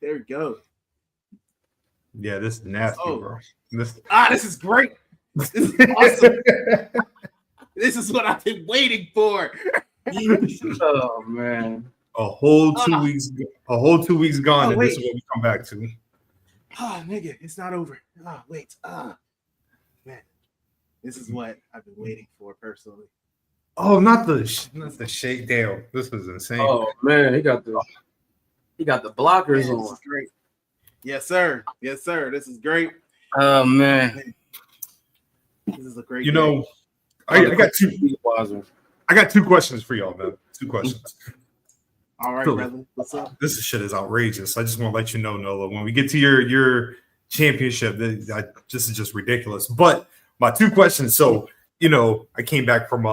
There we go. Yeah, this is nasty, bro. This is great. This is awesome. This is what I've been waiting for. Oh man. A whole 2 weeks gone, and this is what we come back to. Nigga, it's not over. Wait. Man, this is what I've been waiting for personally. Oh, not the shake. Damn, this is insane. Oh man, he got the blockers on. This is great. Yes, sir. Yes, sir. This is great. Oh man, this is a great. You know, I got two. I got 2 questions for y'all, man. 2 questions. All right, brother. What's up? This shit is outrageous. I just want to let you know, Nola, when we get to your championship, this is just ridiculous. But my 2 questions. So, you know, I came back from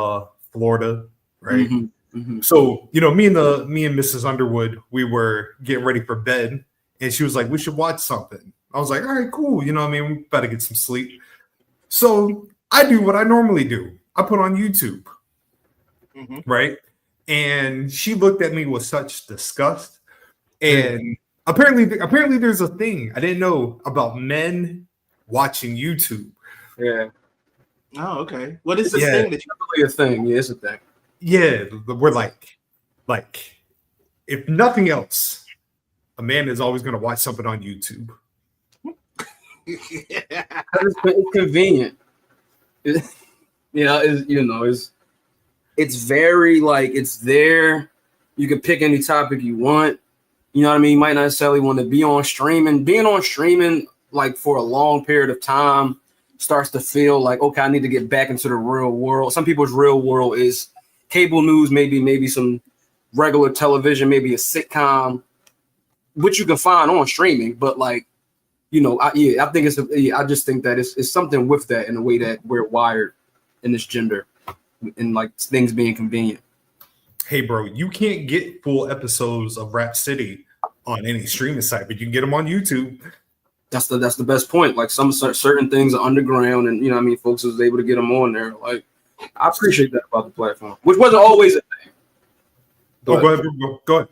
Florida, right? Mm-hmm, mm-hmm. So, you know, me and Mrs. Underwood, we were getting ready for bed, and she was like, "We should watch something." I was like, "All right, cool." You know what I mean? We better get some sleep. So I do what I normally do. I put on YouTube, right? And she looked at me with such disgust. And apparently there's a thing I didn't know about men watching YouTube. Yeah. Oh, okay. What is this thing that you a thing? Yeah, it's a thing. Yeah, we're like, if nothing else, a man is always going to watch something on YouTube. It's convenient. It's very like it's there. You can pick any topic you want. You know what I mean? You might not necessarily want to be on streaming. Being on streaming like for a long period of time starts to feel like, okay, I need to get back into the real world. Some people's real world is cable news, maybe some regular television, maybe a sitcom, which you can find on streaming. But like, you know, I just think that it's something with that in the way that we're wired in this gender and like things being convenient. Hey, bro, you can't get full episodes of Rap City on any streaming site, but you can get them on YouTube. That's the best point. Like some certain things are underground, and you know what I mean, folks was able to get them on there. Like I appreciate that about the platform, which wasn't always a thing. Go ahead, bro. Go ahead.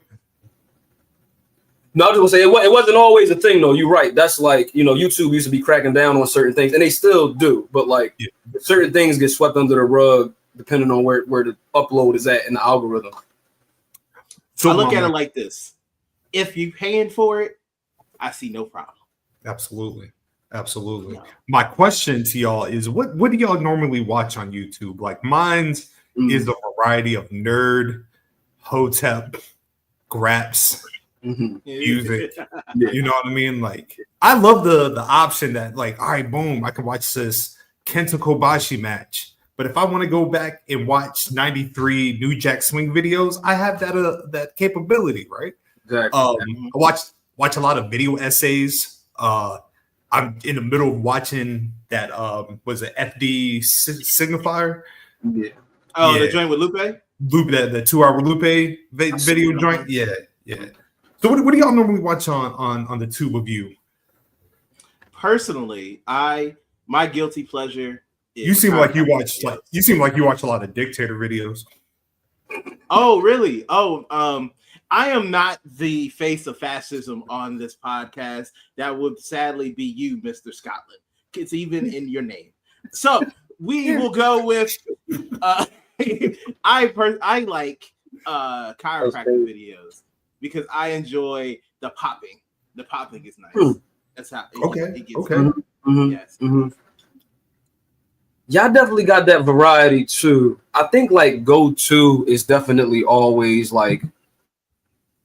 No, I was gonna say it wasn't always a thing, though. You're right. That's like, you know, YouTube used to be cracking down on certain things, and they still do. But like certain things get swept under the rug depending on where the upload is at in the algorithm. So I look at it like this: if you're paying for it, I see no problem. Absolutely. No. My question to y'all is, what do y'all normally watch on YouTube? Like mine's is a variety of nerd, hotep, graps. Music, you know what I mean? Like, I love the option that, like, all right, boom, I can watch this Kenta Kobashi match. But if I want to go back and watch 93 New Jack Swing videos, I have that capability, right? Exactly. I watch a lot of video essays. I'm in the middle of watching that was it FD Signifier? Yeah. Oh, the joint with Lupe? The 2-hour Lupe video joint. Yeah. So what do y'all normally watch on the tube of you? Personally, my guilty pleasure is you seem like you watch a lot of dictator videos. Oh, really? Oh, I am not the face of fascism on this podcast. That would sadly be you, Mr. Scotland. It's even in your name. So we will go with I like chiropractic videos. Because I enjoy the popping. The popping is nice. That's how it gets. Okay. Yes. Y'all definitely got that variety too. I think like go-to is definitely always like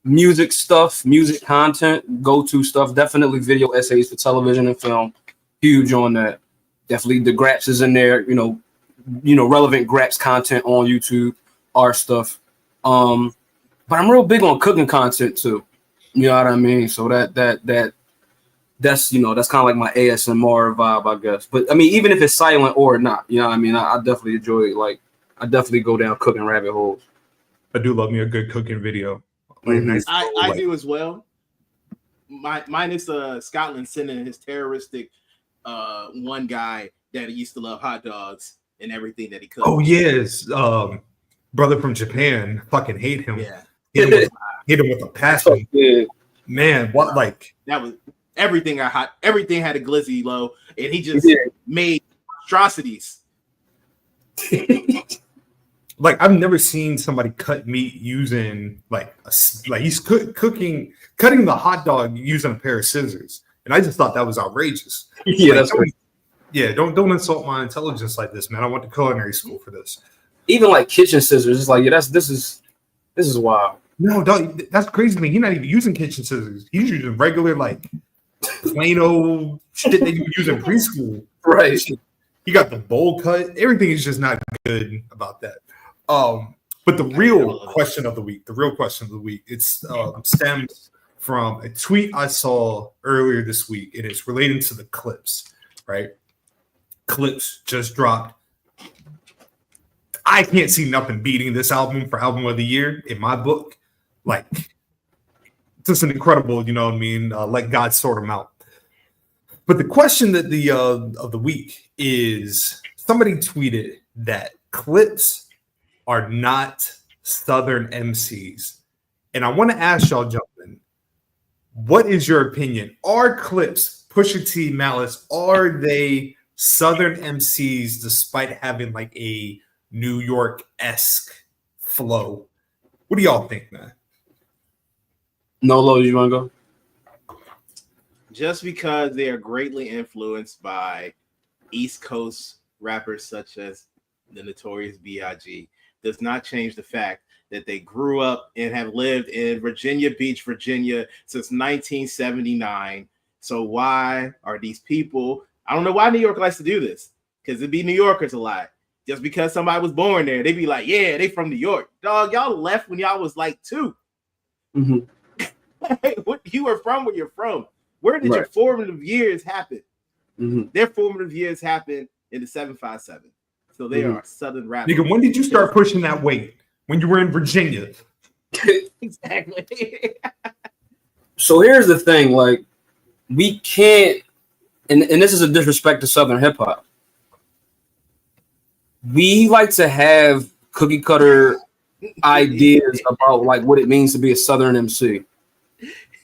music stuff, music content, go-to stuff. Definitely video essays for television and film. Huge on that. Definitely the Graps is in there. You know, relevant Graps content on YouTube, art stuff. But I'm real big on cooking content too. You know what I mean? So that's, you know, that's kind of like my ASMR vibe, I guess. But I mean, even if it's silent or not, you know what I mean? I definitely enjoy it. Like, I definitely go down cooking rabbit holes. I do love me a good cooking video. Like, nice I do as well. Mine is Scotland sending his terroristic one guy that used to love hot dogs and everything that he cooked. Oh yes, brother from Japan. Fucking hate him. Yeah. Hit him with a passion. Yeah. Man, what like that was everything got hot. Everything had a glizzy low, and he just made atrocities. Like I've never seen somebody cut meat using like he's cutting the hot dog using a pair of scissors, and I just thought that was outrageous. Yeah, that's right. Yeah, don't insult my intelligence like this, man. I went to culinary school for this. Even like kitchen scissors, it's like this is wild. No, that's crazy to me. He's not even using kitchen scissors. He's using regular like plain old shit that you use in preschool. Right. He got the bowl cut. Everything is just not good about that. But the real question of the week, it's stems from a tweet I saw earlier this week, and it's relating to the Clips, right? Clips just dropped. I can't see nothing beating this album for album of the year in my book. Like, just an incredible, you know what I mean? Let God sort them out. But the question that of the week is somebody tweeted that Clips are not Southern MCs. And I want to ask y'all, gentlemen, what is your opinion? Are Clips, Pusha T, Malice, are they Southern MCs despite having like a New York-esque flow? What do y'all think, man? Nolo, you want to go? Just because they are greatly influenced by East Coast rappers such as the Notorious B.I.G. does not change the fact that they grew up and have lived in Virginia Beach, Virginia since 1979. So why are these people? I don't know why New York likes to do this, because it'd be New Yorkers a lot. Just because somebody was born there, they'd be like, yeah, they from New York. Dog, y'all left when y'all was like 2. Mm-hmm. What you are from where you're from. Where did your formative years happen? Mm-hmm. Their formative years happened in the 757. So they are Southern rappers. Nigga, when did you start pushing that weight? When you were in Virginia. Exactly. So here's the thing, like, we can't, and this is a disrespect to Southern hip hop. We like to have cookie cutter ideas about like what it means to be a Southern MC.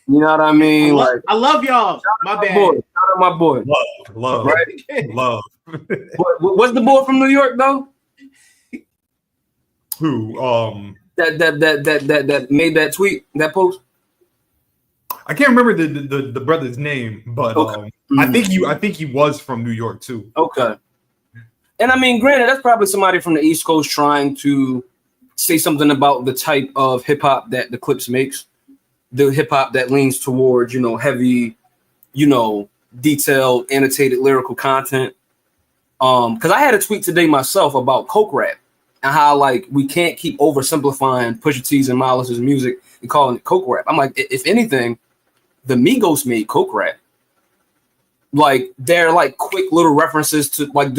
You know what I mean? I love y'all. My bad. Shout out my boy. Love. Right? Love. What's the boy from New York though? Who? That made that tweet, that post. I can't remember the brother's name, but okay. I think he was from New York too. Okay. And I mean, granted, that's probably somebody from the East Coast trying to say something about the type of hip hop that the Clips makes, the hip hop that leans towards, you know, heavy, you know, detailed, annotated lyrical content. Because I had a tweet today myself about coke rap and how like we can't keep oversimplifying Pusha T's and Malice's music and calling it coke rap. I'm like, if anything, the Migos made coke rap. Like they're like quick little references to like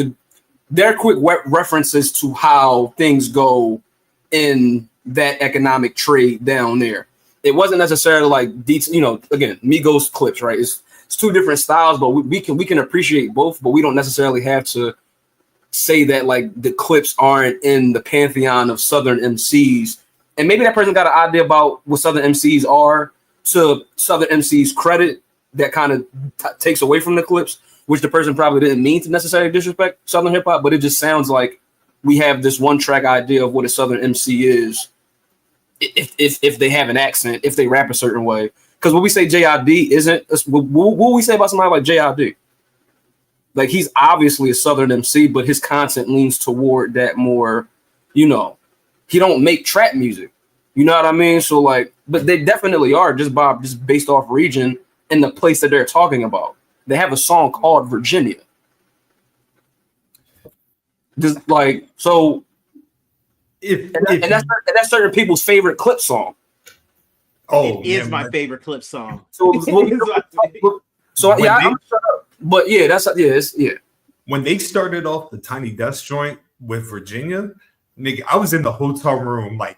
they're quick references to how things go in that economic trade down there. It wasn't necessarily like you know, again, Migos Clips, right? It's two different styles, but we can appreciate both, but we don't necessarily have to say that like the Clips aren't in the pantheon of Southern MCs. And maybe that person got an idea about what Southern MCs are to Southern MCs credit that kind of takes away from the Clips, which the person probably didn't mean to necessarily disrespect Southern hip hop, but it just sounds like we have this one track idea of what a Southern MC is if they have an accent, if they rap a certain way. Because when we say JID isn't, what we say about somebody like JID? Like he's obviously a Southern MC, but his content leans toward that more, you know, he don't make trap music. You know what I mean? So like, but they definitely are just based off region and the place that they're talking about. They have a song called Virginia. Just like so, that's certain people's favorite Clip song. Oh, it is my favorite Clip song. So yeah, I'm shut up. But yeah, it's. When they started off the Tiny Desk joint with Virginia, nigga, I was in the hotel room like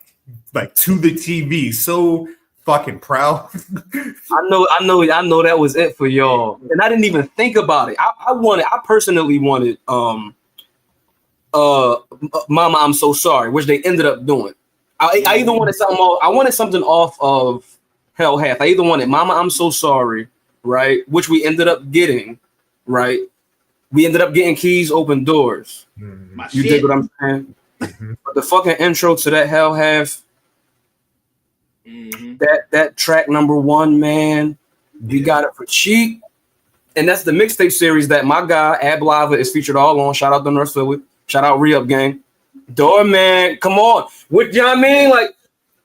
to the TV, so fucking proud. I know that was it for y'all, and I didn't even think about it. I personally wanted Mama I'm So Sorry, which they ended up doing. I either wanted something off, I wanted something off of Hell Half. I either wanted Mama, I'm So Sorry, right? Which we ended up getting, right? We ended up getting Keys Open Doors. My You shit. dig what I'm saying? Mhm. But the fucking intro to that Hell Half, that track number 1, man, we got it for cheap. And that's the mixtape series that my guy Ab Lava is featured all on. Shout out to North Philly. Shout out Re-Up Gang. Doorman, come on. What, you know what I mean? Like,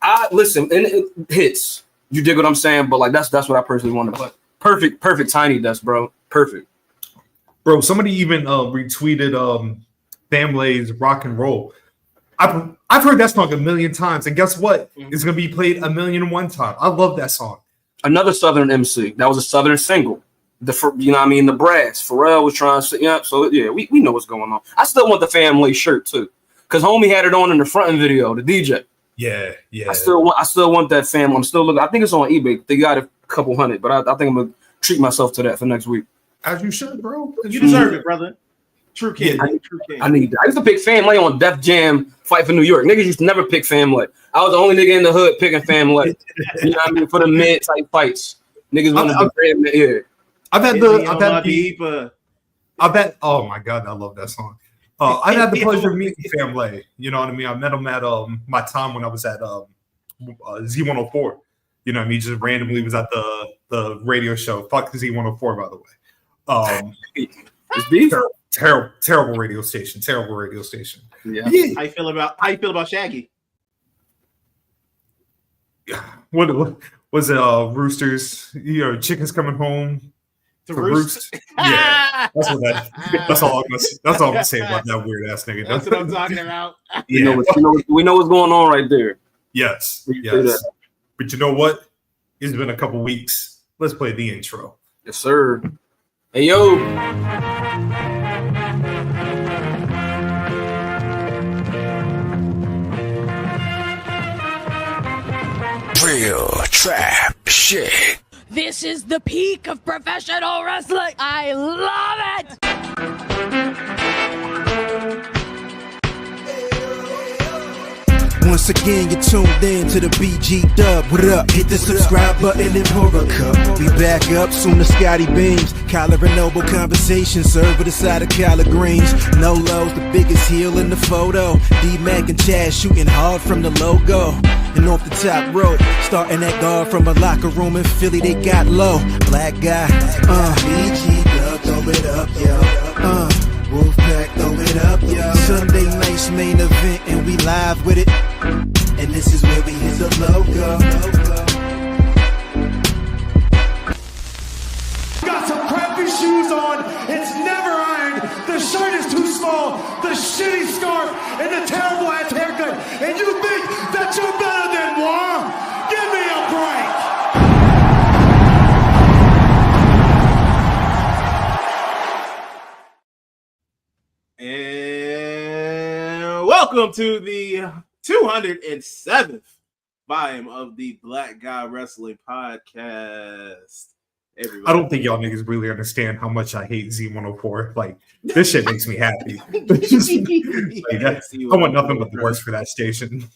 I listen, and it hits. You dig what I'm saying? But like that's what I personally wanted. But perfect Tiny Desk, bro. Perfect. Bro, somebody even retweeted Family's Rock and Roll. I've heard that song a million times, and guess what? It's gonna be played 1,000,001 times. I love that song. Another Southern MC. That was a Southern single. You know what I mean? The Brass. Pharrell was trying to say, yeah. So yeah, we know what's going on. I still want the Family shirt too, because homie had it on in the front video. The DJ. Yeah. I still want that Family. I'm still looking. I think it's on eBay. They got a couple hundred, but I think I'm gonna treat myself to that for next week. As you should, bro. You deserve it, brother. True kid. True kid. I need that. I used to pick Family on Def Jam Fight for New York. Niggas used to never pick Family. I was the only nigga in the hood picking Family. You know what I mean? For the mid type fights. Niggas want to be yeah. I've had oh my god, I love that song. I've had the pleasure of meeting Family. You know what I mean? I met him at my time when I was at Z104. You know what I mean? Just randomly was at the radio show. Fuck Z104, by the way. It's beef. Terrible radio station. Yeah. How you feel about Shaggy? What was it? Roosters, chickens coming home to roost. Yeah, that's all I'm gonna say about that weird ass nigga. That's what I'm talking about. Yeah, we know what's going on right there. Yes. But you know what? It's been a couple weeks. Let's play the intro. Yes, sir. Hey, yo. Real trap shit. This is the peak of professional wrestling. I love it. Once again, you're tuned in to the BG Dub. What up? Hit the subscribe button and pour a cup. We back up soon as Scotty beams. Collar and Noble conversation served with a side of collard greens. No lows, the biggest heel in the photo. D-Mac and Chad shooting hard from the logo. And off the top rope, starting that guard from a locker room in Philly, they got low. Black guy, BG Dub, throw it up, yo. Wolfpack, throw it up, yo. Sunday night's main event, and we live with it. And this is where we hit the logo. Got some crappy shoes on. It's never ironed. The shirt is too small. The shitty scarf and the terrible ass haircut. And you think that you're better than War? Give me a break. And welcome to the 207th volume of the Black Guy Wrestling Podcast. Everybody. I don't think y'all niggas really understand how much I hate Z104. Like, this shit makes me happy. I want nothing but the worst for that station.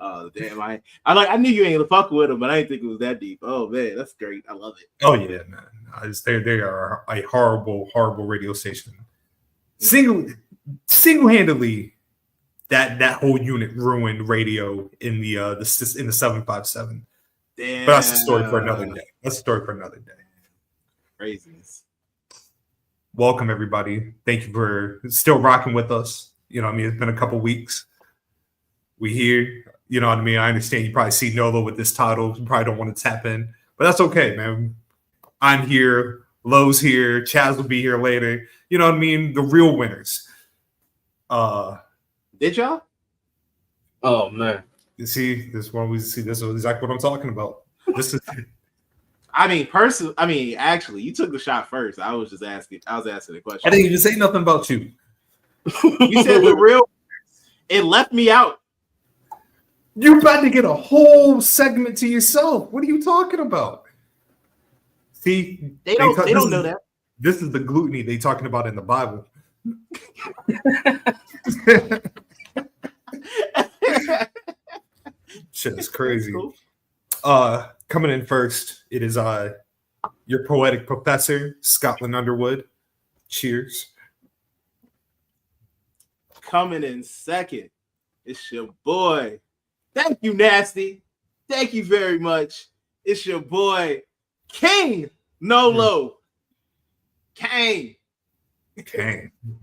Oh damn! I knew you ain't gonna fuck with them, but I didn't think it was that deep. Oh man, that's great. I love it. Oh yeah, man. They are a horrible radio station. Single-handedly, that whole unit ruined radio in the 757. Damn. But that's a story for another day. Craziness. Welcome everybody. Thank you for still rocking with us. You know what I mean? It's been a couple weeks. We here. You know what I mean? I understand you probably see Nolo with this title. You probably don't want to tap in, but that's okay, man. I'm here. Lowe's here. Chaz will be here later. You know what I mean? The real winners. Did y'all? Oh man. You see, this is exactly what I'm talking about. This is actually, you took the shot first. I was asking the question. I didn't even say nothing about you. You said the real winners. It left me out. You're about to get a whole segment to yourself. What are you talking about? See, they don't know that. This is the gluttony they talking about in the Bible. Shit is crazy. Cool. Coming in first, it is your poetic professor, Scotland Underwood. Cheers. Coming in second, it's your boy. Thank you, Nasty. Thank you very much. It's your boy, King Nolo. Kane.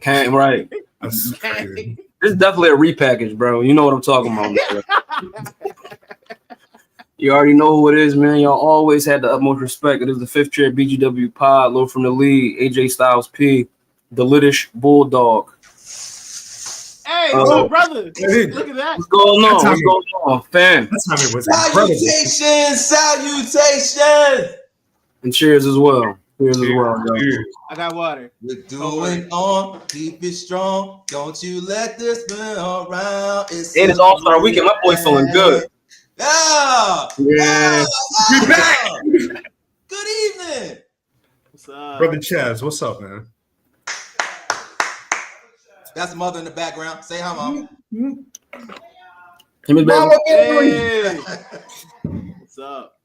Right. That's crazy. This is definitely a repackage, bro. You know what I'm talking about. You already know who it is, man. Y'all always had the utmost respect. It is the fifth chair BGW pod, low from the league, AJ Styles P, the Liddish Bulldog. Hey, my brother. Hey. Look at that. What's going on, fam? That time it was incredible. Salutations. And cheers as well. Cheers as well, yo. Cheers. I got water. We're doing on, keep it strong. Don't you let this burn around. It's All-Star Weekend. My boy feeling good. Yeah. We back. Good evening. What's up? Brother Chaz, what's up, man? That's the mother in the background. Say hi, mom. Hey. What's up?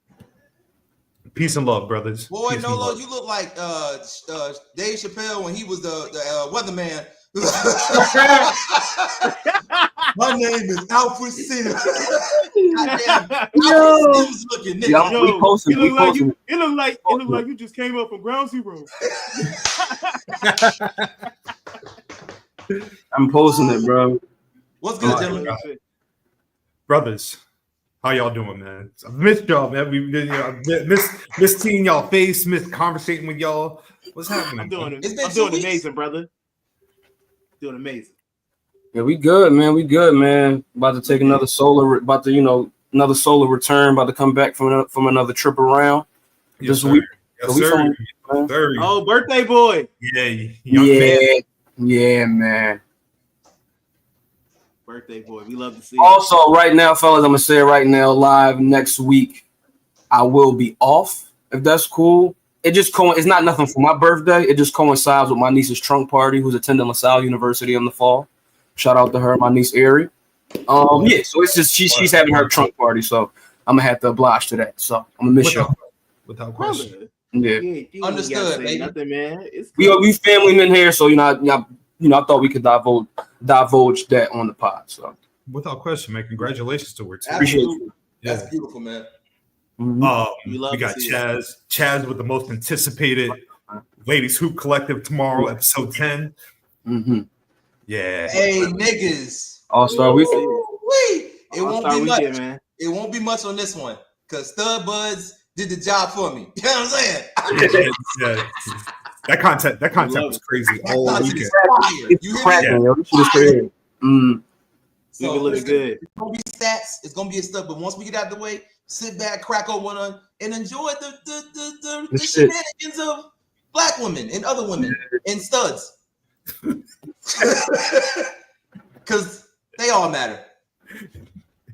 Peace and love, brothers. Boy, Peace and Nolo, love. you look like Dave Chappelle when he was the weatherman. My name is Alfred Sims. Goddamn, Alfred Sims looking nigga. Yeah, we posting. It look like you just came up from ground zero. I'm posting it, bro. What's good, Oh, gentlemen? Brothers, how y'all doing, man? I missed y'all, man. Miss seeing y'all face, miss conversating with y'all. What's happening? I'm doing It's been I'm 2 doing weeks. amazing, brother. Doing amazing. Yeah, we good, man. We good, man. About to take another solar. About to, another solar return. About to come back from another trip around. Yes, This week. Yes, So we sir. from- Yes, sir. Oh, birthday boy. Yeah, young man. Yeah, man. Birthday boy. We love to see it. Also, right now, fellas, I'm gonna say it right now, live next week. I will be off, if that's cool. It just it's not nothing for my birthday. It just coincides with my niece's trunk party, who's attending LaSalle University in the fall. Shout out to her, my niece Ari. Yeah, so it's just she's having her trunk party, so I'm gonna have to oblige to that. So I'm gonna miss you. Without question. Brother. Yeah, You ain't Understood, gotta say baby. nothing, man. It's we family men here, so I thought we could divulge that on the pod. So Without question, man. Congratulations to her too. appreciate Absolutely. you. That's Yeah. beautiful, man. Mhm. We love We to got see Chaz with the most anticipated Ladies Hoop Collective tomorrow, episode 10. Mhm. Yeah. Hey, niggas. All-Star Weekend. Woo-wee. It won't All-Star be much. Weekend, man. It won't be much on this one because Stud Buds did the job for me. You know what I'm saying? Yeah. That content was crazy That all content weekend. is fire. It's You hear me? cracking, yo. This shit is crazy. We So, be looking listen, good. It's gonna be stats. It's gonna be a stuff. But once we get out the way, sit back, crack open one, and enjoy the This shit. shenanigans of black women and other women and studs, because they all matter.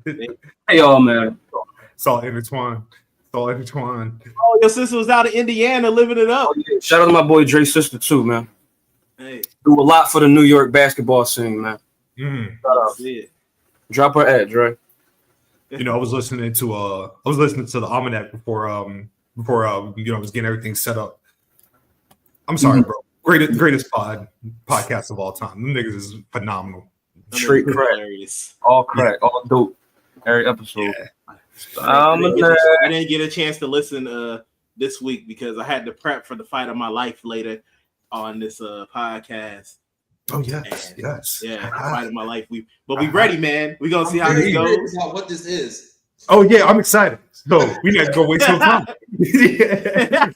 Hey, y'all, man. It's all intertwined. Oh, your sister was out of Indiana living it up. Oh, yeah. Shout out to my boy Dre's sister too, man. Hey, Do a lot for the New York basketball scene, man. Mm. see it. Drop her ad, Dre. You know, I was listening to the Almanac before I was getting everything set up. I'm sorry, bro. Greatest podcast of all time. Them niggas is phenomenal. Straight crack. Hilarious. All crack. All dope. Every episode. Yeah. I didn't get a chance to listen this week because I had to prep for the fight of my life later on this podcast. Oh yes, And, yes. Yeah, fight of my life. We ready, man. We gonna see how this goes. About what this is. Oh yeah, I'm excited. So we not gonna waste no time. We're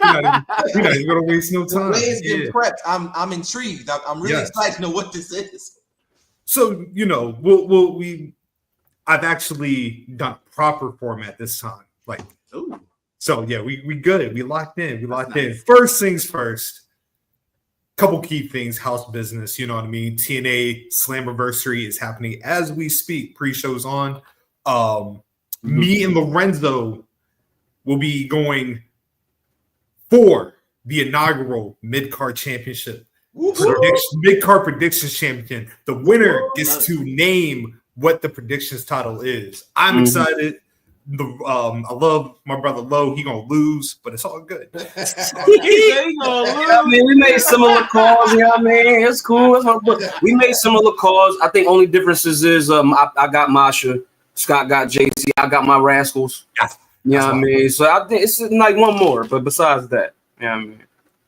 not even gonna waste no The time. way it's Yeah. getting prepped, I'm intrigued. I'm really excited to know what this is. So I've actually done proper format this time. Like, Ooh. so yeah, we good. We locked in. That's in. nice. First things first. Couple key things, house business. You know what I mean. TNA Slammiversary is happening as we speak. Pre-show's on. Me and Lorenzo will be going for the inaugural mid-card championship. Mid-card predictions champion. The winner gets to name what the predictions title is. I'm excited. I love my brother Low. He gonna lose, but it's all good. I mean, we made similar calls. You know what I mean? It's cool. We made similar calls. I think only differences is I got Masha, Scott got JC, I got my Rascals. You know what I mean? So I think it's like one more, but besides that, you know what I mean?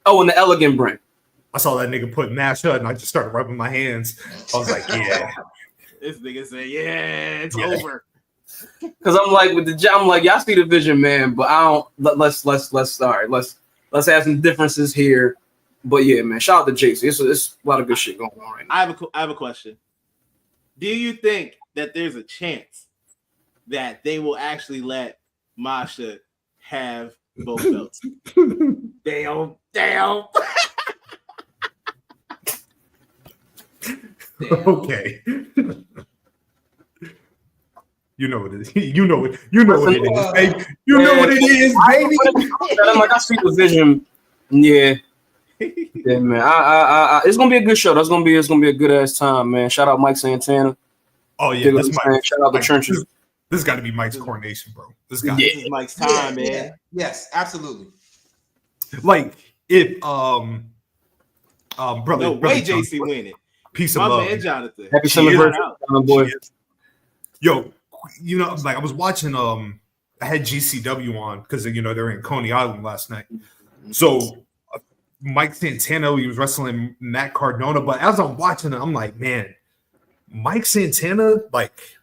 Oh, and the Elegant Brand. I saw that nigga put Masha, and I just started rubbing my hands. I was like, yeah. This nigga said, yeah, it's over. Because I'm like with the I'm like, y'all see the vision, man, but I don't. Let's have some differences here. But yeah, man, shout out to JC. It's a lot of good shit going on right now. I have a question. Do you think that there's a chance that they will actually let Masha have both belts? Damn. Okay. You know what it is. You know what it is, baby. You know what it is, baby. I'm like, I see the vision. Yeah. Yeah, man. It's gonna be a good show. It's gonna be a good ass time, man. Shout out Mike Santana. Oh yeah, this shout out the Trenches. This has got to be Mike's coronation, bro. This is Mike's time, man. Yeah. Yes, absolutely. Like if brother, JC winning. Peace of love, man, Jonathan. Happy celebration, boy. Yo, you know, like I was watching. I had GCW on because you know they're in Coney Island last night. So Mike Santana, he was wrestling Matt Cardona, but as I'm watching it, I'm like, man, Mike Santana, like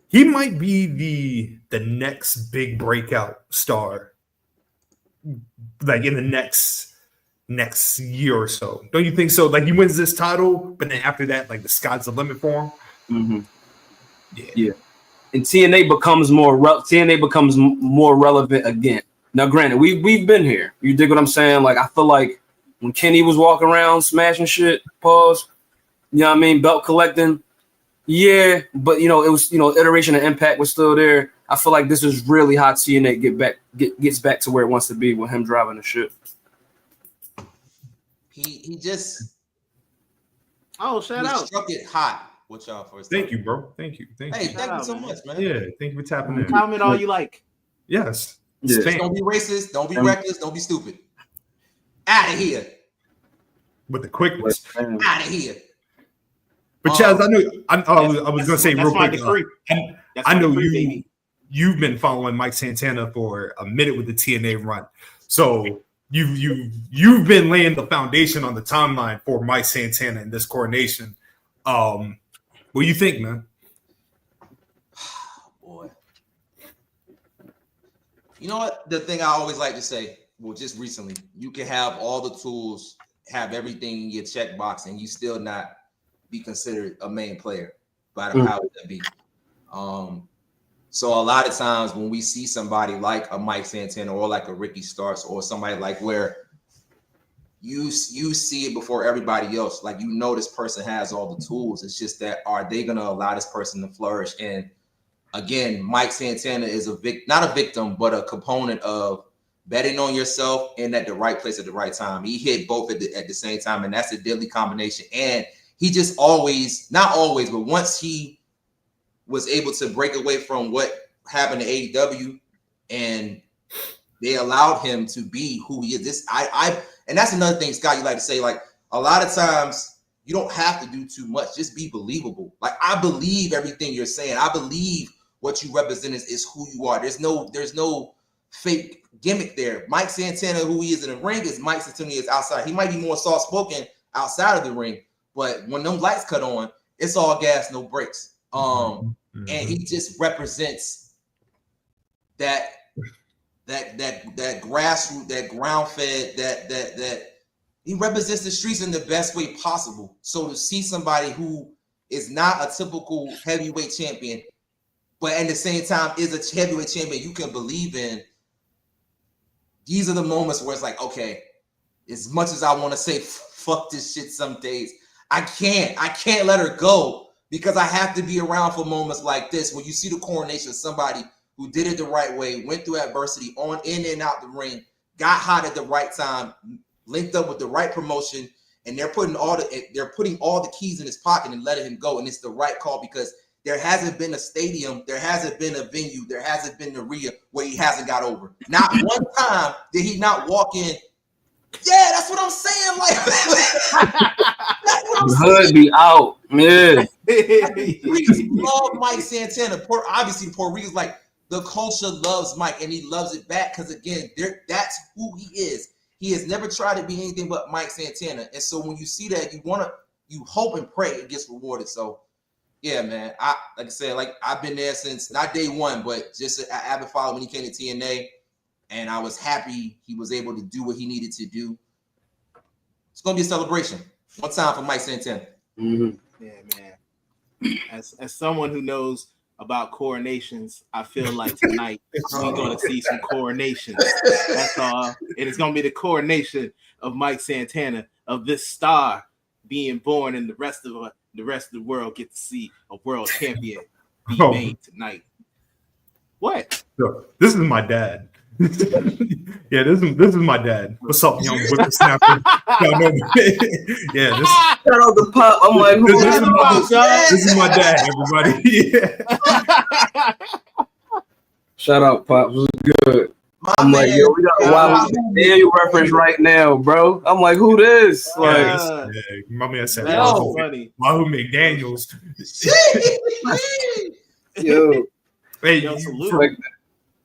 he might be the next big breakout star, like in the next year or so. Don't you think so? Like he wins this title, but then after that, like the sky's the limit for him. Mm-hmm. Yeah. And TNA becomes more relevant again. Now, granted, we've been here. You dig what I'm saying? Like I feel like when Kenny was walking around smashing shit, pause. You know what I mean? Belt collecting. Yeah, but you know, it was, you know, iteration of Impact was still there. I feel like this is really how TNA gets back to where it wants to be with him driving the ship. He just shout out. Struck it hot with y'all first. Thank you, bro. Thank you. Thank you so much, man. Yeah, thank you for tapping in. Comment all you like. Yes. Don't be racist. Don't be reckless. Don't be stupid. Out of here. With the quickness. Out of here. But Chaz, I was going to say real quick. I know you've been following Mike Santana for a minute with the TNA run, so you've been laying the foundation on the timeline for Mike Santana in this coronation. What do you think, man? Boy, you know what? The thing I always like to say, well, just recently, you can have all the tools, have everything in your checkbox, and you still not be considered a main player by the power that be. So a lot of times when we see somebody like a Mike Santana or like a Ricky Starks or somebody like where you see it before everybody else, like you know this person has all the tools. It's just that are they going to allow this person to flourish? And again, Mike Santana is not a victim, but a component of betting on yourself and at the right place at the right time. He hit both at the same time, and that's a deadly combination. And he just not always, but once he was able to break away from what happened to AEW and they allowed him to be who he is. And that's another thing, Scott, you like to say, like a lot of times you don't have to do too much. Just be believable. Like I believe everything you're saying. I believe what you represent is who you are. There's no fake gimmick there. Mike Santana, who he is in the ring, is Mike Santana is outside. He might be more soft-spoken outside of the ring, but when them lights cut on, it's all gas, no brakes. And he just represents that grassroots, that ground fed, that he represents the streets in the best way possible. So to see somebody who is not a typical heavyweight champion, but at the same time is a heavyweight champion you can believe in, these are the moments where it's like, okay, as much as I want to say fuck this shit some days, I can't let her go because I have to be around for moments like this when you see the coronation of somebody who did it the right way, went through adversity on in and out the ring, got hot at the right time, linked up with the right promotion, and they're putting all the keys in his pocket and letting him go. And it's the right call because there hasn't been a stadium, there hasn't been a venue, there hasn't been an arena where he hasn't got over. Not one time did he not walk in. Yeah, that's what I'm saying. Like, that's what I'm saying. Hood be out, man. Please love Mike Santana. Obviously, Puerto Rico's like the culture loves Mike, and he loves it back because again, that's who he is. He has never tried to be anything but Mike Santana, and so when you see that, you hope and pray it gets rewarded. So, yeah, man. Like I said, like I've been there since not day one, but just an avid follower when he came to TNA, and I was happy he was able to do what he needed to do. It's gonna be a celebration. One time for Mike Santana. Mm-hmm. Yeah, man. As someone who knows about coronations, I feel like tonight we're gonna see some coronations. That's all. And it's gonna be the coronation of Mike Santana, of this star being born, and the rest of the world get to see a world champion be made tonight. What? This is my dad. Yeah, this is my dad. What's up, young whippersnapper? Y'all know me. Yeah, this. Shout out the Pop. I'm like, this is my dad, everybody. Yeah. Shout out Pop. It was good. I'm like, yo, we got a wild Daniel reference right now, bro. I'm like, who this? Like, my man said, funny. Wahoo McDaniels. Yo, hey, Yo, salute.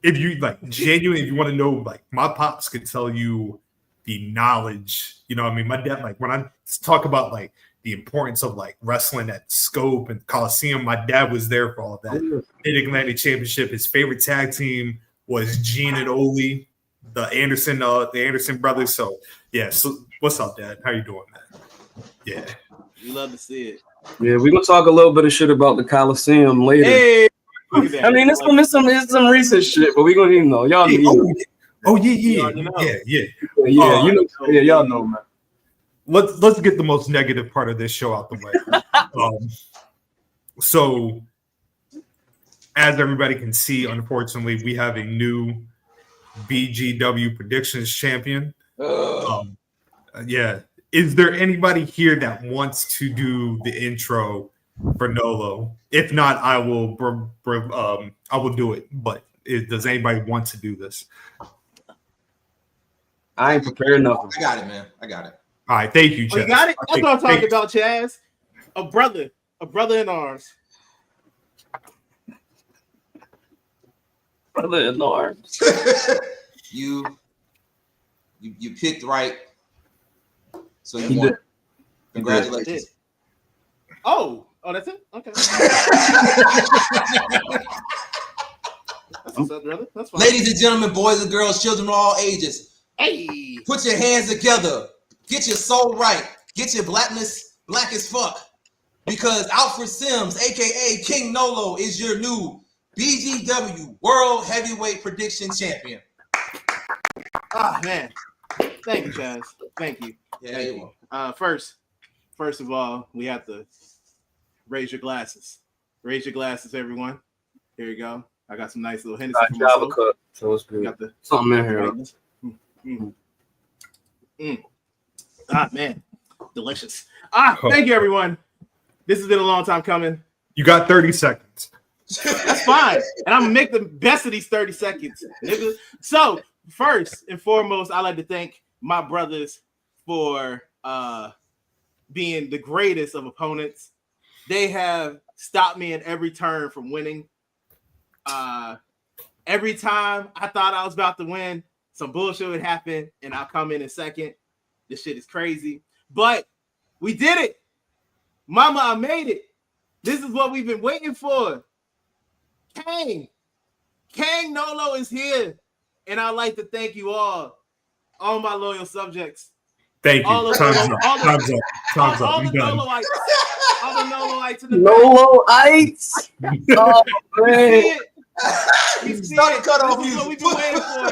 if you like genuinely, if you want to know, like my pops could tell you the knowledge. You know what I mean? My dad, like when I talk about like the importance of like wrestling at Scope and Coliseum, my dad was there for all of that. Mid-Atlantic Championship, his favorite tag team was Gene and Ole, the Anderson brothers. So yeah, so what's up, Dad? How you doing, man? Yeah. You love to see it. yeah, we're gonna talk a little bit of shit about the Coliseum later. Hey, look at that. I mean, it's some recent shit, but we're gonna even know. Y'all know. Yeah. You know, y'all know, man. Let's get the most negative part of this show out the way. So, as everybody can see, unfortunately, we have a new BGW predictions champion. Yeah. Is there anybody here that wants to do the intro for Nolo? If not, I will do it. But does anybody want to do this? I ain't prepared nothing. I got it, man. I got it. All right, thank you, Chaz. You got it? That's what I'm talking about, Chaz. A brother in arms. Brother in arms. You picked right. So you He won. did. Congratulations. Oh, that's it? Okay. That's what's up, brother. That's fine. Ladies and gentlemen, boys and girls, children of all ages, Hey. put your hands together. Get your soul right. Get your blackness black as fuck. Because Alfred Sims, a.k.a. King Nolo, is your new BGW World Heavyweight Prediction Champion. Ah, man. Thank you, Chaz. Thank you. Yeah, Thank you you. First of all, we have to raise your glasses. Raise your glasses, everyone. Here you go. I got some nice little Hennessy for Java myself. cup, so it's good. Got the Something in here. Ah, man. Delicious. Thank you, everyone. This has been a long time coming. You got 30 seconds. That's fine. And I'm going to make the best of these 30 seconds. Nigga. So, first and foremost, I'd like to thank my brothers for being the greatest of opponents. They have stopped me at every turn from winning. Every time I thought I was about to win, some bullshit would happen, and I'll come in second. This shit is crazy. But we did it. Mama, I made it. This is what we've been waiting for. Kang Nolo is here. And I'd like to thank you all my loyal subjects. Thank you. All Time's up. All the I'm done. Noloites. All the Noloites in the Noloites. Oh, man. This is what we've been waiting for.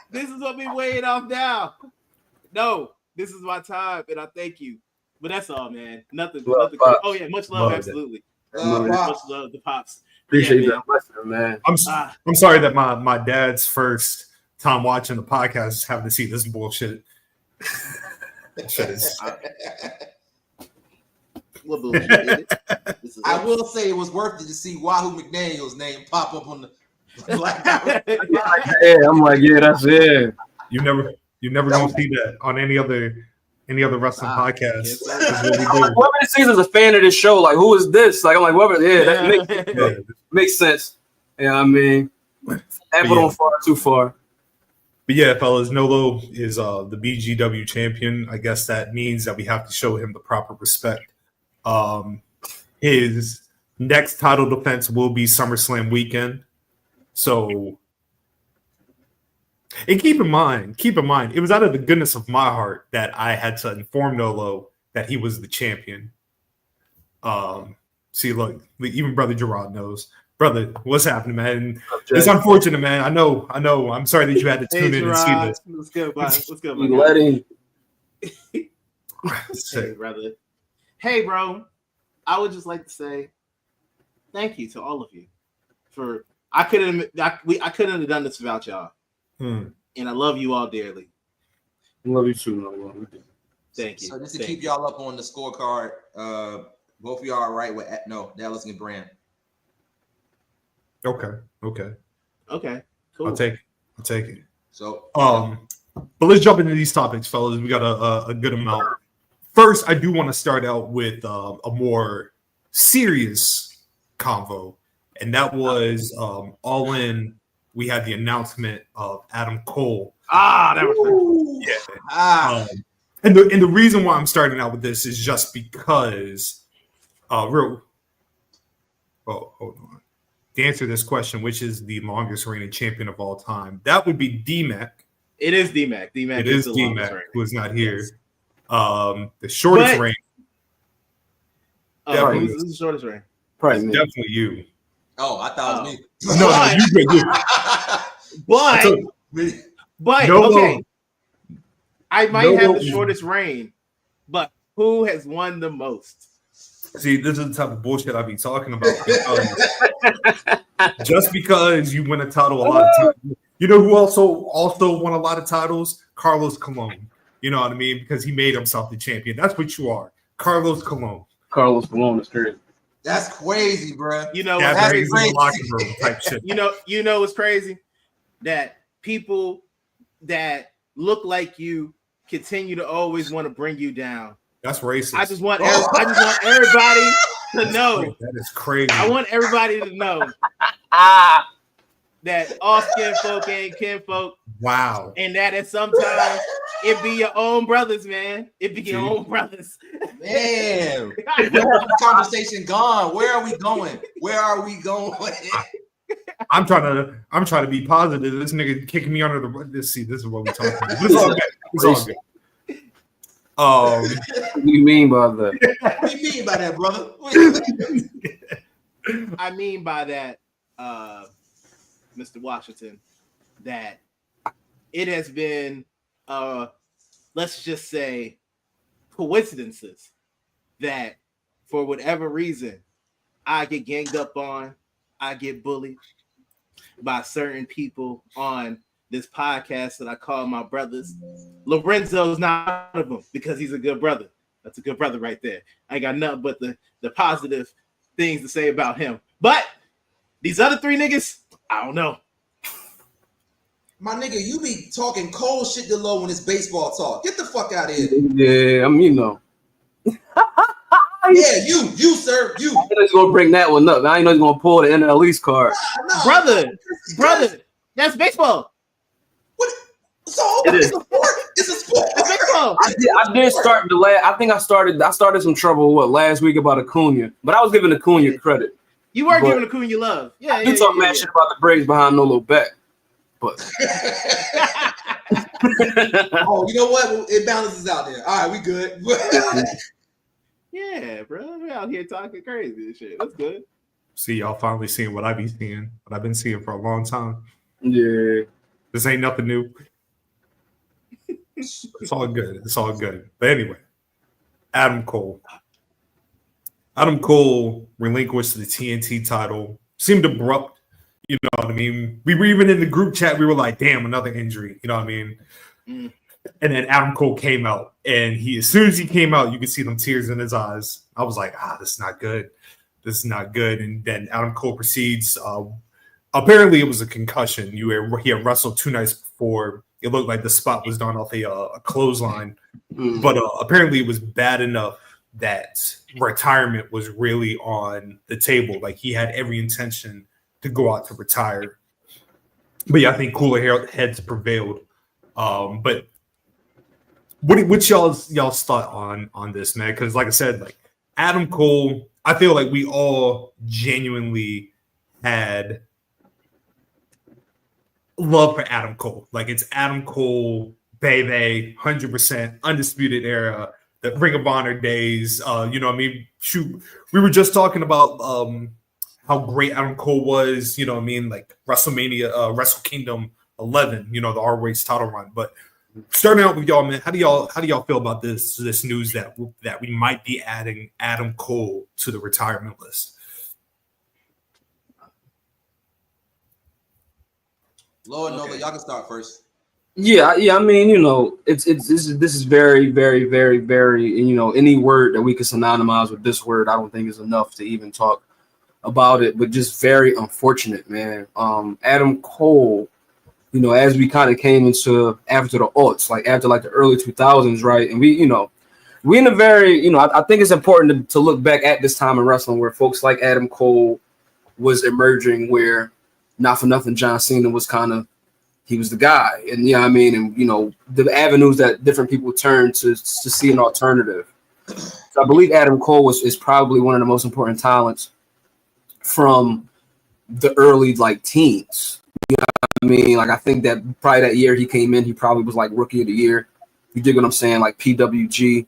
This is what we've been waiting off now. No, this is my time, and I thank you. But that's all, man. Nothing. Oh yeah, much love, absolutely. Much love to Pops. Appreciate that lesson, man. I'm sorry that my dad's first time watching the podcast is having to see this bullshit. What bullshit is it? This is I will say it was worth it to see Wahoo McDaniel's name pop up on the blackout. Yeah, I'm like, yeah, that's it. You never gonna see that on any other wrestling podcast. yes, That's what we do. Whoever this is a fan of this show, like, who is this? Like, I'm like, whoever, that makes sense. Yeah, I mean, apple don't fall too far. But yeah, fellas, Nolo is the BGW champion. I guess that means that we have to show him the proper respect. His next title defense will be SummerSlam weekend. So, and keep in mind, it was out of the goodness of my heart that I had to inform Nolo that he was the champion. See, look, even Brother Gerard knows. Brother, what's happening, man? It's unfortunate, man. I know. I'm sorry that you had to tune in and see this. What's good, buddy? What's good, You let him. Hey, brother. Hey, bro. I would just like to say thank you to all of you for. I couldn't have done this without y'all, and I love you all dearly. I love you too, Nolo. Thank you. So just to keep y'all up on the scorecard, both of y'all are right with Dallas and Brand. Okay. Cool. I'll take it. So, but let's jump into these topics, fellas. We got a good amount. First, I do want to start out with a more serious convo, and that was All In. We had the announcement of Adam Cole. That was yeah. And the reason why I'm starting out with this is just because, hold on. To answer this question, which is the longest reigning champion of all time, that would be D-Mac. It is D-Mac. D-Mac is D-Mac, who is not here. Yes. The shortest reign. Who's the shortest reign? Probably definitely you. Oh, I thought it was me. No, you good. But okay. I might have the shortest reign, but who has won the most? See, this is the type of bullshit I be talking about. Just because you win a title a lot of times. You know who also won a lot of titles? Carlos Colon. You know what I mean? Because he made himself the champion. That's what you are. Carlos Colon. Carlos Colon is crazy. That's crazy, bro. You know, that's crazy. In the locker room type shit. You know what's crazy? That people that look like you continue to always want to bring you down. That's racist. I just want everybody to know. That is crazy. I want everybody to know that all skin folk ain't kin folk. Wow. And that at sometimes it be your own brothers, man. It be your own brothers. Man, where the conversation gone? Where are we going? I'm trying to be positive. This nigga kicking me under the. This is what we talking about. This is all good. It's all good. What do you mean by that? What do you mean by that, brother? I mean by that, Mr. Washington, that it has been, let's just say, coincidences that for whatever reason, I get ganged up on, I get bullied by certain people on this podcast that I call my brothers. Lorenzo's not one of them because he's a good brother. That's a good brother right there. I ain't got nothing but the positive things to say about him. But these other three niggas, I don't know. My nigga, you be talking cold shit to Low when it's baseball talk. Get the fuck out of here. Yeah, I mean, you know. Yeah, you, sir, you. I know he's gonna bring that one up. I know he's gonna pull the NL East card. Nah, brother, that's baseball. What? So it's a sport. It's a sport. It's baseball. I did start the last. I think I started some trouble last week about Acuna, but I was giving Acuna credit. You were giving Acuna love. Yeah, you talking mad shit about the Braves behind Nolo back, but. Oh, you know what? It balances out there. All right, we good. Yeah, bro. We're out here talking crazy and shit. That's good. See, y'all finally seeing what I be seeing, what I've been seeing for a long time. Yeah. This ain't nothing new. It's all good. It's all good. But anyway, Adam Cole. Adam Cole relinquished the TNT title. Seemed abrupt. You know what I mean? We were even in the group chat. We were like, damn, another injury. You know what I mean? And then Adam Cole came out, and as soon as he came out, you could see them tears in his eyes. I was like, this is not good. This is not good. And then Adam Cole proceeds. Apparently, it was a concussion. He had wrestled 2 nights before. It looked like the spot was done off a clothesline. But apparently, it was bad enough that retirement was really on the table. Like, he had every intention to go out to retire. But yeah, I think cooler heads prevailed. But what's y'all's thought on this, man? Because like I said, like Adam Cole, I feel like we all genuinely had love for Adam Cole. Like it's Adam Cole, baby, 100% undisputed era, the Ring of Honor days. You know what I mean? Shoot, we were just talking about how great Adam Cole was, you know what I mean? Like WrestleMania, Wrestle Kingdom 11, you know, the ROH title run. But starting out with y'all, man, how do y'all feel about this news that we might be adding Adam Cole to the retirement list? Lord, no, but y'all can start first. Yeah. I mean, you know, this is very, very, very, very, you know, any word that we could synonymize with this word, I don't think is enough to even talk about it. But just very unfortunate, man. Adam Cole, you know, as we kind of came into after the aughts, like after like the early 2000s, right? And we in a very, you know, I think it's important to look back at this time in wrestling where folks like Adam Cole was emerging, where not for nothing, John Cena was he was the guy. And, you know what I mean? And, you know, the avenues that different people turned to see an alternative. So I believe Adam Cole is probably one of the most important talents from the early, like, teens. You know what I mean? Like, I think that probably that year he came in, he probably was, like, Rookie of the Year. You dig what I'm saying? Like, PWG.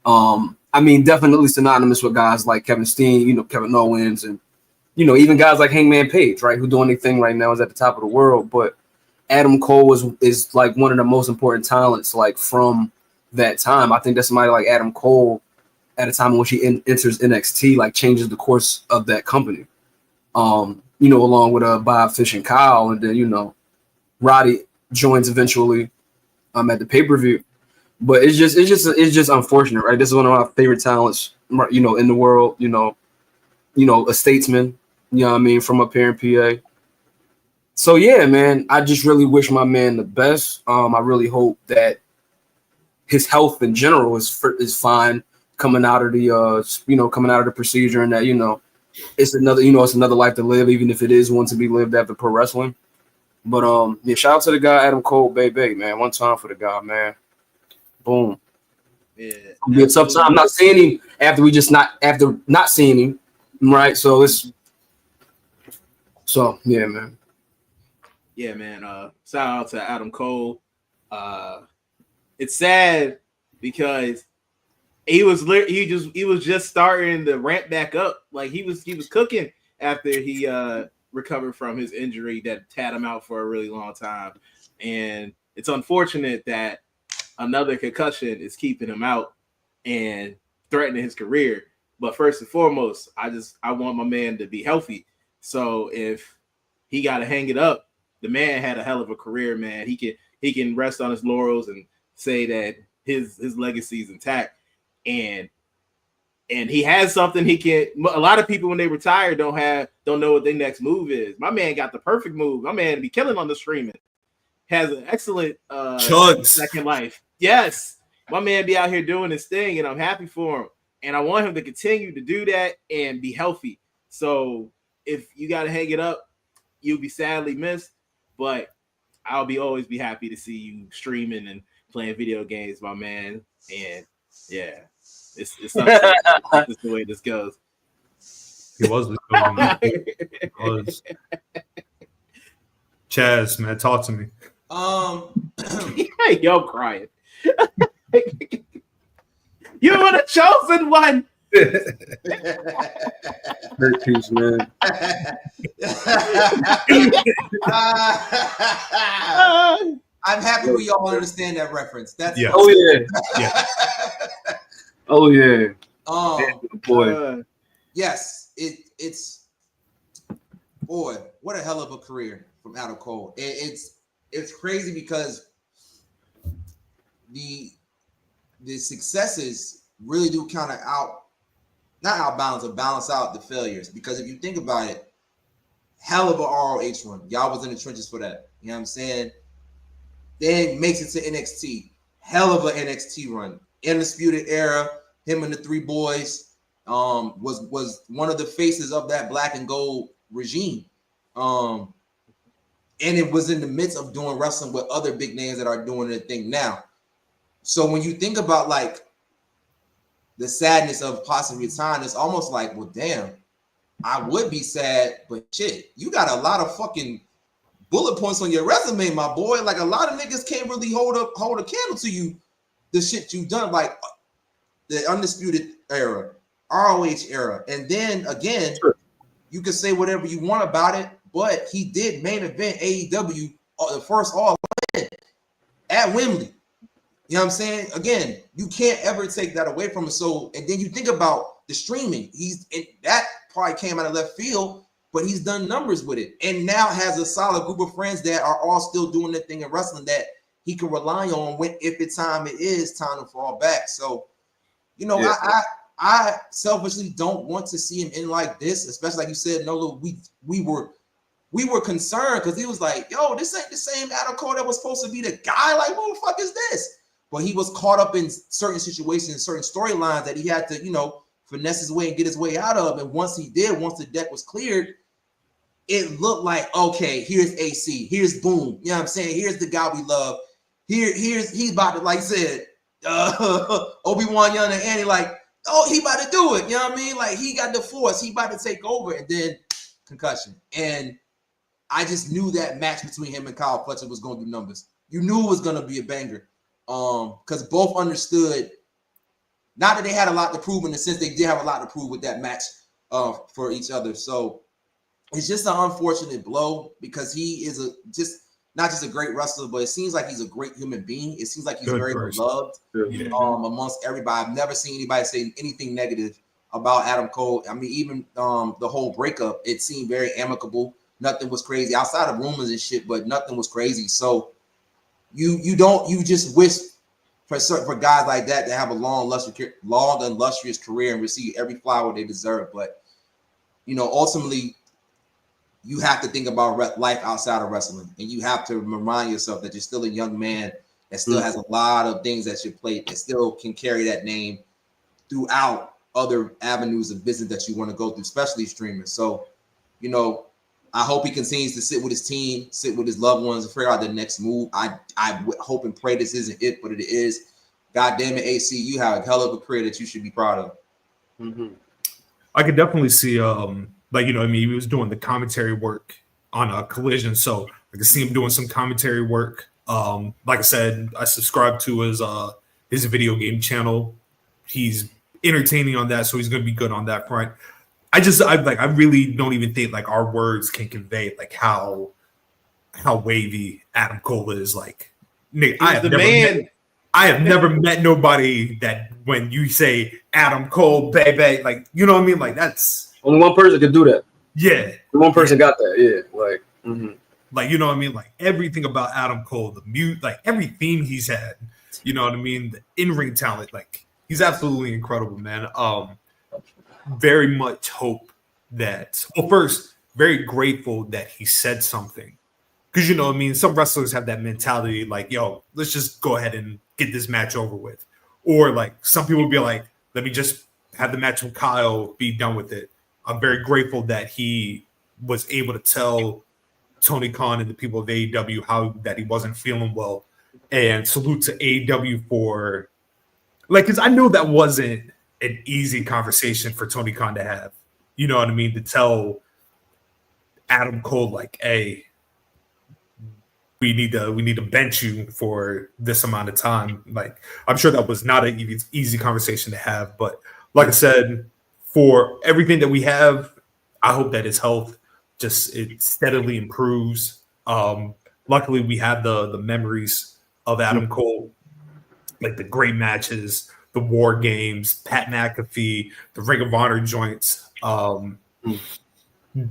I mean, definitely synonymous with guys like Kevin Steen, you know, Kevin Owens, and, you know, even guys like Hangman Page, right, who doing anything right now is at the top of the world. But Adam Cole is like one of the most important talents, like from that time. I think that somebody like Adam Cole, at a time in which he enters NXT, like changes the course of that company. You know, along with Bob Fish and Kyle, and then you know, Roddy joins eventually at the pay-per-view. But it's just unfortunate, right? This is one of my favorite talents, you know, in the world. You know, a statesman. You know what I mean, from up here in PA. So yeah, man, I just really wish my man the best. I really hope that his health in general is fine coming out of the procedure, and that, you know, it's another life to live, even if it is one to be lived after pro wrestling. But yeah, shout out to the guy Adam Cole, baby, man. One time for the guy, man. Boom. Yeah, it'll be a tough time not seeing him after not seeing him, right? So yeah, man. Yeah, man. Shout out to Adam Cole. It's sad because he was just starting to ramp back up. Like he was cooking after he recovered from his injury that had him out for a really long time. And it's unfortunate that another concussion is keeping him out and threatening his career. But first and foremost, I want my man to be healthy. So if he got to hang it up, the man had a hell of a career, man. He can rest on his laurels and say that his legacy is intact, and he has something he can. A lot of people when they retire don't know what their next move is. My man got the perfect move. My man be killing on the streaming. Has an excellent second life. Yes, my man be out here doing his thing, and I'm happy for him. And I want him to continue to do that and be healthy. So if you got to hang it up, you'll be sadly missed. But I'll always be happy to see you streaming and playing video games, my man. And yeah, it's something. This is the way this goes. He was the cool man. He was. Chaz, man, talk to me. Yo, crying. You were the chosen one. Great piece, man. I'm happy we all understand that reference. That's yeah. Oh yeah. Yeah. Oh yeah. Boy. Yes, it's boy, what a hell of a career from Adam Cole. It's crazy because the successes really do kind of balance out the failures. Because if you think about it, hell of a ROH run. Y'all was in the trenches for that. You know what I'm saying? Then makes it to NXT. Hell of an NXT run. Undisputed Era. Him and the Three Boys was one of the faces of that black and gold regime. And it was in the midst of doing wrestling with other big names that are doing their thing now. So when you think about like the sadness of possibly retiring, it's almost like, well, damn, I would be sad, but shit, you got a lot of fucking bullet points on your resume, my boy. Like a lot of niggas can't really hold a candle to you, the shit you've done, like the Undisputed Era, ROH era. And then again, you can say whatever you want about it, but he did main event AEW, the first All In at Wembley. You know what I'm saying? Again, you can't ever take that away from him. So, and then you think about the streaming. That probably came out of left field, but he's done numbers with it. And now has a solid group of friends that are all still doing their thing in wrestling that he can rely on if it's time to fall back. So, you know, yeah. I selfishly don't want to see him in like this, especially like you said, Nolo, we were concerned because he was like, yo, this ain't the same Adam Cole that was supposed to be the guy. Like, who the fuck is this? But he was caught up in certain situations, certain storylines that he had to, you know, finesse his way and get his way out of. And once he did, once the deck was cleared, it looked like, okay, here's AC, here's Boom. You know what I'm saying? Here's the guy we love. He's about to, like I said, Obi-Wan Young and Annie, like, oh, he about to do it. You know what I mean? Like, he got the force. He about to take over. And then concussion. And I just knew that match between him and Kyle Fletcher was going to do numbers. You knew it was going to be a banger. Because both understood, not that they had a lot to prove in the sense they did have a lot to prove with that match for each other. So it's just an unfortunate blow because he is not just a great wrestler, but it seems like he's a great human being. It seems like he's very beloved amongst everybody. I've never seen anybody say anything negative about Adam Cole. I mean, even the whole breakup, it seemed very amicable. Nothing was crazy outside of rumors and shit, but nothing was crazy. So you just wish for guys like that to have a long and illustrious career and receive every flower they deserve. But you know, ultimately, you have to think about life outside of wrestling, and you have to remind yourself that you're still a young man that still has a lot of things at your plate that still can carry that name throughout other avenues of business that you want to go through, especially streaming. So, you know, I hope he continues to sit with his team, sit with his loved ones, and figure out the next move. I hope and pray this isn't it, but it is. God damn it, AC, you have a hell of a career that you should be proud of. Mm-hmm. I could definitely see, like, you know, I mean, he was doing the commentary work on a Collision, so I could see him doing some commentary work. Like I said, I subscribe to his video game channel. He's entertaining on that, so he's going to be good on that front. I really don't even think like our words can convey like how wavy Adam Cole is. Like, Nick, I have never met nobody that when you say Adam Cole, baby, like, you know what I mean? Like, that's only one person could do that. Yeah, one person got that. Yeah, like, like, you know what I mean? Like everything about Adam Cole, the mute, like every theme he's had, you know what I mean? The in-ring talent, like he's absolutely incredible, man. Very much hope that, well, first, very grateful that he said something. Because, you know what I mean? Some wrestlers have that mentality like, yo, let's just go ahead and get this match over with. Or like some people will be like, let me just have the match with Kyle, be done with it. I'm very grateful that he was able to tell Tony Khan and the people of AEW that he wasn't feeling well. And salute to AEW for, like, because I know that wasn't an easy conversation for Tony Khan to have. You know what I mean? To tell Adam Cole, like, hey, we need to bench you for this amount of time. Like, I'm sure that was not an easy conversation to have. But like I said, for everything that we have, I hope that his health it steadily improves. Luckily, we have the memories of Adam Cole, like the great matches, the War Games, Pat McAfee, the Ring of Honor joints,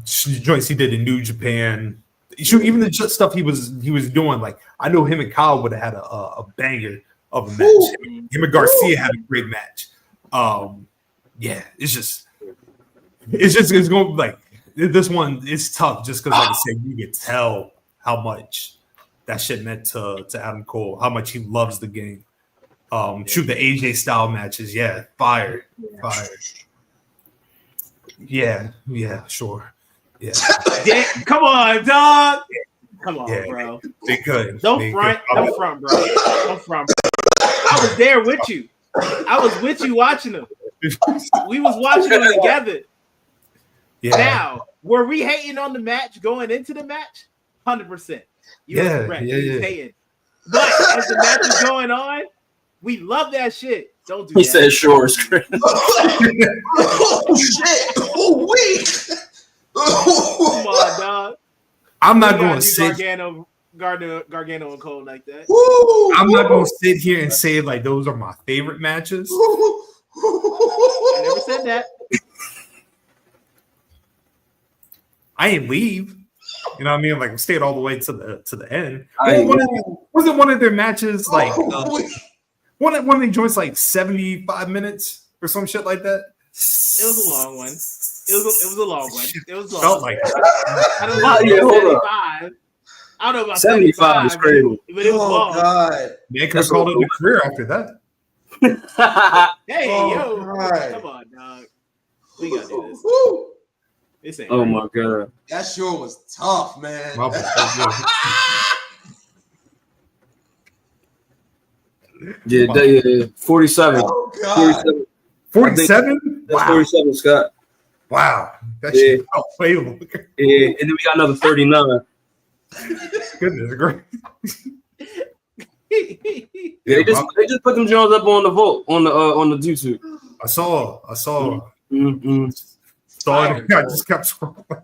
joints he did in New Japan. Even the stuff he was doing, like I know him and Kyle would have had a banger of a match. Him and Garcia had a great match. Yeah, it's going like this one is tough just because, like I said, you can tell how much that shit meant to Adam Cole, how much he loves the game. Shoot, the AJ style matches, yeah, fire. Yeah, sure. Yeah. Come on, dog. Come on, Yeah, bro. they could. Don't front, bro. Don't front, bro. I was there with you. I was with you watching them. We was watching them together. Yeah. Now, were we hating on the match going into the match? 100%. You were correct. Yeah. Hating. But as the match is going on, we love that shit. Don't do He that. said, "Sure, it's Chris." Oh shit! Oh weak! Come on, dog. I'm not You going gotta to do sit. Gargano and Cole like that. I'm not going to sit here and say like those are my favorite matches. I never said that. I ain't leave. You know what I mean? Like stayed all the way to the end. I Wasn't one of their matches like one of the joints like 75 minutes or some shit like that? It was a long one. It was a long one. It was long. Felt like I don't know about 75. I don't know about 75 is crazy. but it was long. God! they could have called it a career after that. Hey, Oh, yo, God. come on, dog. We gotta do this. Woo. This ain't Oh right. my god. That sure was tough, man. My bad. Yeah, 47. Oh God! 47? That's Wow. 47, Scott. Wow. That Yeah. shit felt playable. Yeah, and then we got another 39. Goodness gracious. Yeah, they just put them Jones up on the vote on the YouTube. I saw. Mm-hmm. Saw it. I just kept scrolling.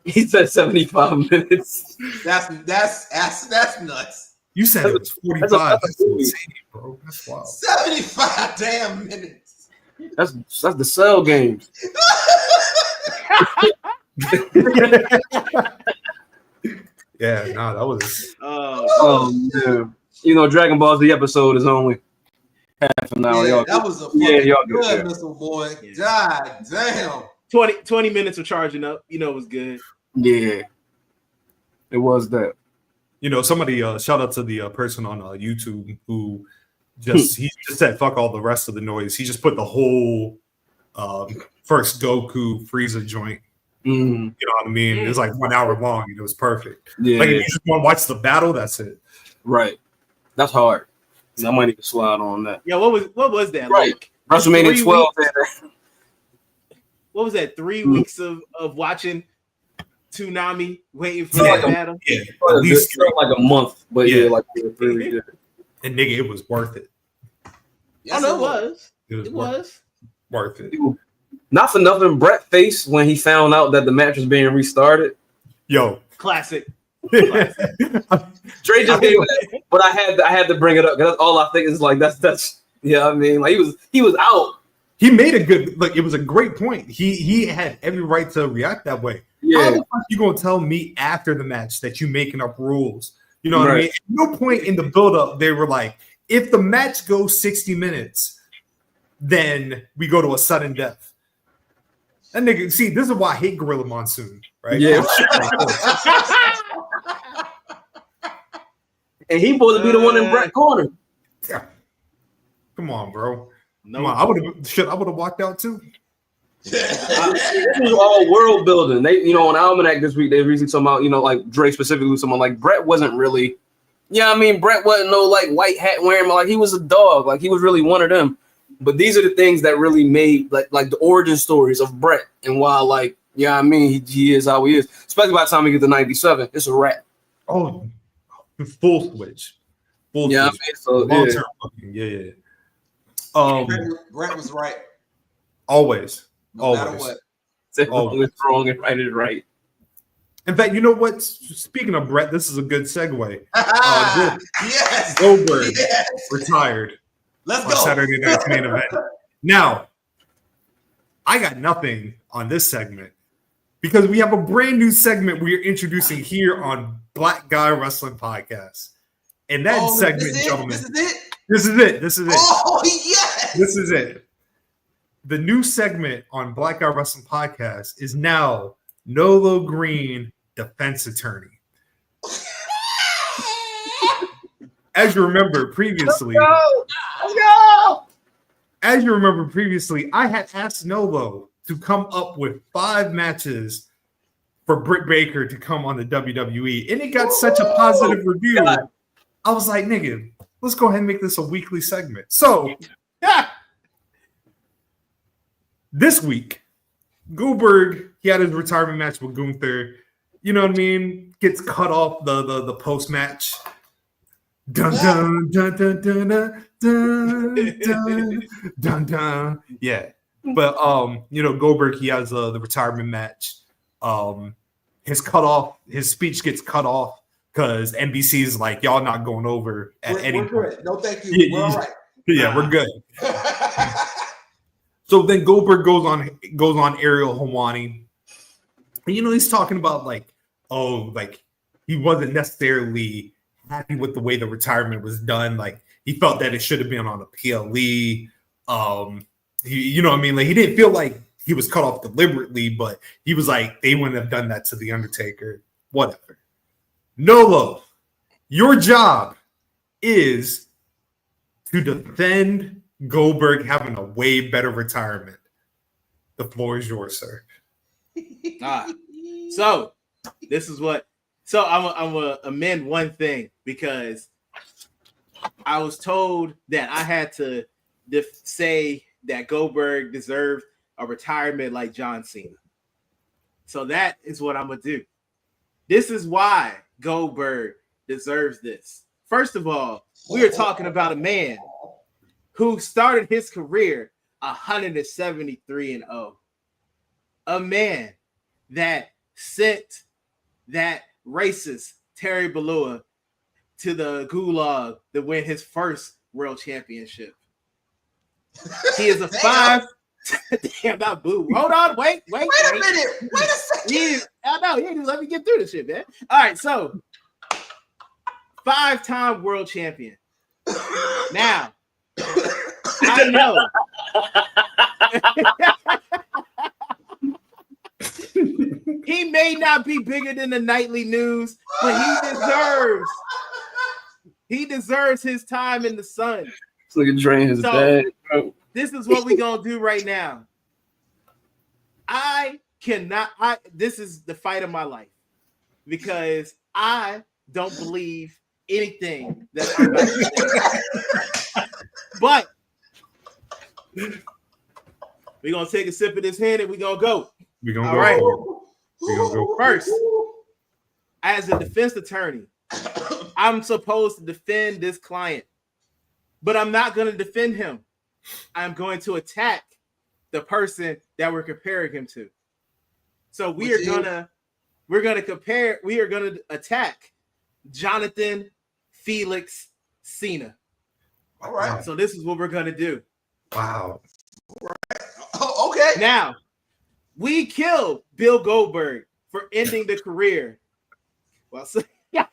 He said 75 minutes. That's nuts. You said it was 45. That's insane, bro. That's wild. 75 damn minutes. That's the Cell games. Yeah, no, that was. Oh man, you know Dragon Ball Z episode is only half an hour. Yeah, Y'all, that was a fucking y'all good good. missile, boy. Yeah. God damn. 20 minutes of charging up. You know it was good. Yeah, it was that. You know, somebody shout out to the person on YouTube who he just said fuck all the rest of the noise. He just put the whole first Goku Frieza joint. Mm. You know what I mean? It was like 1 hour long and it was perfect. Yeah, Like if you just want to watch the battle, that's it. right. That's hard. I might need to slide on that. Yeah, what was that? Right. Like, WrestleMania 3 12. weeks? What was that? 3 weeks of watching Toonami waiting for that battle? Yeah, at least It felt like a month, but yeah, like 3 weeks. Yeah. and nigga, it was worth it. Yes, Oh no, it was. It It was. worth it. Not for nothing, Brett faced when he found out that the match was being restarted. Yo. Classic. Dre just gave it, but I had to bring it up because that's all I think is like that's yeah. I mean, like he was out. He made a good look. It was a great point. He had every right to react that way. Yeah. How the fuck you gonna tell me after the match that you making up rules? You know what I mean? At no point in the build-up they were like, if the match goes 60 minutes, then we go to a sudden death. That nigga, see, this is why I hate Gorilla Monsoon, right? Yeah. And he supposed to be the one in Brett corner. Yeah. Come on, bro. No, Come on. I would have walked out too. This was all world building. They, on Almanac this week, they recently talking about, like Dre specifically was someone like Brett wasn't really, Brett wasn't no like white hat wearing, like he was a dog, like he was really one of them. But these are the things that really made like the origin stories of Brett and why, he is how he is. Especially by the time we get to 97, it's a wrap. Oh, full switch. Full Yeah, switch. so Long-term booking. Yeah. Brett was right. Always. No matter what. It's wrong and right is right. In fact, you know what? Speaking of Brett, this is a good segue. Yes. Goldberg Yes. retired. Let's on go. Saturday night's main event. Now, I got nothing on this segment because we have a brand new segment we are introducing here on Black Guy Wrestling Podcast. And that segment, gentlemen, This is it? This is it. This is it. Oh, yes. This is it. The new segment on Black Guy Wrestling Podcast is now Nolo Green, defense attorney. As you remember previously, I had asked Nolo to come up with 5 matches for Britt Baker to come on the WWE, and it got such a positive review. I was like, nigga, let's go ahead and make this a weekly segment. So, this week, Goldberg, he had his retirement match with Gunther. You know what I mean? Gets cut off the post match. Dun dun dun dun dun dun dun dun dun dun. Yeah, but Goldberg, he has the retirement match. His speech gets cut off because NBC is like, y'all not going over at any point. We're good. No, thank you. We're all right. Yeah, we're good. So then Goldberg goes on Ariel Helwani, and he's talking about he wasn't necessarily happy with the way the retirement was done. Like, he felt that it should have been on a PLE. He didn't feel like he was cut off deliberately, but he was like, they wouldn't have done that to the Undertaker. Whatever. Nolo, your job is to defend Goldberg having a way better retirement. The floor is yours, sir. So this is what. So I'm gonna amend one thing, because I was told that I had to say that Goldberg deserved a retirement like John Cena. So that is what I'm gonna do. This is why Goldberg deserves this. First of all, we are talking about a man who started his career 173-0. A man that sent that racist Terry Bollea to the gulag to win his first world championship. He is a damn, not boo. Hold on, wait a minute. Wait a second. I know, he didn't let me get through this shit, man. All right, so 5-time world champion. Now, I know. He may not be bigger than the nightly news, but he deserves his time in the sun. Look at drain his bag. This is what we're gonna do right now. This is the fight of my life, because I don't believe anything that I'm about to say. But we're gonna take a sip of this hand and we're gonna go. We're gonna All go. right. We're gonna go first. As a defense attorney, I'm supposed to defend this client, but I'm not going to defend him. I'm going to attack the person that we're comparing him to. So we are gonna attack Jonathan Felix Cena. All right. So this is what we're gonna do. Wow. All right. Oh, okay. Now, we killed Bill Goldberg for ending the career. Well, so, yeah.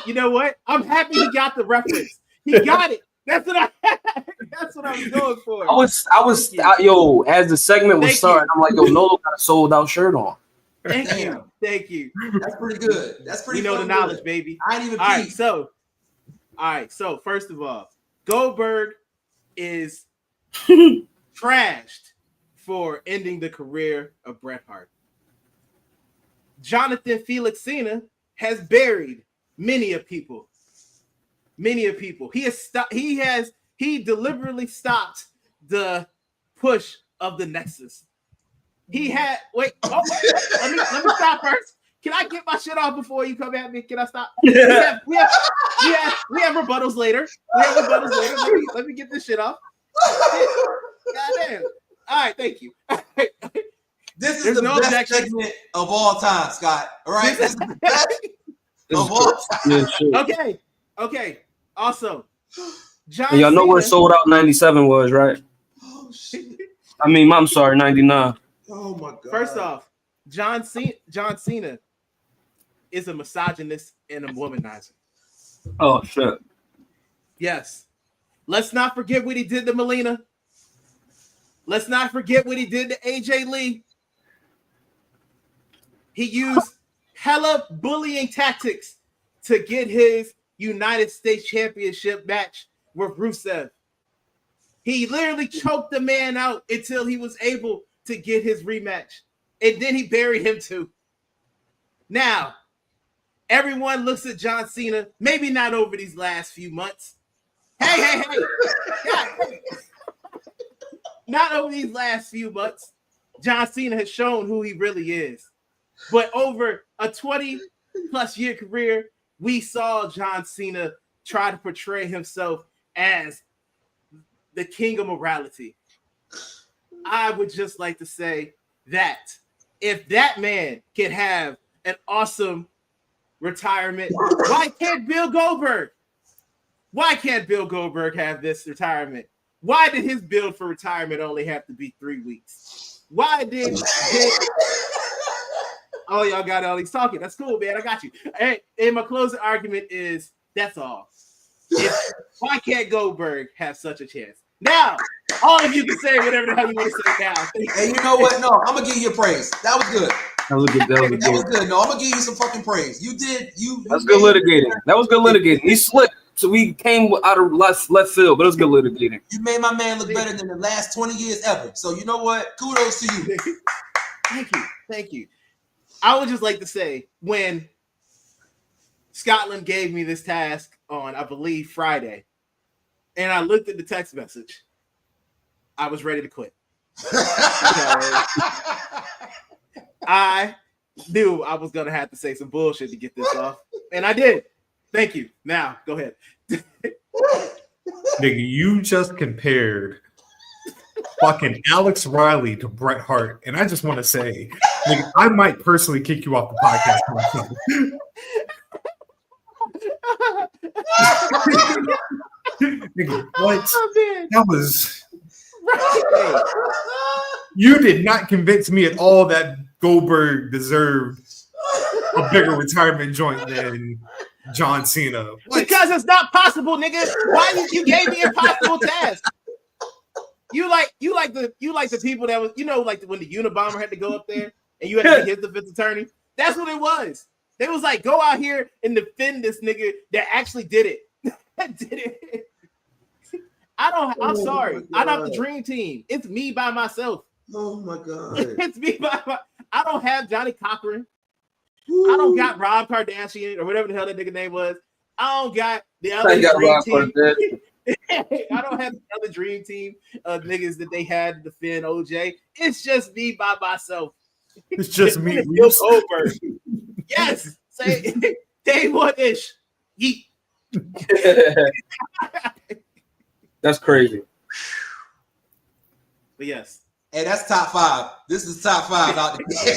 You know what? I'm happy he got the reference. He got it. That's what I was going for. I was as the segment was starting, I'm like, Nolo got a sold out shirt on. Thank you. That's pretty good. That's pretty. You know the knowledge, baby. I ain't even. All right. So first of all, Goldberg is trashed for ending the career of Bret Hart. Jonathan Felix Cena has buried many of people. He deliberately stopped the push of the Nexus. Let me stop first. Can I get my shit off before you come at me? Can I stop? We have rebuttals later. Let me get this shit off. Goddamn. All right, thank you. This is the best segment of all time, Scott. All right, this is the best of all time. Okay. Also, John. Y'all know where Sold Out 97 was, right? Oh shit. I'm sorry, 99. Oh my god. First off, John Cena is a misogynist and a womanizer. Oh shit. Yes. Let's not forget what he did to Melina. Let's not forget what he did to AJ Lee. He used hella bullying tactics to get his United States Championship match with Rusev. He literally choked the man out until he was able to get his rematch. And then he buried him too. Now, everyone looks at John Cena, maybe not over these last few months. Hey. Not over these last few months. John Cena has shown who he really is. But over a 20-plus year career, we saw John Cena try to portray himself as the king of morality. I would just like to say that if that man can have an awesome retirement, why can't Bill Goldberg? Why can't Bill Goldberg have this retirement? Why did his build for retirement only have to be 3 weeks? Why did oh, y'all got all these talking. That's cool, man. I got you. Hey, and my closing argument is that's all. Why can't Goldberg have such a chance? Now, all of you can say whatever the hell you want to say now. Hey, you know what? No, I'm gonna give you a praise. That was good. That was good. That was good. No, I'm gonna give you some fucking praise. You did. That's good litigating. That was good litigating. He slipped, so we came out of left field, but it was good litigating. You made my man look better than the last 20 years ever. So you know what? Kudos to you. Thank you. I would just like to say, when Scotland gave me this task on, I believe, Friday, and I looked at the text message, I was ready to quit. I knew I was going to have to say some bullshit to get this off, and I did. Thank you. Now, go ahead. Nigga, you just compared fucking Alex Riley to Bret Hart, and I just want to say, nigga, I might personally kick you off the podcast. Nigga, what? That was. You did not convince me at all that Goldberg deserved a bigger retirement joint than John Cena. What? Because it's not possible, nigga. Why did you gave me impossible task? You like the people that was, like when the Unabomber had to go up there and you had to be his defense attorney. That's what it was. They was like, go out here and defend this nigga that actually did it. Did it. I'm sorry. I'm not the dream team. It's me by myself. Oh my god. It's me by myself. I don't have Johnny Cochran. I don't got Rob Kardashian or whatever the hell that nigga name was. I don't got the other dream team. I don't have the other dream team of niggas that they had to defend OJ. It's just me by myself. It's just me. Over. Yes. Say day one-ish. Yeet. That's crazy. But yes. Hey, that's top 5. This is top 5 out there.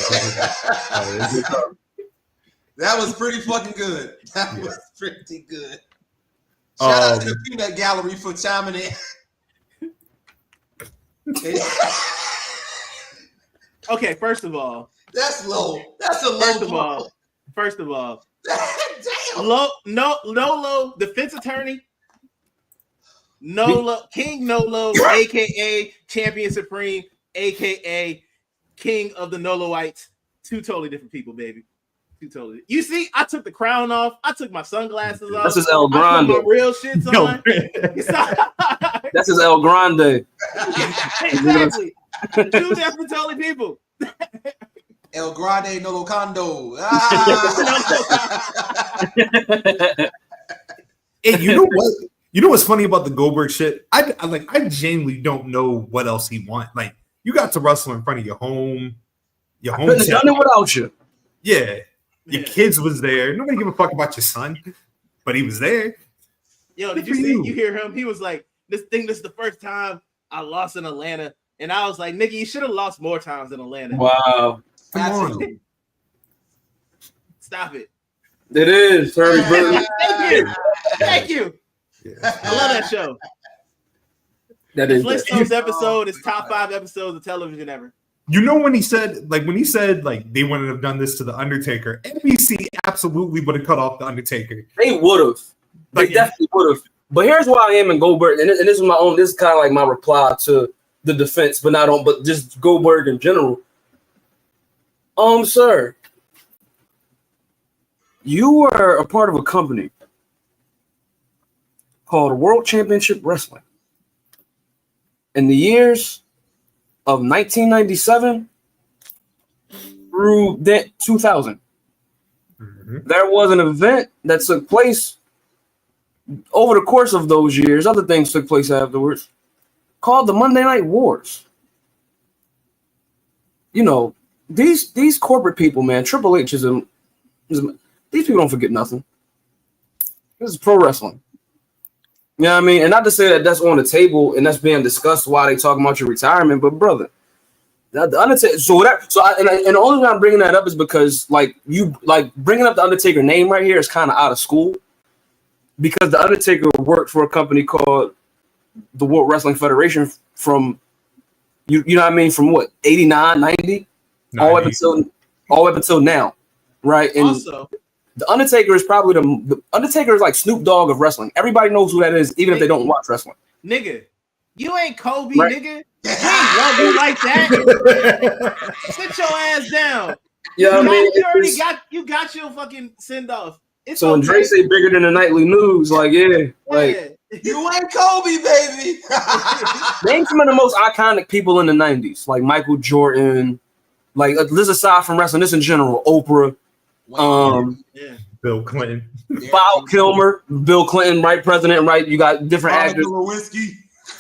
That was pretty fucking good. That was pretty good. Shout out to the Peanut Gallery for chiming in. Okay, first of all. That's low. That's a low. First of all. Damn. Nolo, defense attorney. Nolo, King Nolo, aka Champion Supreme, aka King of the Noloites. 2 totally different people, baby. 2 totally. You see, I took the crown off. I took my sunglasses off. That's his El Grande. I put my real shits on. That's his El Grande. Exactly. 2 different totally people. El Grande no Locondo. And you know what? You know what's funny about the Goldberg shit? I genuinely don't know what else he wants. Like, you got to wrestle in front of your home. Couldn't have done it without you. Yeah. Your kids was there. Nobody give a fuck about your son, but he was there. Yo, did you see? You hear him? He was like, this is the first time I lost in Atlanta. And I was like, nigga, you should have lost more times in Atlanta. Wow. Come on. Stop it. It is. Thank you. Yeah. I love that show. That is Flintstones episode is top 5 episodes of television ever. You know when he said like they wouldn't have done this to the Undertaker, NBC absolutely would have cut off the Undertaker. They would have. They definitely would have. But here's why I am in Goldberg, and this is my own. This is kind of like my reply to the defense, but just Goldberg in general. Sir, you were a part of a company called World Championship Wrestling in the years of 1997 through 2000. Mm-hmm. There was an event that took place over the course of those years. Other things took place afterwards, called the Monday Night Wars. You know, these corporate people, man. Triple H is these people don't forget nothing. This is pro wrestling. You know what I mean? And not to say that that's on the table and that's being discussed while they talking about your retirement, but brother, the Undertaker. And the only reason I'm bringing that up is because bringing up the Undertaker name right here is kind of out of school, because the Undertaker worked for a company called the World Wrestling Federation from you know what I mean, from what, 89, 90? All up until now, right? And also, the Undertaker is probably the Undertaker is like Snoop Dogg of wrestling. Everybody knows who that is, even if they don't watch wrestling. Nigga, you ain't Kobe, right? Nigga. You ain't Kobe like that. Sit your ass down. Yeah, I mean, you got your fucking send off. So when Dre say bigger than the nightly news, like you ain't Kobe, baby. Name some of the most iconic people in the 90s, like Michael Jordan. Like this aside from wrestling, this in general, Oprah. Bill Clinton, Val Kilmer, Bill Clinton, right? President, right? You got different actors. Lewinsky.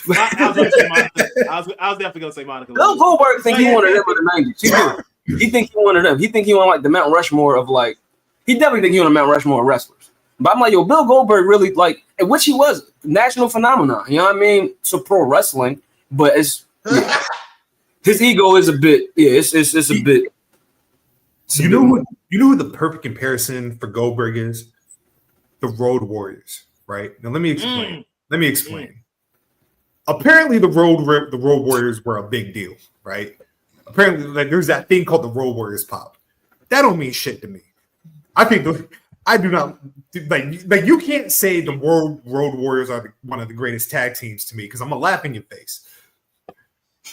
I was definitely gonna say Monica. Bill Goldberg think he wanted them in the 90s. He think he wanted them. He think he wanted like the Mount Rushmore of like. He definitely think he wanted Mount Rushmore of wrestlers. But I'm like, yo, Bill Goldberg really like, which he was national phenomenon. You know what I mean? So pro wrestling, but it's his ego is a bit. Yeah, it's a bit. You know who the perfect comparison for Goldberg is? The Road Warriors, right? Now let me explain. Apparently, the Road Warriors were a big deal, right? Apparently, like there's that thing called the Road Warriors pop. That don't mean shit to me. I think I do not like. You can't say the Road Warriors are one of the greatest tag teams to me because I'm gonna laugh in your face.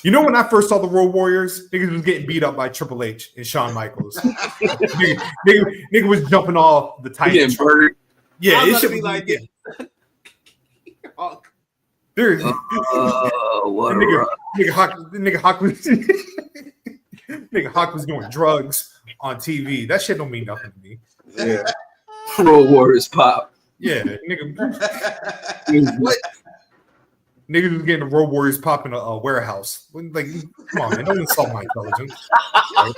You know when I first saw the Road Warriors, niggas was getting beat up by Triple H and Shawn Michaels. nigga was jumping off the Titan truck. Yeah, it should be like this. Nigga Hawk was doing drugs on TV. That shit don't mean nothing to me. Yeah. Road Warriors pop. Yeah, nigga. What? Niggas was getting the Road Warriors pop in a warehouse. Like, come on, man, don't insult my intelligence. Right?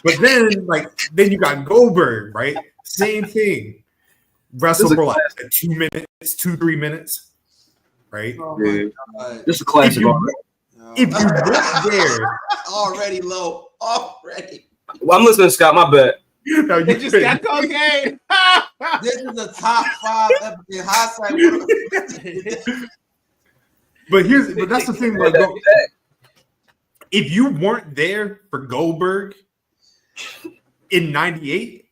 But then you got Goldberg, right? Same thing. Wrestle for like 2 minutes, 2-3 minutes, right? Oh just a classic. If you went there, already low, already. Well, I'm listening, Scott. My bad. No, you just got cocaine. This is the top 5 in hindsight. But that's the thing. Like, if you weren't there for Goldberg in '98,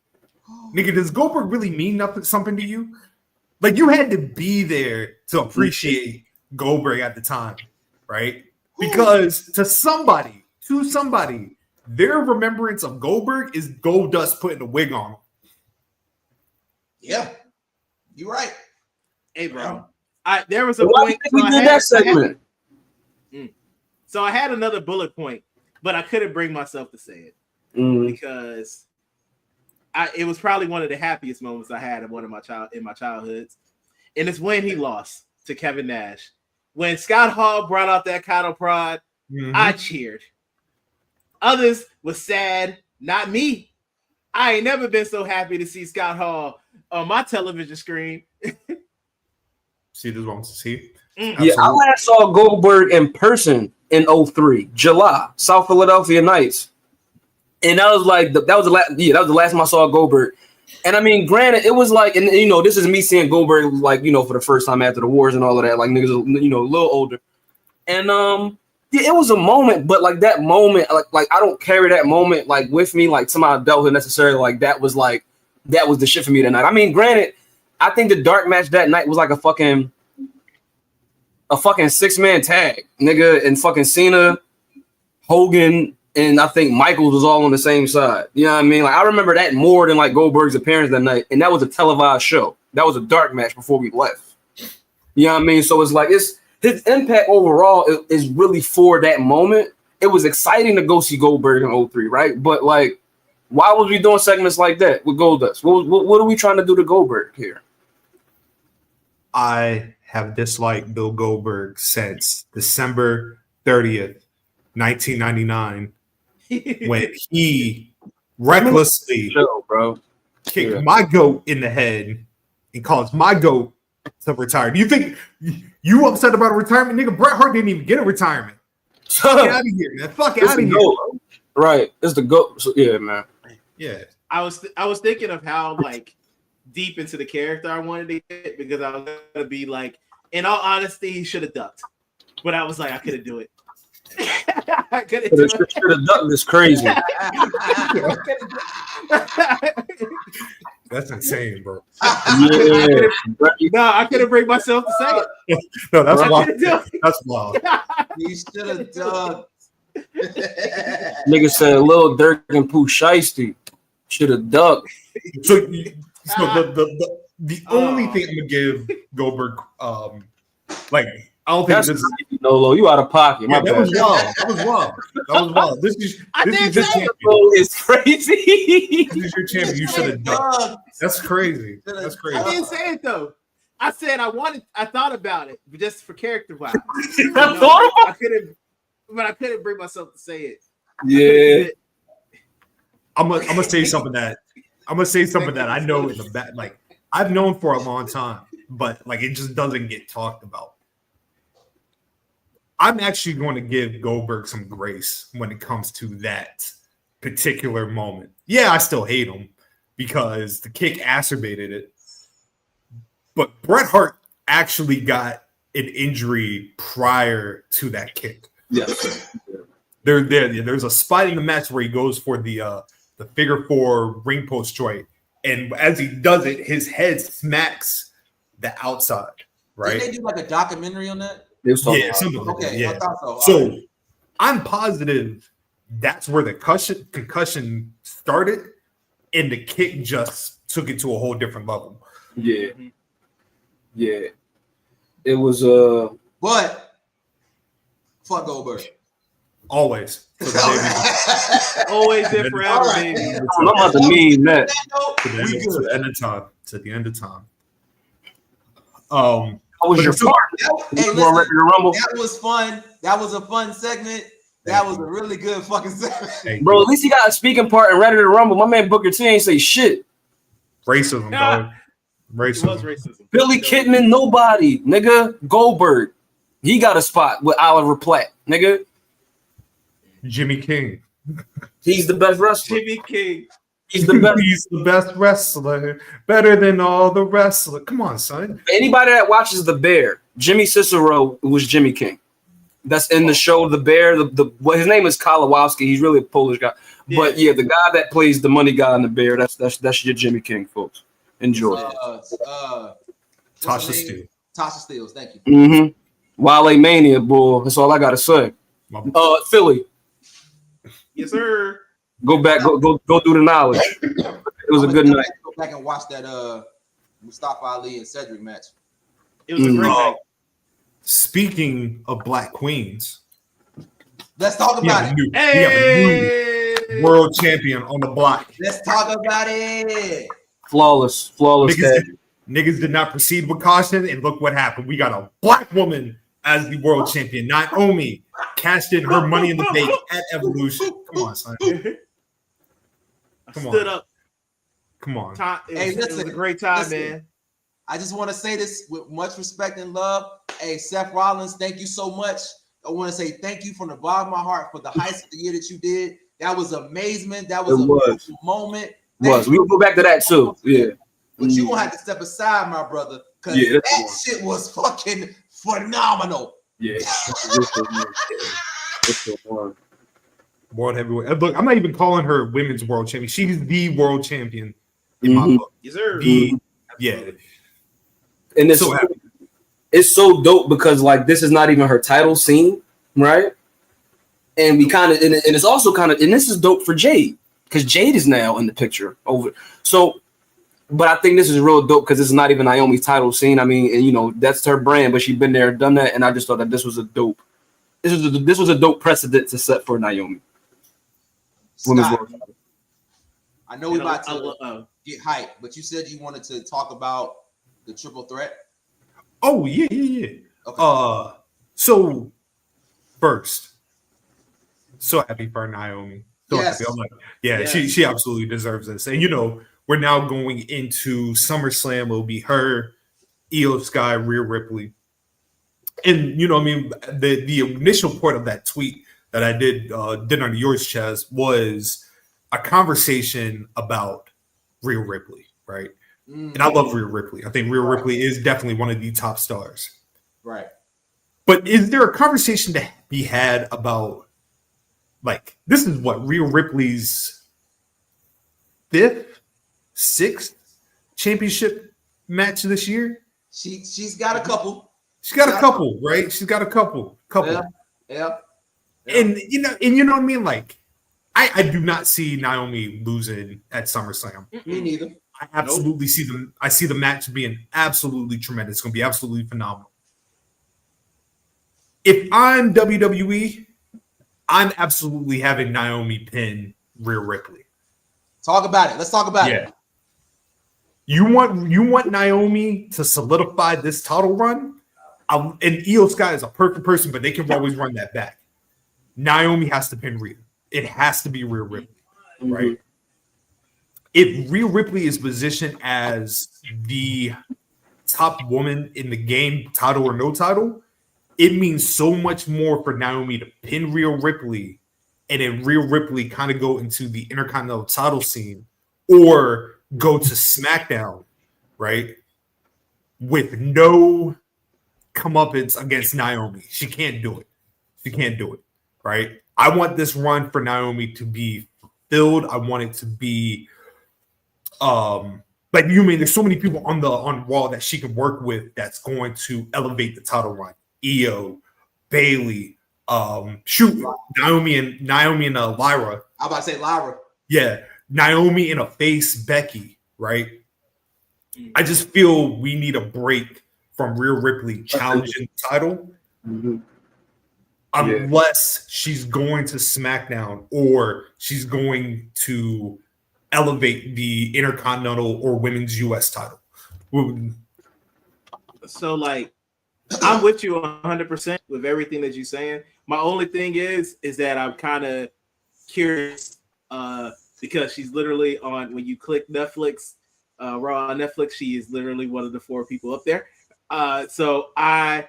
nigga, does Goldberg really mean something to you? Like, you had to be there to appreciate Goldberg at the time, right? Because to somebody, their remembrance of Goldberg is Goldust putting a wig on him. Yeah, you're right. Hey, bro. There was a point. We did that segment. So I had another bullet point, but I couldn't bring myself to say it because it was probably one of the happiest moments I had in my childhoods, and it's when he lost to Kevin Nash. When Scott Hall brought out that cattle prod, I cheered. Others was sad, not me. I ain't never been so happy to see Scott Hall on my television screen. See, this one to see. Yeah, I last saw Goldberg in person in 03, July, South Philadelphia Nights. And that was like that was the last time I saw Goldberg. And I mean, granted, it was like, and you know, this is me seeing Goldberg like, you know, for the first time after the wars and all of that, like niggas, you know, a little older. And Yeah, it was a moment, but like that moment, like I don't carry that moment like with me, like to my adulthood necessarily. Like that was the shit for me that night. I mean, granted, I think the dark match that night was like a fucking 6-man tag, nigga, and fucking Cena, Hogan, and I think Michaels was all on the same side. You know what I mean? Like I remember that more than like Goldberg's appearance that night, and that was a televised show. That was a dark match before we left. You know what I mean? So it's like his impact overall is really for that moment. It was exciting to go see Goldberg in 03, right? But like, why was we doing segments like that with Goldust? What are we trying to do to Goldberg here? I have disliked Bill Goldberg since December 30th, 1999, when he recklessly kicked my goat in the head and caused my goat to retire. Do you think you upset about a retirement? Nigga, Bret Hart didn't even get a retirement. Get out of here, man. Fuck out of here. Right. It's the GOAT. So, yeah, man. Yeah. I was thinking of how like deep into the character I wanted to get, because I was gonna be like, in all honesty, he should have ducked. But I was like, I couldn't do it. I couldn't do it. Should have ducked is crazy. That's insane, bro. I couldn't bring myself to say it. No, that's wild. That's wild. You should have ducked. Nigga said Lil Durk and Pooh Shiesty should have ducked. So the only thing I'm gonna give Goldberg, like I don't think this is Nolo. You out of pocket. Yeah, that was wild. This is your champion. It's crazy. This is your champion. You should have done. That's crazy. That's crazy. I didn't say it though. I said I thought about it, but just for character wise. I couldn't bring myself to say it. Yeah. I'm gonna say something that I know in the back, like I've known for a long time, but like it just doesn't get talked about. I'm actually going to give Goldberg some grace when it comes to that particular moment. Yeah, I still hate him because the kick acerbated it. But Bret Hart actually got an injury prior to that kick. Yes. There's a spot in the match where he goes for the figure 4 ring post joint. And as he does it, his head smacks the outside, right? Did they do like a documentary on that? Yeah, something like that. Yeah. I thought So I'm positive that's where the concussion started, and the kick just took it to a whole different level. Yeah. Yeah. It was But fuck Goldberg. Always. Always there forever, Right. baby. I'm about to mean that. To the end of time. To the end of time. How was your part? Hey, listen, Rumble? that was fun. That was a fun segment. That was a really good fucking segment. Bro, at least he got a speaking part and Ready to Rumble. My man Booker T ain't say shit. Racism, dog. It was racism. Billy Kidman, nobody. Nigga, Goldberg. He got a spot with Oliver Platt. Nigga. Jimmy King. He's the best wrestler. Jimmy King. He's the best. He's the best wrestler. Better than all the wrestlers. Come on, son. Anybody that watches The Bear, Jimmy Cicero was Jimmy King. That's in the show The Bear. Well, his name is Kalawowski. He's really a Polish guy. Yeah. But yeah, the guy that plays the money guy in The Bear, that's your Jimmy King, folks. Enjoy. Tasha Steele. Tasha Steele, thank you. Mm-hmm. Wale Mania, boy. That's all I gotta say. Philly. Yes, sir. Go back, go do the knowledge. It was a good night. Go back and watch that Mustafa Ali and Cedric match. It was a great night. Speaking of Black Queens, let's talk about it. We have a new world champion on the block. Let's talk about it. Flawless. Niggas did not proceed with caution, and look what happened. We got a black woman as the world champion. Naomi cashed in her money in the bank at Evolution. Come on, son. Stood up. Come on. It was a great time, man. I just want to say this with much respect and love. Hey, Seth Rollins, thank you so much. I want to say thank you from the bottom of my heart for the heist of the year that you did. That was amazement. That was a beautiful moment. We'll go back to that too. Yeah. But you're gonna have to step aside, my brother, because that shit was fucking phenomenal. Yeah. World heavyweight. Look, I'm not even calling her women's world champion. She's the world champion in my book. Yes, sir. Yeah. And it's so dope because like this is not even her title scene, right? And we kind of and it's also kind of, and this is dope for Jade because Jade is now in the picture over. So, but I think this is real dope because it's not even Naomi's title scene. I mean, and, you know, that's her brand, but she's been there, done that, and I just thought that this was a dope precedent to set for Naomi. Scott, I know we're about to get hyped, but you said you wanted to talk about the triple threat. Oh yeah. Okay. So first, so happy for Naomi. So Yes. happy. I'm like, yeah, she absolutely deserves this. And you know, we're now going into SummerSlam. It'll be her, Io Sky, Rhea Ripley. And you know, I mean, the initial part of that tweet that I did under yours, Chaz, was a conversation about Rhea Ripley, right? And I love Rhea Ripley. I think Rhea Ripley is definitely one of the top stars. Right. But is there a conversation to be had about, like, this is what, Rhea Ripley's 5th, 6th championship match this year? She's got a couple. She's got a couple, right? She's got a couple. Yeah. And you know what I mean? Like, I do not see Naomi losing at SummerSlam. Me neither. I absolutely see them. I see the match being absolutely tremendous. It's going to be absolutely phenomenal. If I'm WWE, I'm absolutely having Naomi pin Rhea Ripley. Talk about it. Let's talk about it. You want Naomi to solidify this title run? And Io Sky is a perfect person, but they can always run that back. Naomi has to pin Rhea. It has to be Rhea Ripley, right? If Rhea Ripley is positioned as the top woman in the game, title or no title, it means so much more for Naomi to pin Rhea Ripley and then Rhea Ripley kind of go into the Intercontinental title scene or go to SmackDown, right? With no comeuppance against Naomi. She can't do it. Right? I want this run for Naomi to be fulfilled. I want it to be like you mean there's so many people on Raw that she can work with that's going to elevate the title run. Io, Bailey, Naomi and Lyra. I'm about to say Lyra. Yeah, Naomi in a face Becky, right? I just feel we need a break from Rhea Ripley challenging the title. Unless she's going to SmackDown or she's going to elevate the Intercontinental or Women's US title. So, like, I'm with you 100% with everything that you're saying. My only thing is that I'm kind of curious because she's literally on, when you click Netflix, Raw on Netflix, she is literally one of the 4 people up there. So I'm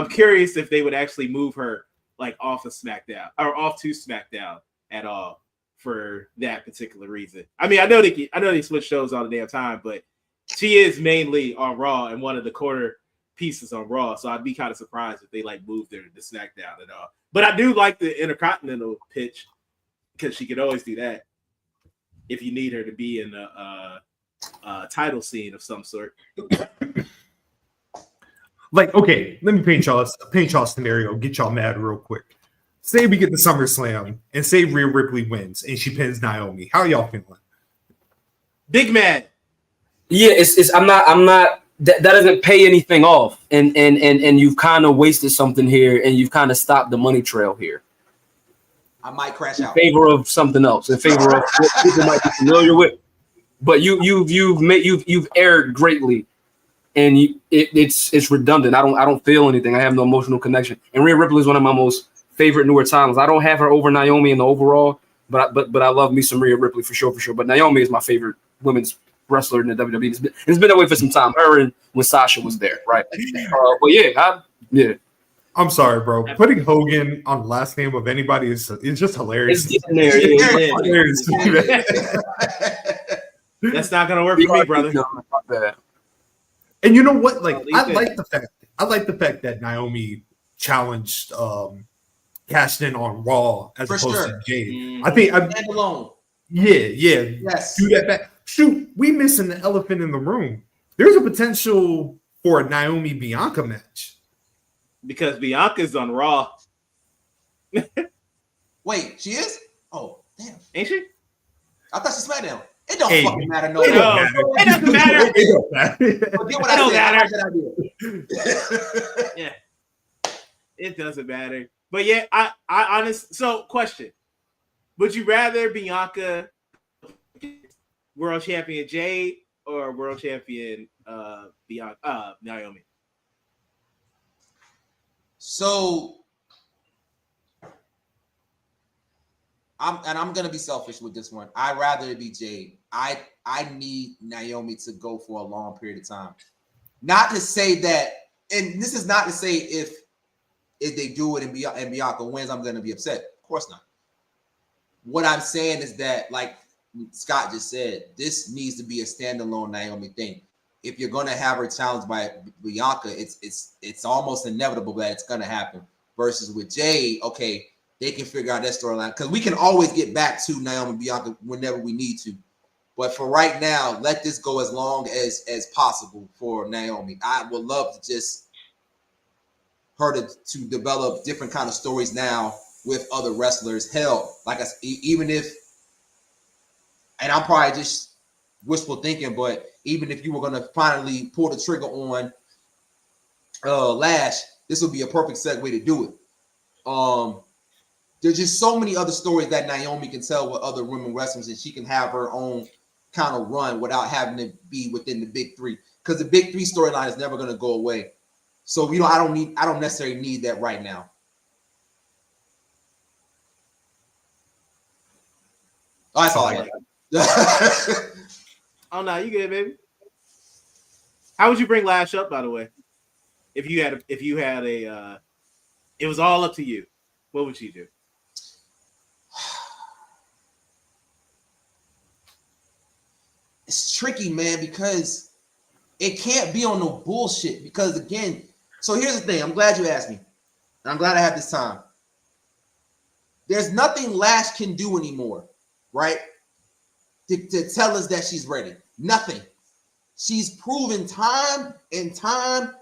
curious if they would actually move her like off of SmackDown or off to SmackDown at all for that particular reason. I mean, I know they switch shows all the damn time, but she is mainly on Raw and one of the corner pieces on Raw. So I'd be kind of surprised if they like moved her to SmackDown at all. But I do like the Intercontinental pitch because she could always do that if you need her to be in a title scene of some sort. Like, okay, let me paint y'all a scenario, get y'all mad real quick. Say we get the SummerSlam and say Rhea Ripley wins and she pins Naomi. How are y'all feeling? Big mad. Yeah, I'm not that doesn't pay anything off. And you've kind of wasted something here and you've kind of stopped the money trail here. I might crash out. In favor of something else, in favor of what people might be familiar with. But you've erred greatly. And it's redundant. I don't feel anything. I have no emotional connection. And Rhea Ripley is one of my most favorite newer talents. I don't have her over Naomi in the overall, but I love me some Rhea Ripley for sure. But Naomi is my favorite women's wrestler in the WWE. It's been that way for some time. Her and when Sasha was there, right? But yeah. I'm sorry, bro. Putting Hogan on the last name of anybody is just hilarious. It's getting there. That's not gonna work for me, brother. And you know what? Like, I like the fact that Naomi challenged cashed in on Raw as For opposed sure. to Jade. Mhm. I think, Stand alone. yeah. Yes. Do that back. Shoot, we missing the elephant in the room. There's a potential for a Naomi Bianca match. Because Bianca's on Raw, Wait, she is? Oh, damn. ain't she? I thought she SmackDown. It don't Hey, fucking matter. No, It No. don't matter. It doesn't matter. It don't matter. Forget what It I don't said. I matter. like that idea. Yeah, it doesn't matter. But yeah, I honest. So, question: would you rather Bianca world champion Jade or world champion Bianca Naomi? So, I'm gonna be selfish with this one. I'd rather it be Jade. I need Naomi to go for a long period of time. Not to say that, and this is not to say if they do it and Bianca wins, I'm gonna be upset. Of course not. What I'm saying is that, like Scott just said, this needs to be a standalone Naomi thing. If you're gonna have her challenged by Bianca, it's almost inevitable that it's gonna happen. Versus with Jade, okay, they can figure out that storyline because we can always get back to Naomi and Bianca whenever we need to. But for right now, let this go as long as possible for Naomi. I would love to just her to develop different kind of stories now with other wrestlers. Hell, like I said, even if, and I'm probably just wishful thinking, but even if you were going to finally pull the trigger on Lash, this would be a perfect segue to do it. There's just so many other stories that Naomi can tell with other women wrestlers, and she can have her own kind of run without having to be within the big three. Because the big three storyline is never going to go away. So I don't necessarily need that right now. Oh, that's all I got. Oh no, you good, baby. How would you bring Lash up, by the way? If you had a it was all up to you, what would you do? It's tricky, man, because it can't be on no bullshit. Because again, so here's the thing. I'm glad you asked me. And I'm glad I have this time. There's nothing Lash can do anymore, right? To tell us that she's ready. Nothing. She's proven time and time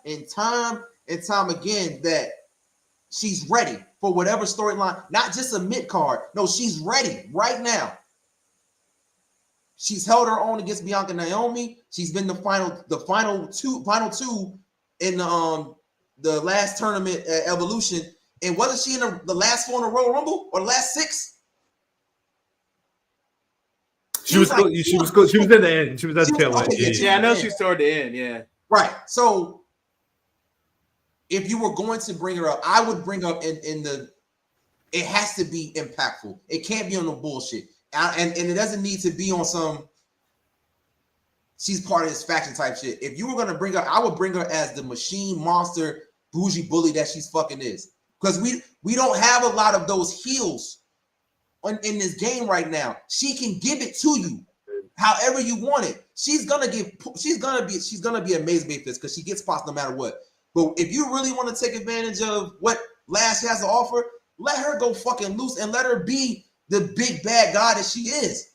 again that she's ready for whatever storyline, not just a mid-card. No, she's ready right now. She's held her own against Bianca and Naomi. She's been the final two in the last tournament at Evolution. And wasn't she in the last four in a Royal Rumble or the last six? She was in the end. She was at the tail end. Yeah, I know she's toward the end. Yeah, right. So if you were going to bring her up, I would bring up in the. It has to be impactful. It can't be on the bullshit, and it doesn't need to be on some. She's part of this faction type shit. If you were going to bring her, I would bring her as the machine monster bougie bully that she's fucking is. Because we don't have a lot of those heels in this game right now. She can give it to you however you want it. She's gonna be amazing babyface because she gets spots no matter what. But if you really want to take advantage of what Lash has to offer, let her go fucking loose and let her be the big bad guy that she is.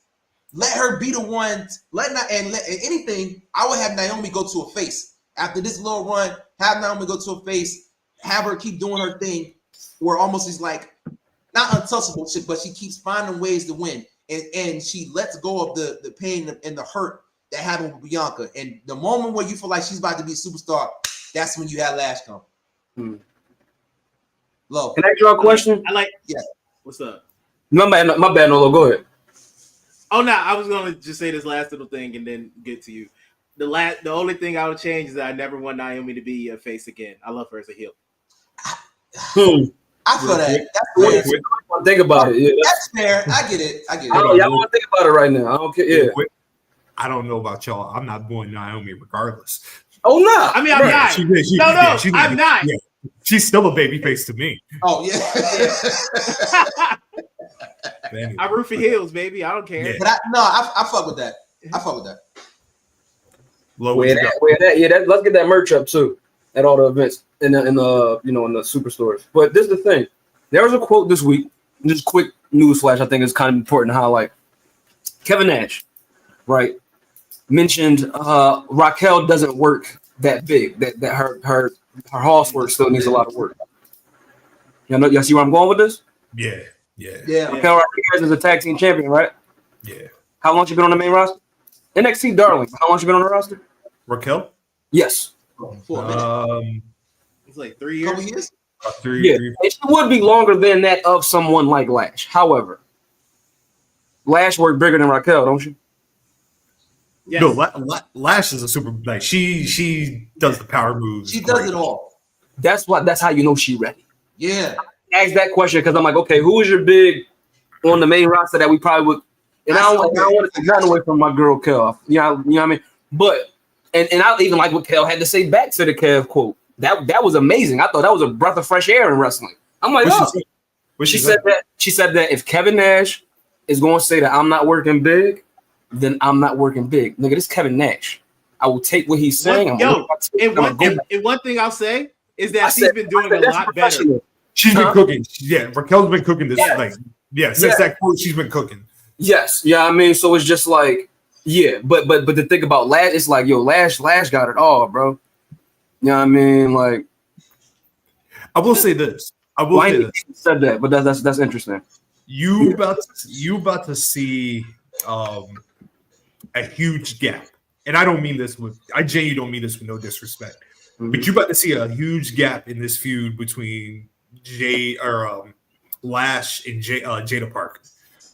Let her be the one. Anything. I would have Naomi go to a face after this little run. Have Naomi go to a face. Have her keep doing her thing, where almost is like not untouchable shit, but she keeps finding ways to win, and she lets go of the pain and the hurt that happened with Bianca. And the moment where you feel like she's about to be a superstar, that's when you have Lash come. Low. Can I ask you a question? Yeah. What's up? My bad, Nolo. Go ahead. Oh no, I was gonna just say this last little thing and then get to you. The only thing I would change is that I never want Naomi to be a face again. I love her as a heel. I feel that. That's fair. Think about it. Yeah, that's fair. I get it. Y'all want to think about it right now. I don't care. Yeah. I don't know about y'all. I'm not going Naomi regardless. Oh no. I mean, I'm not. I'm not. Yeah. She's still a babyface to me. Oh yeah. Anyway. I root for heels, baby. I don't care. Yeah. But I fuck with that. I fuck with that. Let's get that merch up too at all the events in the superstores. But this is the thing. There was a quote this week. Just quick news flash. I think it's kind of important to highlight. Kevin Nash, right, mentioned Raquel doesn't work that big. That her hoss work still needs a lot of work. Y'all see where I'm going with this? Yeah. Raquel Rodriguez is a tag team champion, right? Yeah. How long she been on the main roster? NXT darling. How long she been on the roster? Raquel? Yes. For a minute. It's like 3 years. Couple years? Three. And she would be longer than that of someone like Lash. However, Lash worked bigger than Raquel, don't you? Yes. No, Lash is a super. Like she does the power moves. She does it all. That's how you know she ready. Yeah. Ask that question because I'm like, okay, who is your big on the main roster that we probably would? And I don't want to take nothing away from my girl Kel. You know what I mean? But and I even like what Kel had to say back to the Kev quote. That was amazing. I thought that was a breath of fresh air in wrestling. I'm like, she said that if Kevin Nash is going to say that I'm not working big, then I'm not working big. Nigga, this is Kevin Nash. I will take what he's saying. One thing I'll say is that she's been doing a lot better. She's been cooking. Yeah, Raquel's been cooking this since that quote, she's been cooking. Yes. Yeah, I mean, so it's just like, yeah, but the thing about Lash, it's like, yo, Lash got it all, bro. You know what I mean? Like, I will say this. Said that, but that's interesting. You about to see a huge gap, and I don't mean this with I genuinely don't mean this with no disrespect, but you about to see a huge gap in this feud between Lash and Jada Parker,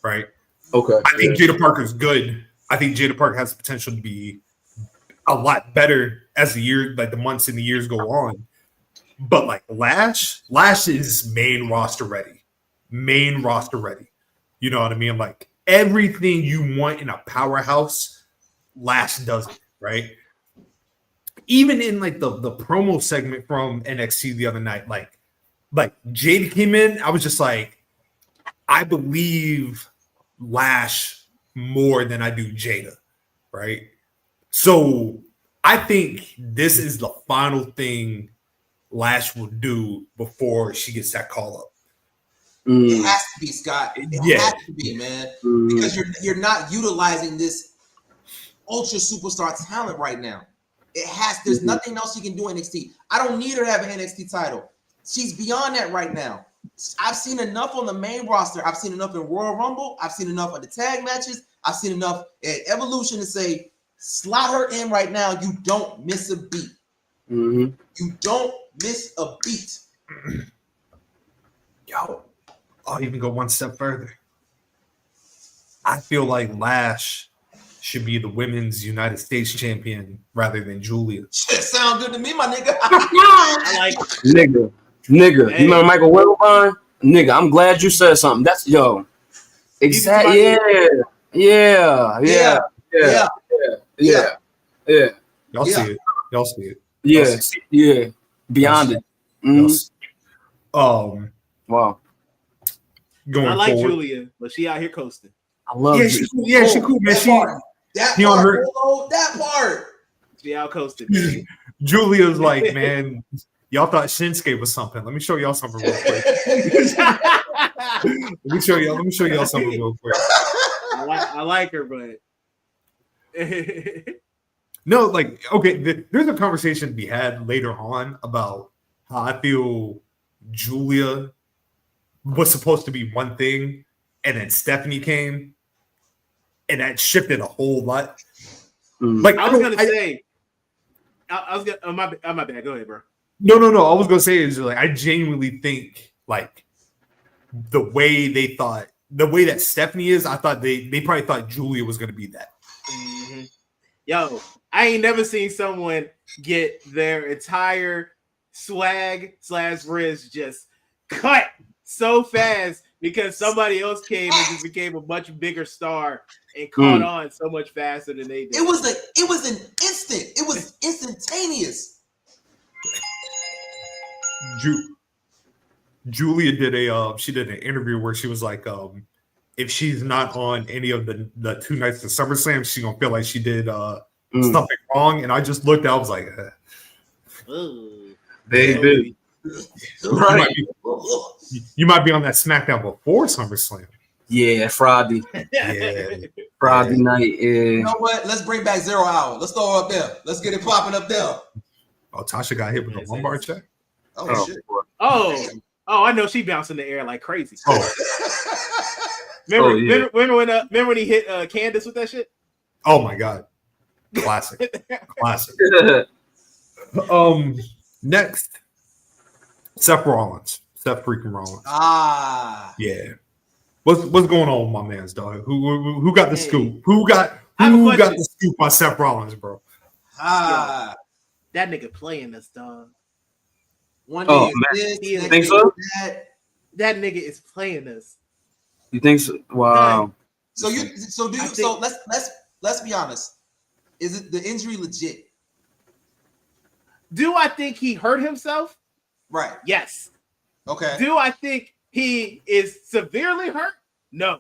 right? Okay. I think Jada Parker's good. I think Jada Parker has the potential to be a lot better as the months and the years go on. But like Lash is main roster ready. You know what I mean? Like everything you want in a powerhouse, Lash does it, right? Even in like the promo segment from NXT the other night, like Jada came in, I was just like, I believe Lash more than I do Jada, right? So I think this is the final thing Lash will do before she gets that call up. It has to be, Scott. It has to be, man. Because you're not utilizing this ultra superstar talent right now. There's nothing else you can do in NXT. I don't need her to have an NXT title. She's beyond that right now. I've seen enough on the main roster. I've seen enough in Royal Rumble. I've seen enough of the tag matches. I've seen enough at Evolution to say, slot her in right now. You don't miss a beat. You don't miss a beat. Yo, I'll even go one step further. I feel like Lash should be the women's United States champion rather than Julia. Shit, sound good to me, my nigga. I like nigga. Hey. You remember Michael Wilbon? Nigga, I'm glad you said something. That's yo. Exactly. Yeah. Y'all see it. Yeah. Beyond it. Wow. Going I like forward. Julia, but she out here coasting. I love it. She cool, man. That part. She out coasting. Man. Julia's like, man, y'all thought Shinsuke was something. Let me show y'all something real quick. Let me show y'all something real quick. I like her, but no, like, okay, there's a conversation to be had later on about how I feel Julia was supposed to be one thing, and then Stephanie came, and that shifted a whole lot. Like I was gonna say, my bad. Go ahead, bro. No. I was gonna say is like I genuinely think like the way that Stephanie is, I thought they probably thought Julia was gonna be that. Yo, I ain't never seen someone get their entire swag / riz just cut so fast because somebody else came and just became a much bigger star and caught on so much faster than they did. It was an instant. It was instantaneous. Julia did an interview where she was like, if she's not on any of the 2 nights of SummerSlam, she's gonna feel like she did something wrong. And I just looked, I was like, baby. Right. You might be on that SmackDown before SummerSlam. Yeah, Friday. Yeah. Friday night. You Yeah. know what? Let's bring back 0 Hour. Let's throw it up there. Let's get it popping up there. Oh, Tasha got hit with a lumbar check. Oh, shit. I know she bounced in the air like crazy. Oh, Remember when he hit Candace with that shit? oh my God. Classic. Classic. Next, Seth Rollins. Seth freaking Rollins. Yeah. What's going on with my man's dog? Who got the scoop? Who got the scoop on Seth Rollins, bro? That nigga playing us, dog. One day you think so? That nigga is playing us. You think so? Wow. Let's be honest. Is it the injury legit? Do I think he hurt himself? Right. Yes. Okay. Do I think he is severely hurt? No.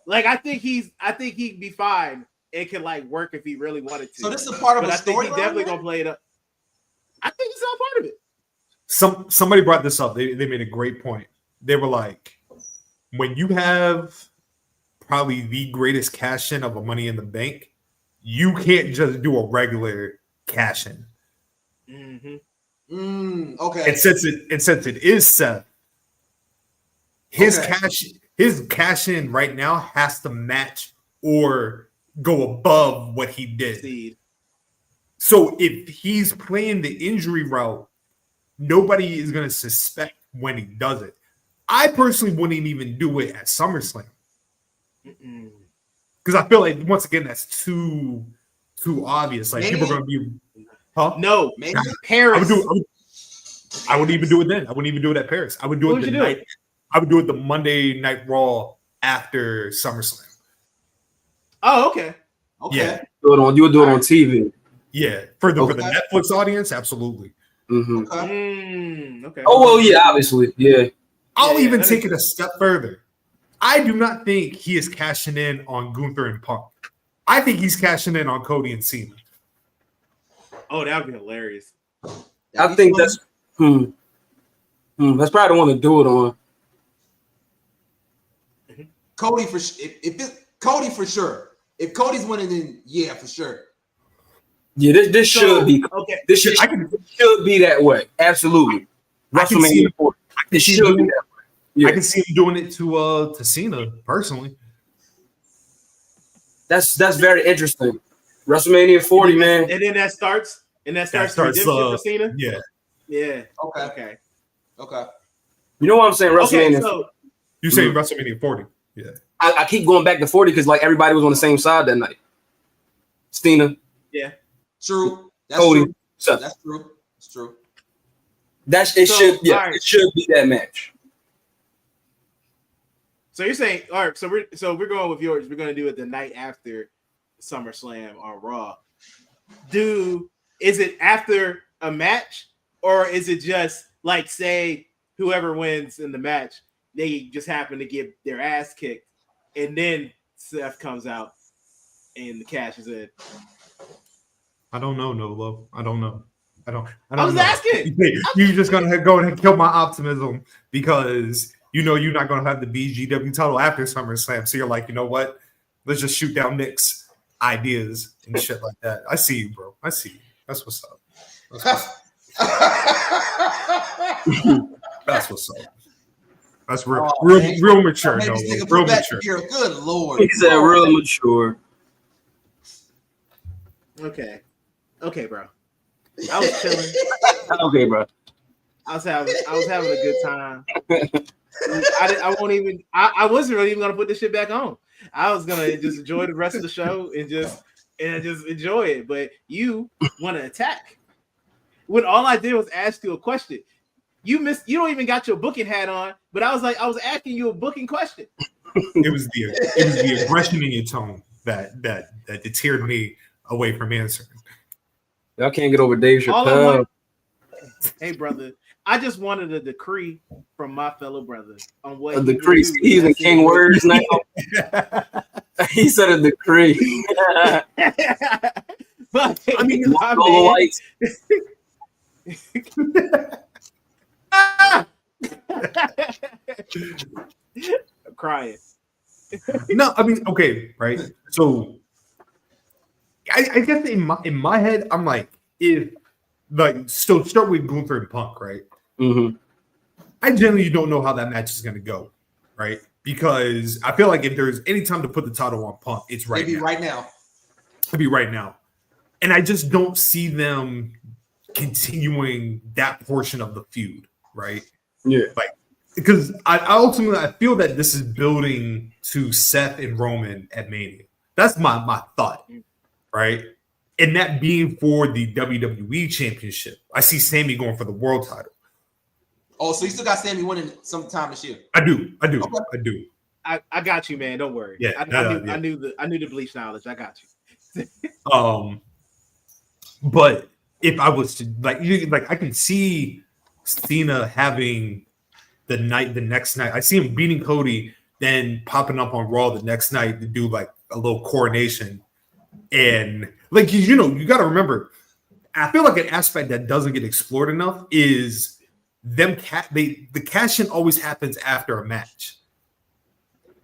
Like I think he'd be fine. It can like work if he really wanted to. So this is a part of but a I think story. He definitely gonna play it up. I think he's all part of it. Somebody brought this up. They made a great point. They were like, when you have probably the greatest cash in of a Money in the Bank, you can't just do a regular cash in. Okay. And since it is Seth, his cash in right now has to match or go above what he did. So if he's playing the injury route, nobody is going to suspect when he does it. I personally wouldn't even do it at SummerSlam because I feel like once again that's too obvious. Like people are going to be, No, Paris. I wouldn't even do it then. I wouldn't even do it at Paris. I would do it the night. I would do it the Monday Night Raw after SummerSlam. Oh, okay. Yeah. You would do it on TV. Yeah, for the Netflix audience, absolutely. Okay. Oh well, yeah, obviously, yeah. I'll even take it a step further. I do not think he is cashing in on Gunther and Punk. I think he's cashing in on Cody and Cena. Oh, that would be hilarious. I think that's that's probably the one to do it on. Cody for Cody for sure. If Cody's winning, then yeah, for sure. Yeah, this should be okay. This should be that way. Absolutely. WrestleMania 40. It should be that way. Yeah. I can see him doing it to Cena personally. That's very interesting. WrestleMania 40, man. And then that starts redemption for Cena. Yeah. Yeah. Okay. You know what I'm saying? WrestleMania. So you saying WrestleMania 40? Yeah. I keep going back to 40 because like everybody was on the same side that night. Cena. Yeah. True. That's Cody. true. Seth. That's true. It's true. It should be that match. So you're saying, all right, so we're going with yours. We're going to do it the night after SummerSlam on Raw. Is it after a match, or is it just like, say whoever wins in the match, they just happen to get their ass kicked, and then Seth comes out and the cash is in? I don't know, Nolo. I don't know. I was know. asking. You're just gonna go and kill my optimism because you know you're not gonna have the BGW title after SummerSlam. So you're like, you know what? Let's just shoot down Nick's ideas and shit like that. I see you, bro. I see you. That's what's up. That's what's up. That's real mature. No, real mature. Good Lord. He said real mature. Okay, bro. I was chilling. Okay, bro. I was having a good time. I wasn't really even gonna put this shit back on. I was gonna just enjoy the rest of the show and just enjoy it. But you want to attack when all I did was ask you a question. You don't even got your booking hat on, but I was asking you a booking question. It was the aggression in your tone that deterred me away from answering. Y'all can't get over Dave Chappelle. Hey, brother, I just wanted a decree from my fellow brother on what a decree. He's in king words now. He said a decree. But I mean, I'm crying. No, I mean, okay, right. So I guess in my head, I'm like, if like so start with Gunther and Punk, right? Mm-hmm. I generally don't know how that match is gonna go, right? Because I feel like if there's any time to put the title on Punk, it's right now. Right now. It'd be right now. And I just don't see them continuing that portion of the feud, right? Yeah. Like, because I ultimately I feel that this is building to Seth and Roman at Mania. That's my thought, right? And that being for the WWE Championship. I see Sammy going for the world title. Oh, so you still got Sammy winning sometime this year? I do. Okay. I got you, man. Don't worry. Yeah, I knew the bleach knowledge. I got you. But if I was to like I can see Cena having the next night. I see him beating Cody, then popping up on Raw the next night to do like a little coronation. And like you got to remember, I feel like an aspect that doesn't get explored enough is the cash in always happens after a match.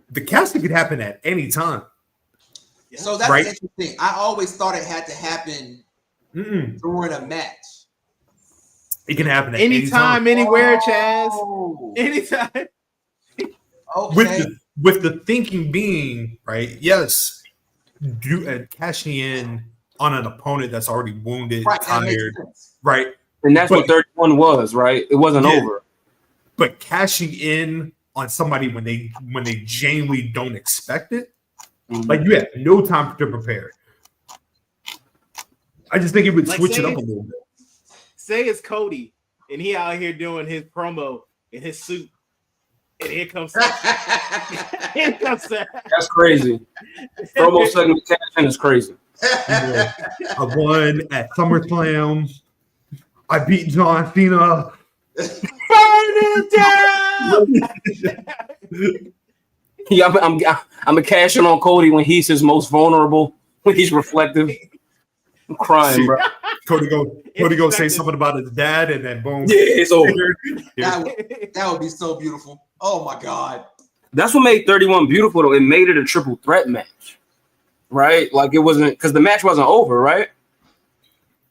The cash in could happen at any time. So that's right? interesting. I always thought it had to happen during a match. It can happen at anytime, anywhere, Chaz. Anytime. Okay. With the thinking being, right? Yes, cashing in on an opponent that's already wounded, tired, right? And that's what 31 was, right? It wasn't over. But cashing in on somebody when they genuinely don't expect it, like you have no time to prepare. I just think it would switch it up a little bit. Say it's Cody, and he out here doing his promo in his suit, and here comes Seth. Here comes Seth. That's crazy. Promo segment cash in is crazy. I won at SummerSlam. I beat John Cena. Burn it down. Yeah, I'm a cash in on Cody when he's his most vulnerable, when he's reflective. I'm crying, bro. Cody go say something about his dad, and then boom. Yeah, it's over. That would be so beautiful. Oh my God. That's what made 31 beautiful, though. It made it a triple threat match, right? Like it wasn't because the match wasn't over, right?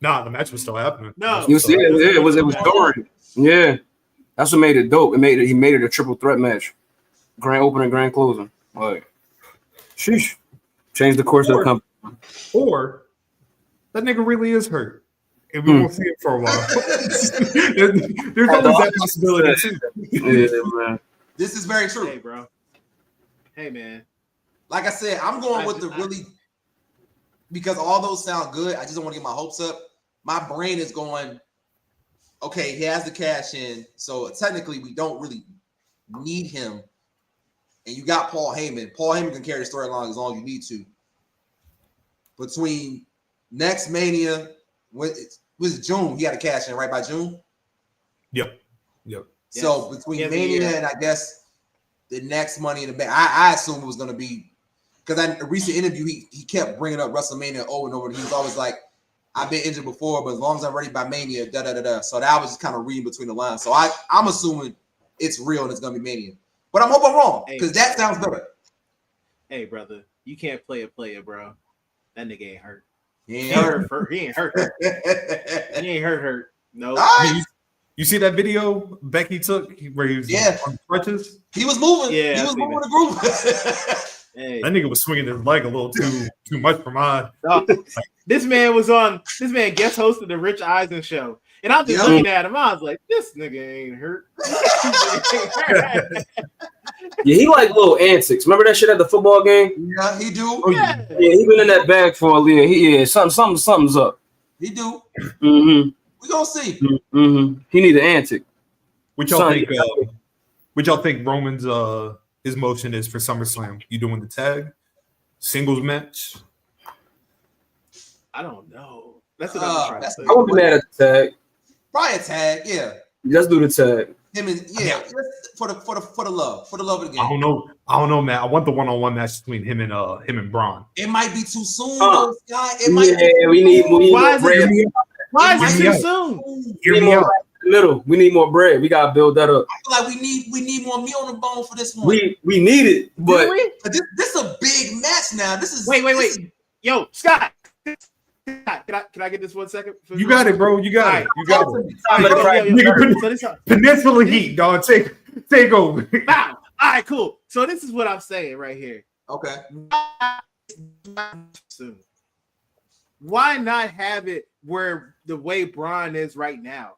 Nah, the match was still happening. No, you see, it was during. Yeah, that's what made it dope. He made it a triple threat match, grand opening, grand closing. Like, sheesh, changed the course of the company. Or that nigga really is hurt, and we won't see it for a while. There's always that possibility too. Yeah, man. This is very true. Hey, bro. Hey, man. Like I said, I'm going with because all those sound good. I just don't want to get my hopes up. My brain is going, okay, he has the cash in, so technically we don't really need him. And you got Paul Heyman. Paul Heyman can carry the storyline as long as you need to. Between next Mania, was June? He had a cash in right by June. Yep. So between Mania and I guess the next Money in the Bank, I assume it was going to be because in a recent interview he kept bringing up WrestleMania over and over. And he was always like, "I've been injured before, but as long as I'm ready by Mania, da da da da." So that was just kind of reading between the lines. So I'm assuming it's real and it's going to be Mania, but I'm hoping I'm wrong because that sounds better. Hey, brother, you can't play a player, bro. That nigga ain't hurt. He ain't hurt. He ain't hurt. He ain't hurt. No. Right. You see that video Becky took where he was on crutches? He was moving. Yeah, he was moving the group. Hey. That nigga was swinging his leg a little too much for mine. This man guest hosted the Rich Eisen show. And I'm just looking at him. I was like, this nigga ain't hurt. Yeah, he like little antics. Remember that shit at the football game? Yeah, he do. Yeah, he been in that bag for a year. Something's up. He do. Mm-hmm. We gonna see. Mm-hmm. He need an antic. What y'all think? What y'all think Roman's his motion is for SummerSlam? You doing the tag, singles match? I don't know. That's what I'm trying to say. I won't be mad at the tag. Probably a tag, yeah. Let's do the tag. Him and for the love of the game. I don't know, man. I want the one-on-one match between him and Braun. It might be too soon, though, Sky. It might. We need. Why is it too soon? Hear me out. middle. We need more bread. We gotta build that up. I feel like we need more meat on the bone for this one. We need it, but this is a big match now. This is wait. Yo, Scott. Can I get this 1 second? You got it, bro. You got it. You got it. Yo, Peninsula Heat, dog. Take over. Wow. All right, cool. So this is what I'm saying right here. Okay. Why not have it where the way Braun is right now?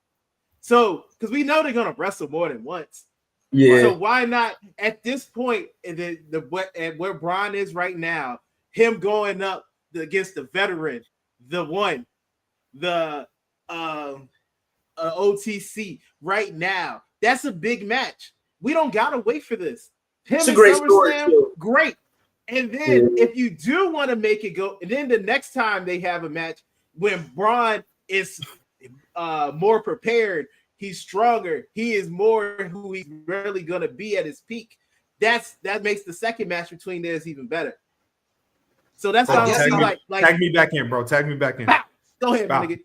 So, because we know they're gonna wrestle more than once. Yeah. So why not at this point, at where Braun is right now, him going up against the veteran, the OTC right now? That's a big match. We don't gotta wait for this. It's a great story. Great. And then if you do want to make it go, and then the next time they have a match when Braun is more prepared, he's stronger, he is more who he's really gonna be at his peak. That makes the second match between theirs even better. So that's how I'm like tag me back in, bro. Tag me back in. Go ahead, nigga.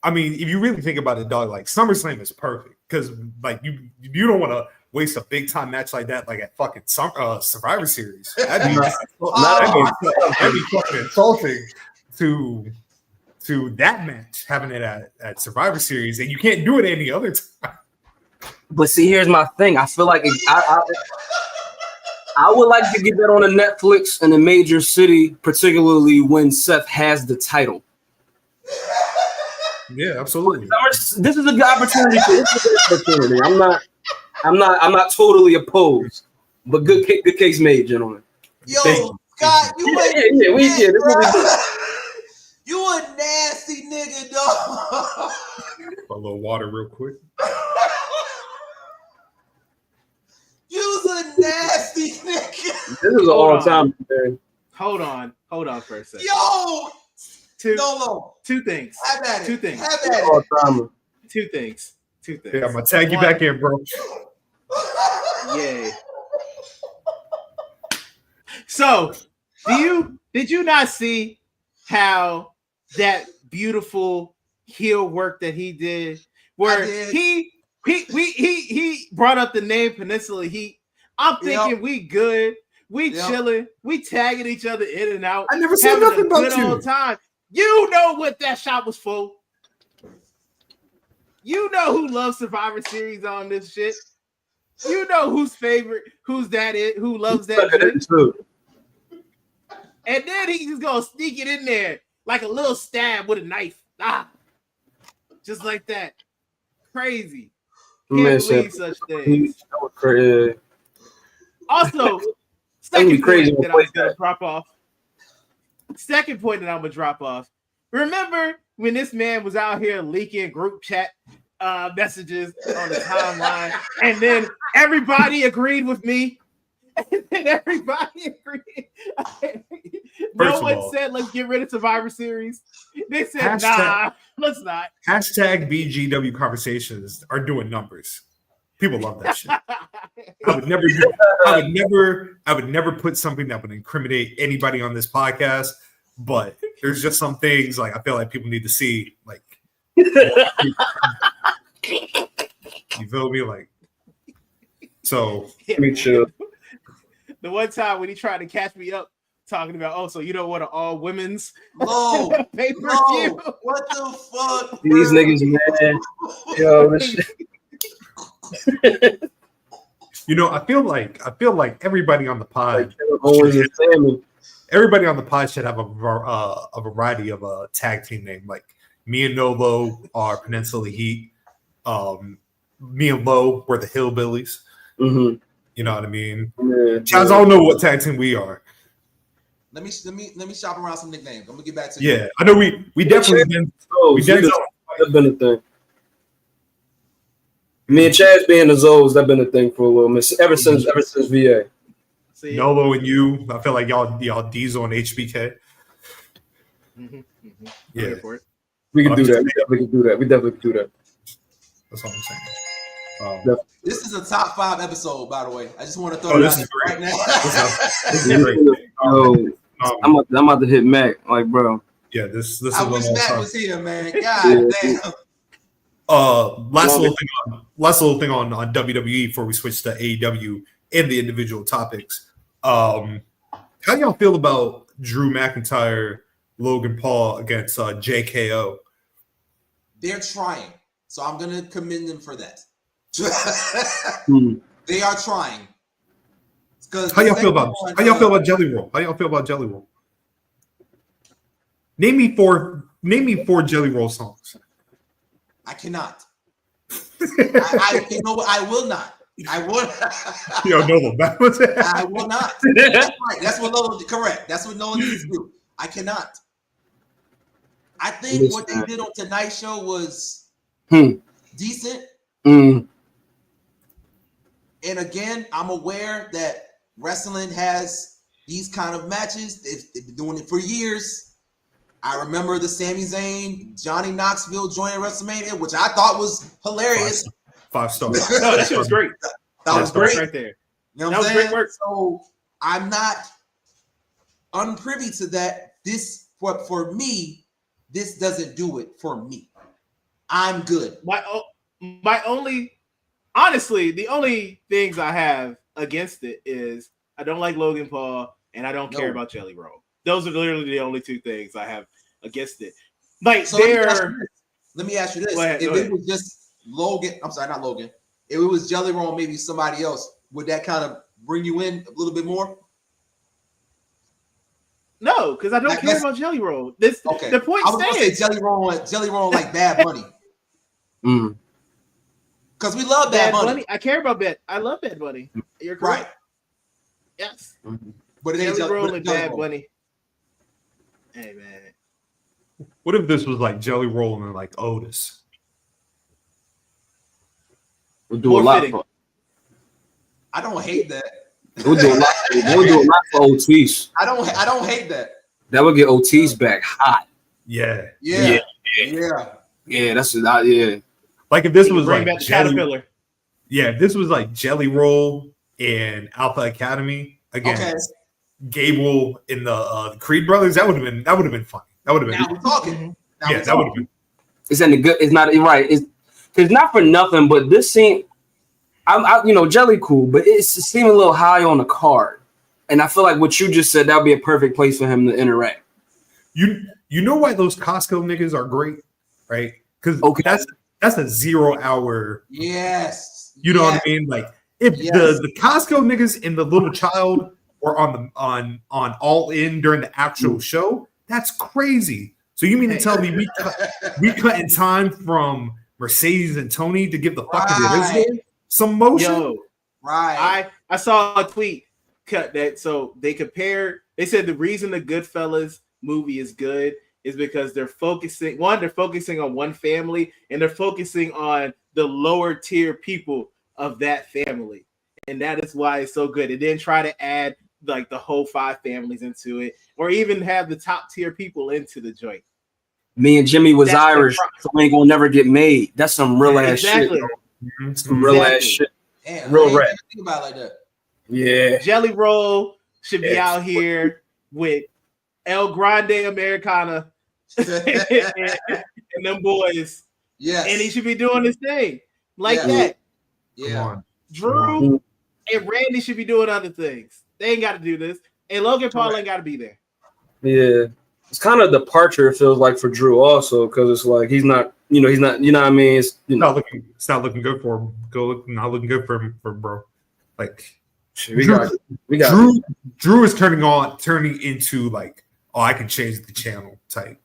I mean, if you really think about it, dog, like SummerSlam is perfect because like you don't want to waste a big time match like that, like at fucking Survivor Series. That'd be fucking insulting to that match, having it at Survivor Series, and you can't do it any other time. But see, here's my thing. I feel like I would like to get that on a Netflix in a major city, particularly when Seth has the title. Yeah, absolutely. This is a good opportunity. I'm not totally opposed, but good case made, gentlemen. Yo, Scott, you a nasty nigga, dog. A little water real quick. You's a nasty nigga. This is an all-time thing. Hold on for a second. Yo, two things. Have at it. Two things. Have at it. Two things. Yeah, I'm gonna tag you back in, bro. Yay. So, did you not see how that beautiful heel work that he did, where he brought up the name Peninsula Heat? I'm thinking we good, we chilling, we tagging each other in and out. I never said nothing about good old time. You know what that shot was for. You know who loves Survivor Series on this shit. You know whose favorite, who loves that shit. And then he's just gonna sneak it in there like a little stab with a knife. Just like that. Crazy. Can't believe such things. That was crazy. Also, second point that I'm gonna drop off. Second point that I'm gonna drop off. Remember when this man was out here leaking group chat messages on the timeline, and then everybody agreed with me? And then everybody agreed. No one said, let's get rid of Survivor Series. They said, nah, let's not. Hashtag BGW conversations are doing numbers. People love that shit. I would never put something that would incriminate anybody on this podcast, but there's just some things like I feel like people need to see. Like, you feel me? Like, so. Me too. The one time when he tried to catch me up talking about, so you don't want an all women's pay-per-view. No, what the fuck? These niggas, man. Yo, this shit. You know, I feel like everybody on the pod, should have a variety of a tag team name. Like me and Novo are Peninsula Heat. Me and Lo were the Hillbillies. Mm-hmm. You know what I mean? Yeah, guys, I don't know what tag team we are. Let me shop around some nicknames. I'm gonna get back to you. Yeah, I know we definitely been. That's been a thing. Me and Chaz being the Zoes, that's been a thing for a little bit. Ever since VA. Nolo and you, I feel like y'all Diesel and HBK. Mm-hmm. Yeah, we can do that. We definitely can do that. That's all I'm saying. This is a top 5 episode, by the way. I just want to throw this right now. This is great. I'm about to hit Mac, like, bro. Yeah, this is. I wish Mac was here, man. God damn. Last little thing on WWE before we switch to AEW and the individual topics. How do y'all feel about Drew McIntyre, Logan Paul against JKO? They're trying, so I'm gonna commend them for that. They are trying. How y'all feel about Jelly Roll? How y'all feel about Jelly Roll? Name me four Jelly Roll songs. I cannot. I you know what? I will not. I will. You don't know them backwards. I will not. That's right. That's what Nolan. Correct. That's what Nolan needs to do. I cannot. I think what they did on tonight's show was decent. And again, I'm aware that wrestling has these kind of matches. They've been doing it for years. I remember the Sami Zayn, Johnny Knoxville joining WrestleMania, which I thought was hilarious. 5 stars. No, that shit was great. That was great right there. You know what I'm saying? Great work. So I'm not unprivy to that. This, for me, this doesn't do it for me. I'm good. My only, honestly, the only things I have against it is I don't like Logan Paul and I don't care about Jelly Roll. Those are literally the only two things I have against it. Like, so let me ask you this. If it was just Logan, I'm sorry, not Logan. If it was Jelly Roll, maybe somebody else, would that kind of bring you in a little bit more? No, because I don't care about Jelly Roll. The point I was going to say Jelly Roll like Bad Bunny. Because we love Bad Bunny. I care about Bad. I love Bad Bunny. You're correct. Right. Yes. But it ain't Jelly Roll and Bad Bunny. Hey, man. What if this was like Jelly Roll and like Otis? We'll do a lot for. I don't hate that. We'll do a lot. We'll do a lot for Otis. I don't hate that. That would get Otis back hot. Yeah. That's yeah. Like if this was like Caterpillar. Yeah, if this was like Jelly Roll and Alpha Academy against Gable in the Creed Brothers, that would have been funny. That would have been. Now we're talking. That would have been. It's not right. It's not for nothing, but this scene, Jelly cool, but it seemed a little high on the card, and I feel like what you just said, that would be a perfect place for him to interact. You know why those Costco niggas are great, right? Because that's a 0 hour. Yes. You know what I mean? Like if the Costco niggas and the little child were on All In during the actual show, that's crazy. So you mean to tell me we cut in time from Mercedes and Tony to give the fucking Elizabeth some motion? Yo, right. I saw a tweet cut that so they said the reason the Goodfellas movie is good is because they're focusing on one family and they're focusing on the lower tier people of that family. And that is why it's so good. It didn't try to add like the whole 5 families into it or even have the top tier people into the joint. Me and Jimmy was Irish, so we ain't gonna never get made. That's some real ass shit. Some real ass shit. Damn, real rap. Think about it like that. Yeah. Jelly Roll should be out here with El Grande Americana and them boys. Yes. And he should be doing his thing like that. Yeah. Drew and Randy should be doing other things. They ain't got to do this. And Logan Paul ain't got to be there. Yeah. It's kind of a departure, it feels like, for Drew also, because it's like he's not, you know what I mean? It's not looking good for him. Not looking good for him, bro. Like we got Drew is turning into like, I can change the channel type.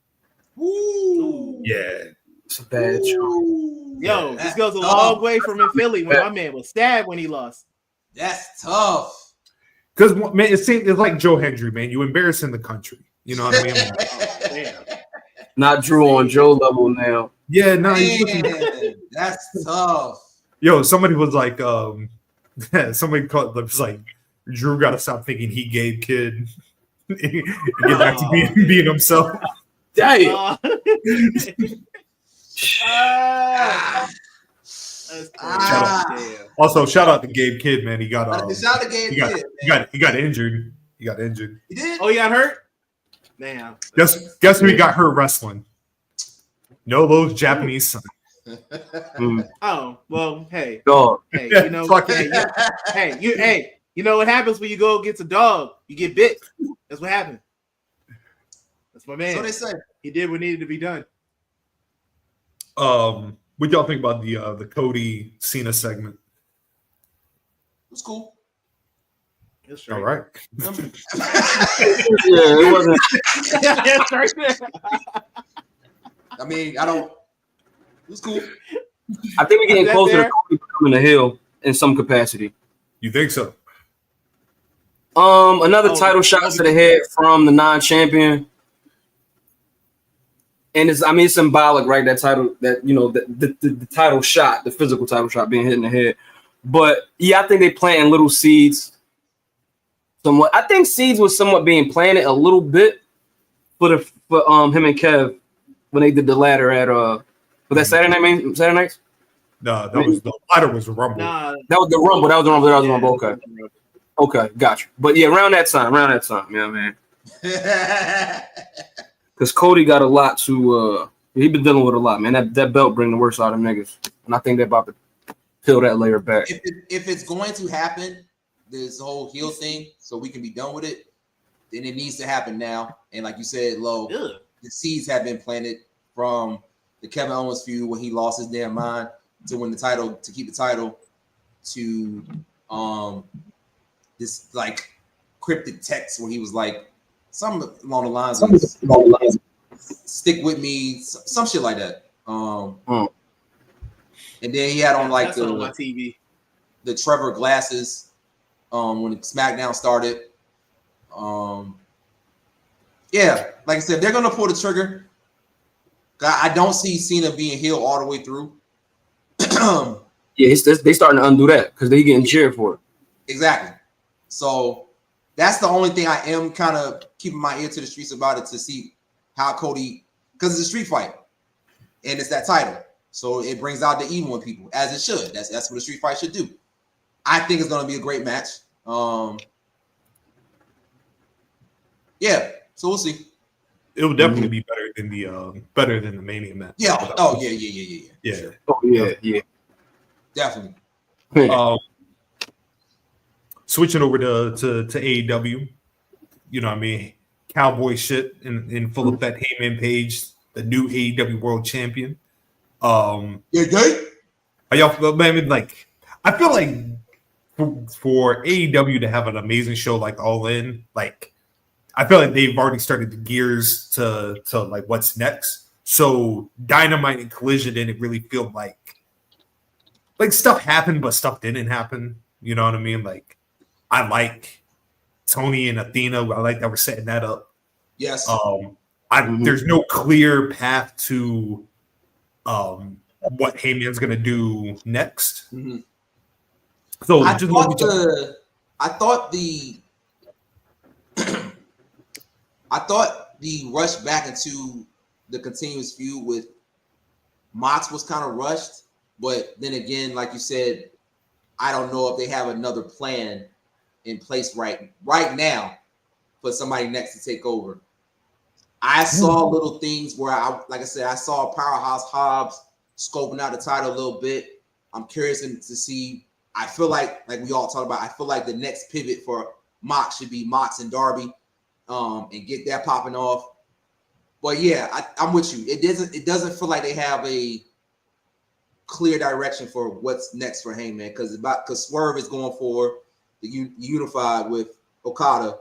Ooh. Yeah. It's a bad show. Yo, this goes a long way from in Philly when my man was sad when he lost. That's tough. Because man, it's like Joe Hendry, man. You embarrassing the country. You know what I mean? Not Drew on Joe level now. Yeah, no, that's tough. Yo, somebody was like, somebody called it was like, Drew got to stop thinking he gave kid and get back to being himself. Damn. Also, shout out to Gabe Kidd, man. He got shout out to Gabe Kidd. He got injured. He got injured. He did? Oh, he got hurt? Damn. Guess who he got hurt wrestling? No, those Japanese son. Oh well, hey, Dog. hey, you know, you know what happens when you go against a dog? You get bit. That's what happened. That's my man. So they say. He did what needed to be done. What y'all think about the Cody Cena segment? It was cool. All right. Yeah, it wasn't. That's right. I mean, it was cool. I think we're getting closer there? to Cody becoming a heel in some capacity. You think so? Another title shot to the head from the non-champion. And it's symbolic, right? That title, the title shot, the physical title shot being hit in the head. But yeah, I think they planting little seeds. Somewhat, I think seeds was somewhat being planted a little bit for him and Kev when they did the ladder at was that Saturday nights? No, the ladder was Rumble. Nah, That was the Rumble. That was the Rumble. Okay, gotcha. But yeah, around that time, yeah, man. Because Cody got a lot to he been dealing with a lot, man. That belt bring the worst out of niggas. And I think they're about to peel that layer back. If it's going to happen, this whole heel thing, so we can be done with it, then it needs to happen now. And like you said, Lo, the seeds have been planted from the Kevin Owens feud when he lost his damn mind to win the title, to keep the title, to this like cryptic text where he was like something along the lines of stick with me, some shit like that. And then he had on like the Trevor glasses when SmackDown started. Yeah, like I said, they're gonna pull the trigger. I don't see Cena being heel all the way through. Yeah, they starting to undo that because they getting cheered for it. Exactly. So that's the only thing I am kind of keeping my ear to the streets about it, to see how Cody, because it's a street fight and it's that title, so it brings out the evil in people, as it should. That's what a street fight should do. I think it's going to be a great match. Yeah, so we'll see. It will definitely be better than the Mania match. Yeah. Oh yeah. Yeah. Oh yeah. Definitely. Switching over to AEW, you know what I mean? Cowboy shit in full effect. Heyman Page, the new AEW World Champion. Are y'all? I mean, like, I feel like for AEW to have an amazing show like All In, like, I feel like they've already started the gears to like what's next. So Dynamite and Collision didn't really feel like stuff happened, but stuff didn't happen. You know what I mean? Like, I like Tony and Athena. I like that we're setting that up. Yes. There's no clear path to what Heyman's gonna do next. Mm-hmm. So I thought the rush back into the continuous feud with Mox was kind of rushed, but then again, like you said, I don't know if they have another plan in place right now for somebody next to take over. I saw little things where I saw Powerhouse Hobbs scoping out the title a little bit. I'm curious to see. I feel like we all talked about, I feel like the next pivot for Mox should be Mox and Darby, and get that popping off. But yeah, I'm with you. It doesn't feel like they have a clear direction for what's next for Heyman, because Swerve is going for the unified with Okada.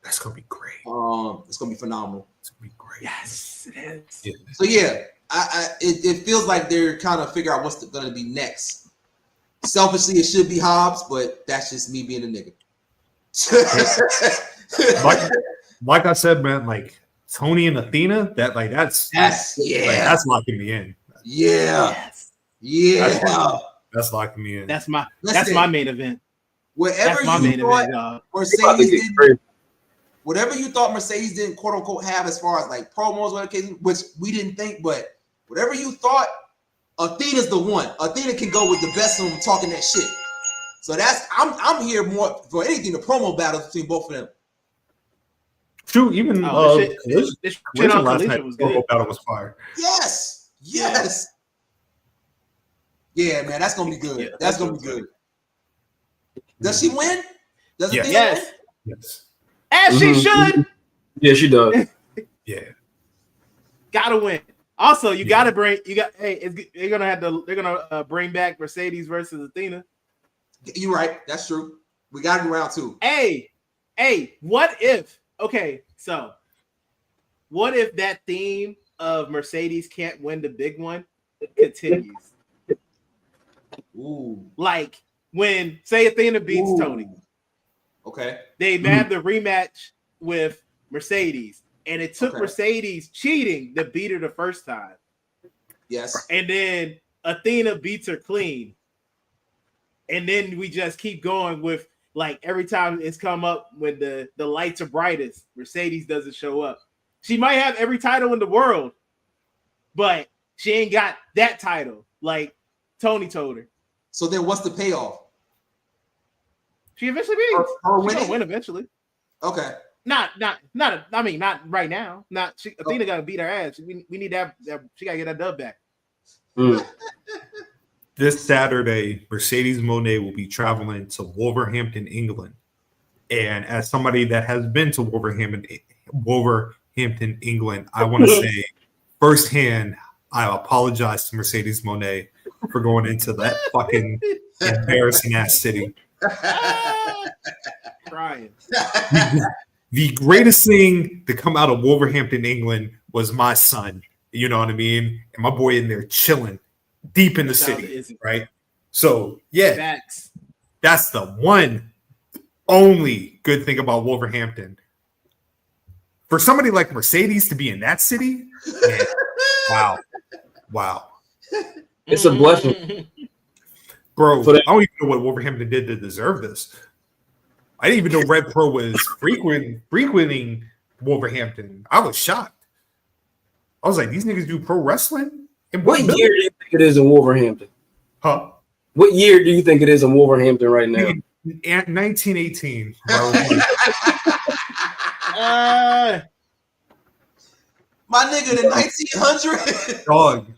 That's gonna be great. It's gonna be phenomenal. It's gonna be great. Yes, it is. Yeah. So yeah, it feels like they're kind of figuring out what's going to be next. Selfishly, it should be Hobbs, but that's just me being a nigga. like I said, man, like Tony and Athena, that's locking me in. Yeah. That's locking me in. That's my main event. Whatever you thought Mercedes didn't quote unquote have as far as like promos, which we didn't think, but whatever you thought, Athena's the one. Athena can go with the best of them talking that shit. So I'm here more for anything, the promo battle between both of them. True, even this shit on last Collision night, was promo good. battle was fire. Yes. Yeah, man, that's gonna be good. Yeah, that's gonna be good. Does she win? Does Yes. Athena Yes. win? Yes. As she should. Yeah, she does. Yeah. Gotta win. Also, you Yeah. gotta bring. You got. Hey, they're gonna have to. They're gonna bring back Mercedes versus Athena. You're right. That's true. We got to do round 2. Hey, what if? Okay, so what if that theme of Mercedes can't win the big one continues? Ooh. Like when, say, Athena beats Ooh. Tony, Okay. they have the rematch with Mercedes, and it took Okay. Mercedes cheating to beat her the first time, Yes. and then Athena beats her clean, and then we just keep going with like every time it's come up when the lights are brightest, Mercedes doesn't show up. She might have every title in the world, but she ain't got that title like Tony told her. So then, what's the payoff? She eventually beats. Her She's winning? gonna win eventually. Okay. Not. I mean, not right now. Not. Athena gotta beat her ass. We need that. She gotta get that dub back. This Saturday, Mercedes Moné will be traveling to Wolverhampton, England. And as somebody that has been to Wolverhampton, England, I want to say firsthand, I apologize to Mercedes Moné for going into that fucking embarrassing ass city. Crying. The greatest thing to come out of Wolverhampton, England was my son. You know what I mean? And my boy in there chilling deep in the city, right? So, yeah, Facts. that's the one only good thing about Wolverhampton. For somebody like Mercedes to be in that city, man, wow. It's a blessing. Bro, I don't even know what Wolverhampton did to deserve this. I didn't even know Red Pro was frequenting Wolverhampton. I was shocked. I was like, these niggas do pro wrestling? In What year do you think it is in Wolverhampton? Huh? What year do you think it is in Wolverhampton right now? 1918. Bro. My nigga, the 1900. Dog.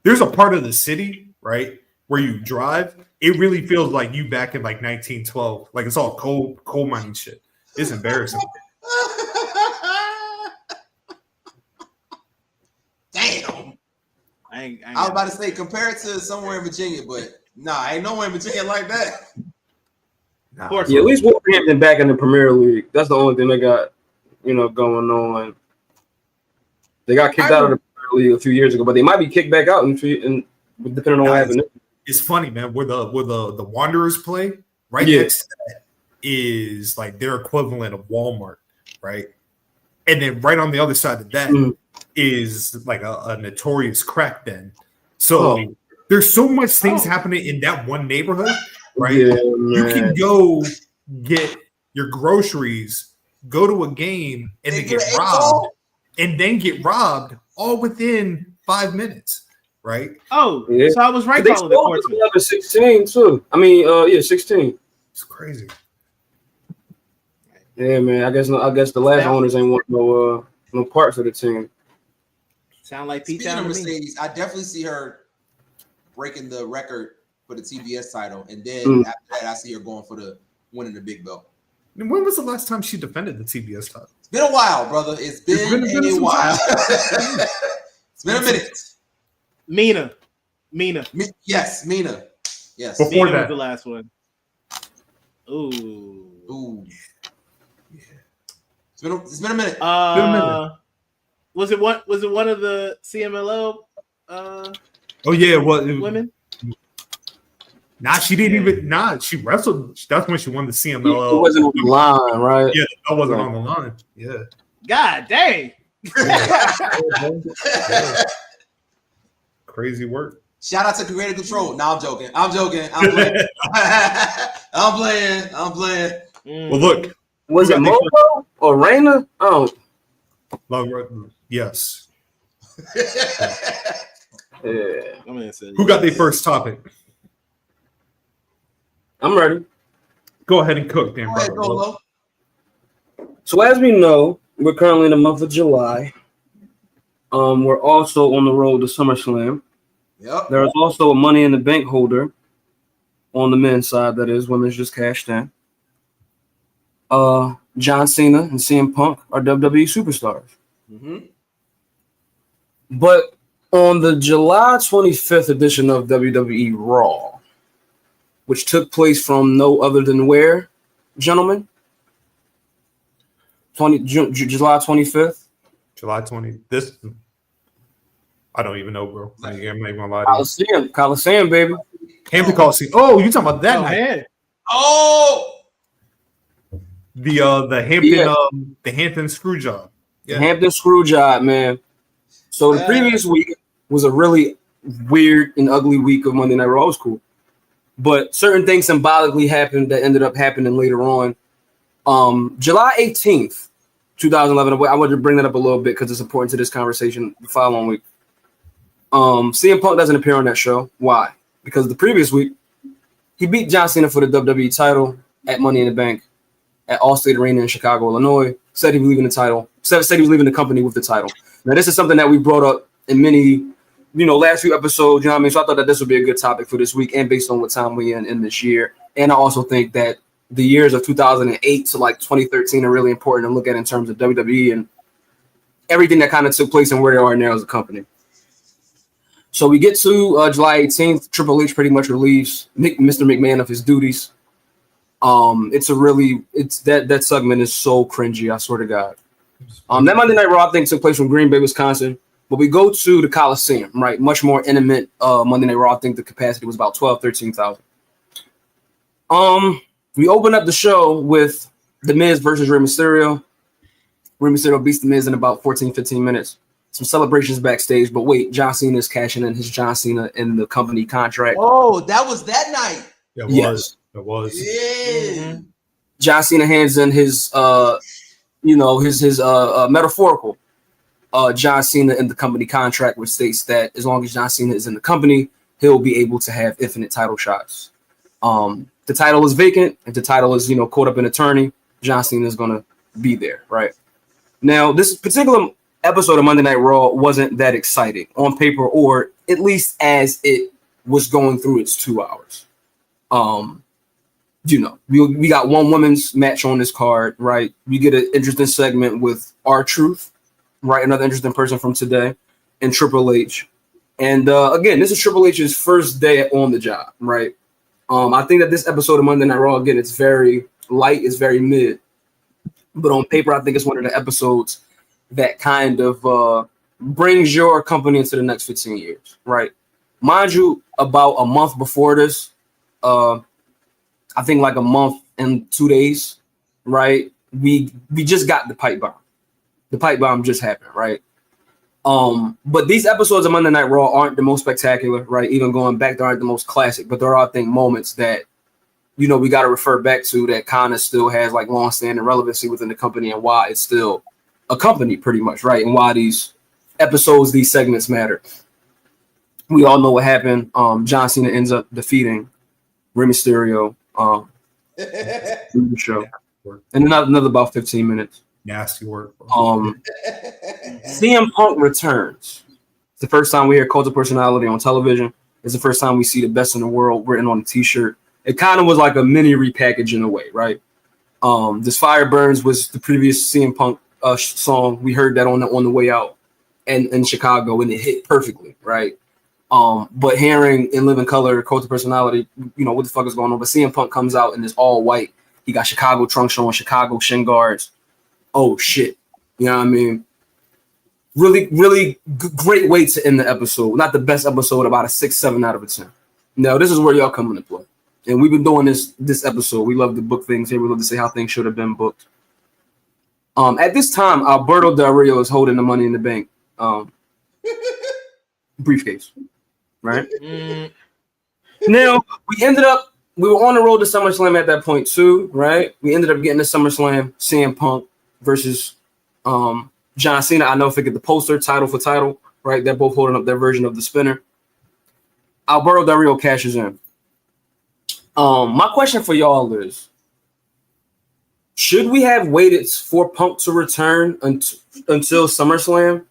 There's a part of the city, right, where you drive. It really feels like you back in like 1912. Like it's all coal mining shit. It's embarrassing. Damn. I was about to say compare it to somewhere in Virginia, but nah, ain't nowhere in Virginia like that. Nah. Yeah, at least Wolverhampton back in the Premier League. That's the only thing they got, going on. They got kicked out of the Premier League a few years ago, but they might be kicked back out in depending on what happens. It's funny, man. Where the Wanderers play, right next to that is like their equivalent of Walmart, right? And then right on the other side of that is like a notorious crack den. So there's so much things happening in that one neighborhood, right? Yeah, you can go get your groceries, go to a game, and then get robbed, all within 5 minutes, right? Oh, yeah. So I was right. They stole it 16 too. 16. It's crazy. Yeah, man. I guess the last owners ain't want no parts of the team. Sound like Pete. Speaking of Mercedes, I definitely see her breaking the record for the TBS title, and then after that, I see her going for the winning the big belt. And when was the last time she defended the TBS title? It's been a while, brother. It's been a while. It's been a minute. Mina. Yes, Mina. Yes. Before Mina that, was the last one. Ooh. Yeah. It's been a minute. Was it one of the CMLL? Oh yeah, women. Nah, she didn't even. Nah, she wrestled. That's when she won the CMLL. It wasn't on the line, right? Yeah, that wasn't on the line. Yeah. God dang. Crazy work. Shout out to Creative Control. No, I'm joking. I'm playing. I'm playing. Well, look. Was it Momo or Raina? Oh. Yes. Yeah. Who got their first topic? I'm ready. Go ahead and cook, then, brother. So as we know, we're currently in the month of July. We're also on the road to SummerSlam. Yep. There is also a Money in the Bank holder on the men's side. That is, women's just cashed in. John Cena and CM Punk are WWE superstars. Mm-hmm. But on the July 25th edition of WWE Raw, which took place from no other than where, gentlemen? July 25th? July 20. This, I don't even know, bro. I'm not gonna lie to you. Coliseum, baby. Hampton Coliseum. Oh, you talking about that night? Man. Oh, The Hampton, the Hampton screw job. Yeah. Hampton screw job, man. So the previous week was a really weird and ugly week of Monday Night Raw. It was cool. But certain things symbolically happened that ended up happening later on. July 18th, 2011. I wanted to bring that up a little bit because it's important to this conversation the following week. CM Punk doesn't appear on that show. Why? Because the previous week, he beat John Cena for the WWE title at Money in the Bank at Allstate Arena in Chicago, Illinois. Said he was leaving the title. Said he was leaving the company with the title. Now, this is something that we brought up in many, last few episodes. You know what I mean? So I thought that this would be a good topic for this week and based on what time we're in this year. And I also think that the years of 2008 to like 2013 are really important to look at in terms of WWE and everything that kind of took place and where they are now as a company. So we get to July 18th. Triple H pretty much relieves Mr. McMahon of his duties. That segment is so cringy. I swear to God. That Monday Night Raw thing took place from Green Bay, Wisconsin. But we go to the Coliseum, right? Much more intimate. Monday Night Raw. I think the capacity was about 13,000. We open up the show with The Miz versus Rey Mysterio. Rey Mysterio beats The Miz in about 15 minutes. Some celebrations backstage, but wait, John Cena is cashing in his John Cena in the company contract. Oh, that was that night. It was. Yeah. John Cena hands in his metaphorical John Cena in the company contract, which states that as long as John Cena is in the company, he'll be able to have infinite title shots. The title is vacant. If the title is, caught up in attorney, John Cena is going to be there, right? Now, this particular episode of Monday Night Raw wasn't that exciting on paper, or at least as it was going through its 2 hours. We got one women's match on this card, right? We get an interesting segment with R-Truth, right? Another interesting person from today, and Triple H. And again, this is Triple H's first day on the job, right? I think that this episode of Monday Night Raw, again, it's very light, it's very mid. But on paper, I think it's one of the episodes that kind of brings your company into the next 15 years, right? Mind you, about a month before this, I think like a month and 2 days, right? We just got the pipe bomb. The pipe bomb just happened, right? But these episodes of Monday Night Raw aren't the most spectacular, right? Even going back, they aren't the most classic, but there are, I think, moments that, we got to refer back to that kind of still has like long-standing relevancy within the company and why it's still a company pretty much, right? And why these episodes, these segments matter. We all know what happened. John Cena ends up defeating Rey Mysterio through the show. And another about 15 minutes. Nasty work. CM Punk returns. It's the first time we hear Cult of Personality on television. It's the first time we see the best in the world written on a t-shirt. It kind of was like a mini repackage in a way, right? This Fire Burns was the previous CM Punk song. We heard that on the way out and in Chicago, and it hit perfectly, right? But hearing in living color Cult of Personality, what the fuck is going on? But CM Punk comes out and it's all white. He got Chicago trunks on, Chicago shin guards. Oh shit, you know what I mean? Really, really great way to end the episode. Not the best episode, about a 6-7 out of a 10. Now this is where y'all come into play, and we've been doing this episode. We love to book things here. We love to say how things should have been booked. At this time, Alberto Del Rio is holding the Money in the Bank briefcase, right? Now we were on the road to SummerSlam at that point too, right? We ended up getting to SummerSlam, CM Punk versus John Cena. I know, forget the poster, title for title, right? They're both holding up their version of the spinner. Alberto Del Rio cashes in. My question for y'all is, should we have waited for Punk to return until SummerSlam?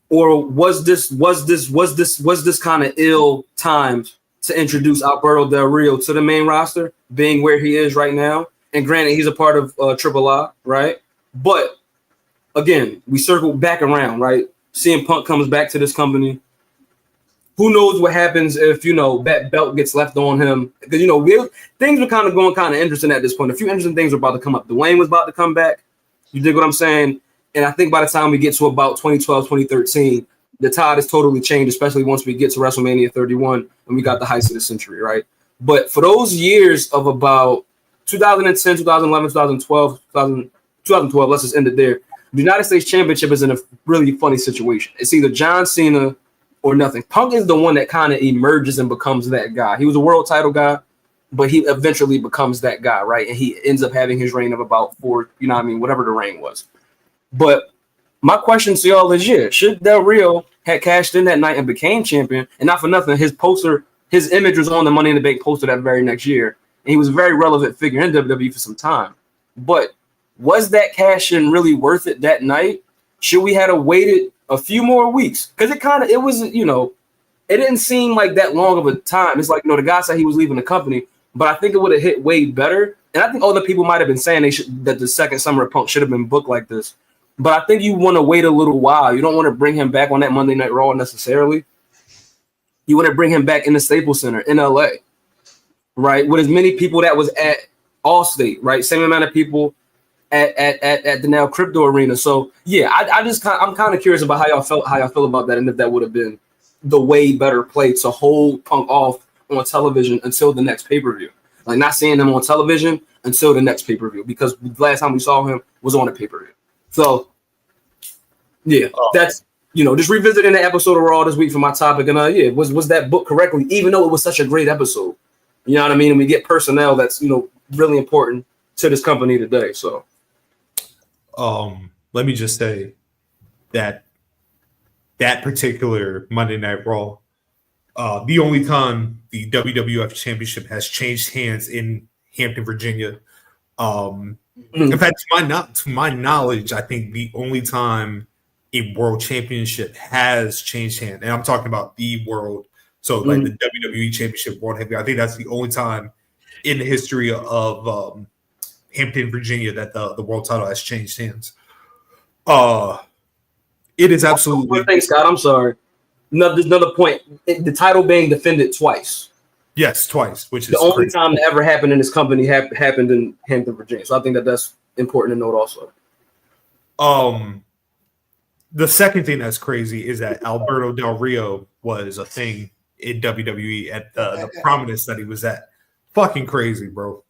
or was this kind of ill timed to introduce Alberto Del Rio to the main roster, being where he is right now? And granted, he's a part of Triple I, right? But again, we circle back around, right? CM Punk comes back to this company. Who knows what happens if, that belt gets left on him? Because, things were kind of going kind of interesting at this point. A few interesting things were about to come up. Dwayne was about to come back. You dig what I'm saying? And I think by the time we get to about 2012, 2013, the tide has totally changed, especially once we get to WrestleMania 31 and we got the heist of the century, right? But for those years of about 2010, 2011, 2012, 2012, let's just end it there. The United States Championship is in a really funny situation. It's either John Cena or nothing. Punk is the one that kind of emerges and becomes that guy. He was a world title guy, but he eventually becomes that guy, right? And he ends up having his reign of about 4, whatever the reign was. But my question to y'all is, should Del Rio had cashed in that night and became champion, and not for nothing, his image was on the Money in the Bank poster that very next year, and he was a very relevant figure in WWE for some time. But was that cash in really worth it that night? Should we have waited a few more weeks? Because it didn't seem like that long of a time. It's like, the guy said he was leaving the company, but I think it would have hit way better. And I think other people might have been saying that the second Summer of Punk should have been booked like this. But I think you want to wait a little while. You don't want to bring him back on that Monday Night Raw necessarily. You want to bring him back in the Staples Center in LA, right? With as many people that was at Allstate, right? Same amount of people at the now Crypto Arena. So I'm kind of curious about how y'all feel about that, and if that would have been the way better play to hold Punk off on television until the next pay-per-view. Like not seeing him on television until the next pay-per-view, because the last time we saw him was on a pay-per-view. So that's just revisiting the episode of Raw this week for my topic, and was that booked correctly, even though it was such a great episode. You know what I mean? And we get personnel that's really important to this company today. So let me just say that particular Monday Night Raw, the only time the WWF Championship has changed hands in Hampton, Virginia. In fact, to my knowledge, I think the only time a World Championship has changed hands, and I'm talking about the World, so like the WWE Championship, World Heavyweight. I think that's the only time in the history of Hampton, Virginia, that the world title has changed hands. It is absolutely. One thing, Scott, I'm sorry. Another point. The title being defended twice. Yes, twice, which is the only time that ever happened in this company happened in Hampton, Virginia. So I think that's important to note also. The second thing that's crazy is that Alberto Del Rio was a thing in WWE at the prominence that he was at. Fucking crazy, bro.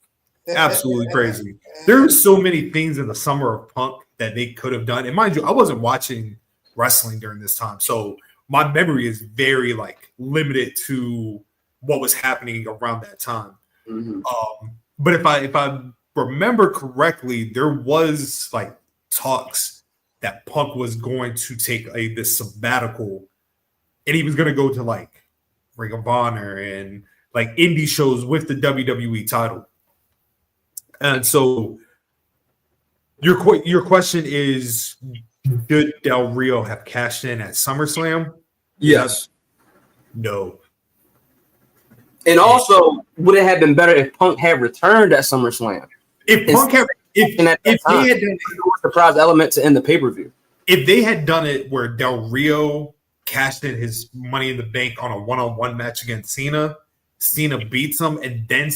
Absolutely crazy. There's so many things in the Summer of Punk that they could have done. And mind you, I wasn't watching wrestling during this time, so my memory is very limited to what was happening around that time. But if I remember correctly, there was talks that Punk was going to take this sabbatical, and he was going to go to Ring of Honor and indie shows with the WWE title. And so your question is, did Del Rio have cashed in at SummerSlam? Yes. No. And also, would it have been better if Punk had returned at SummerSlam? If Punk had, if they had done a surprise element to end the pay-per-view. If they had done it where Del Rio cashed in his Money in the Bank on a one-on-one match against Cena beats him, and then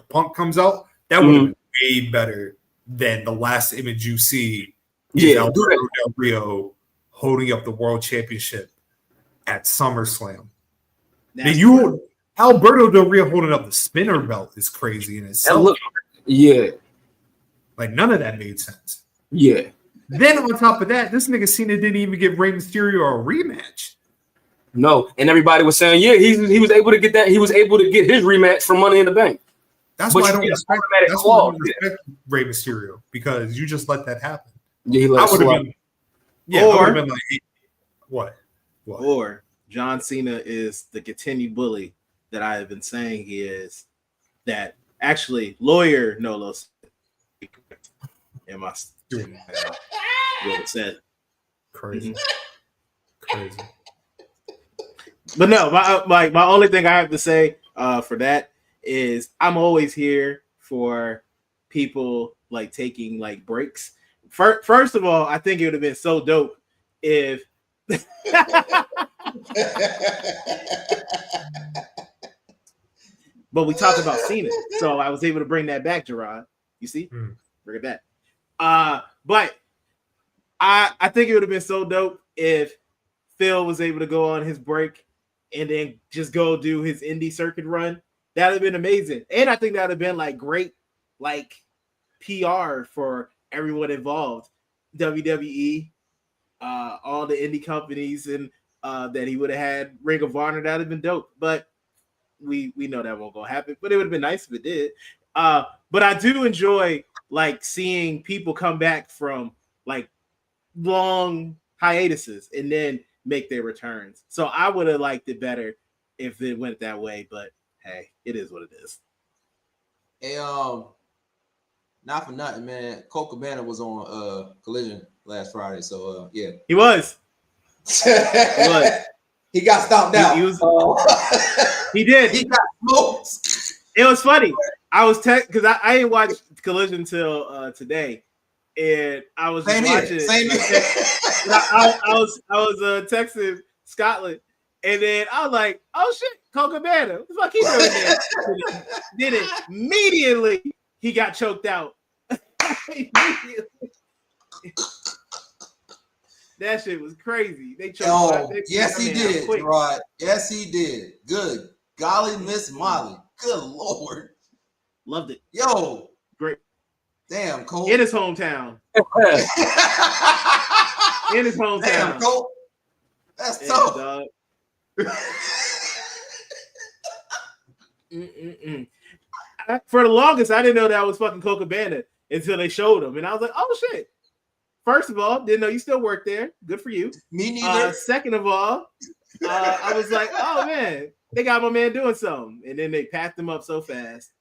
Punk comes out, that would have been way better than the last image you see. Alberto Del Rio holding up the World Championship at SummerSlam. Alberto Del Rio holding up the spinner belt is crazy in itself. None of that made sense. Yeah. Then on top of that, this nigga Cena didn't even give Rey Mysterio a rematch. No, and everybody was saying, he was able to get that. He was able to get his rematch from Money in the Bank. That's why I don't respect Rey Mysterio, because you just let that happen. Yeah, he let it slide. I would have been like, hey, what? Or John Cena is the continued bully that I have been saying he is. That actually, lawyer Nolos in my what it said. Crazy. crazy. But no, my only thing I have to say for that is I'm always here for people like taking like breaks. First of all, I think it would have been so dope if but we talked about Cena, so I was able to bring that back, Gerard. You see? Bring it back. But I think it would have been so dope if Phil was able to go on his break and then just go do his indie circuit run. That would have been amazing. And I think that would have been like great like PR for everyone involved. WWE, all the indie companies, and that he would have had Ring of Honor. That would have been dope. But we know that won't go happen. But it would have been nice if it did. But I do enjoy like seeing people come back from like long hiatuses and then make their returns. So I would have liked it better if it went that way, but hey, it is what it is. Hey, not for nothing, man. Colt Cabana was on Collision last Friday, so yeah. He was. He got stomped out. He did. He got smoked. It was funny. I was because I didn't watch Collision until today, and I was just watching. Same here. I was texting Scotland, and then I was like, "Oh shit, Colt Cabana, what the fuck he doing there?" Then immediately he got choked out. That shit was crazy. They choked out. Yes, he did, Rod. Yes, he did. Good golly, Miss Molly. Good Lord. Loved it. Yo. Great. Damn, Colt. In his hometown. In his hometown. Damn, Colt. That's tough. Dog. For the longest, I didn't know that was fucking Colt Cabana until they showed him. And I was like, oh shit. First of all, didn't know you still work there. Good for you. Me neither. Second of all, I was like, oh man, they got my man doing something. And then they packed him up so fast.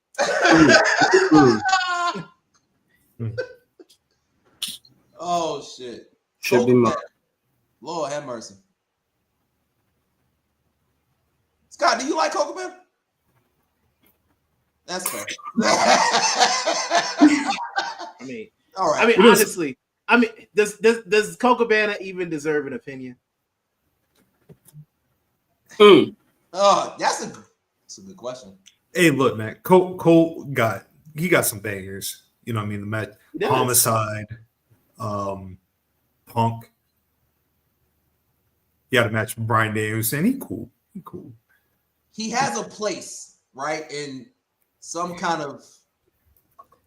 Oh shit. Should be mine. Lord have mercy. Scott, do you like Colt Cabana? That's fair. I mean, all right. I mean, honestly, does Colt Cabana even deserve an opinion? Oh, that's a good question. Hey, look, man, Colt got some bangers. You know what I mean? The match, Homicide, Punk. He had a match with Brian Daniels, and he cool. He has a place, right, in some kind of.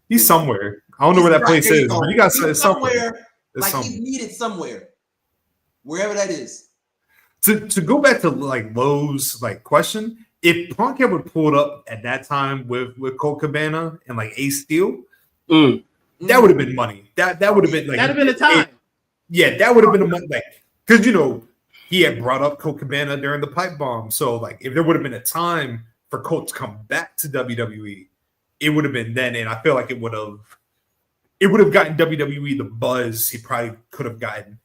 He's somewhere. I don't know where that place is, but you got somewhere. Like he's needed somewhere, wherever that is. To go back to like Lowe's like question, if Punk ever pulled up at that time with Colt Cabana and like Ace Steel, that would have been money. That would have been like that'd have been a time. That would have been a money, like because he had brought up Colt Cabana during the pipe bomb. So like if there would have been a time for Colt to come back to WWE, it would have been then, and I feel like it would have gotten WWE the buzz he probably could have gotten.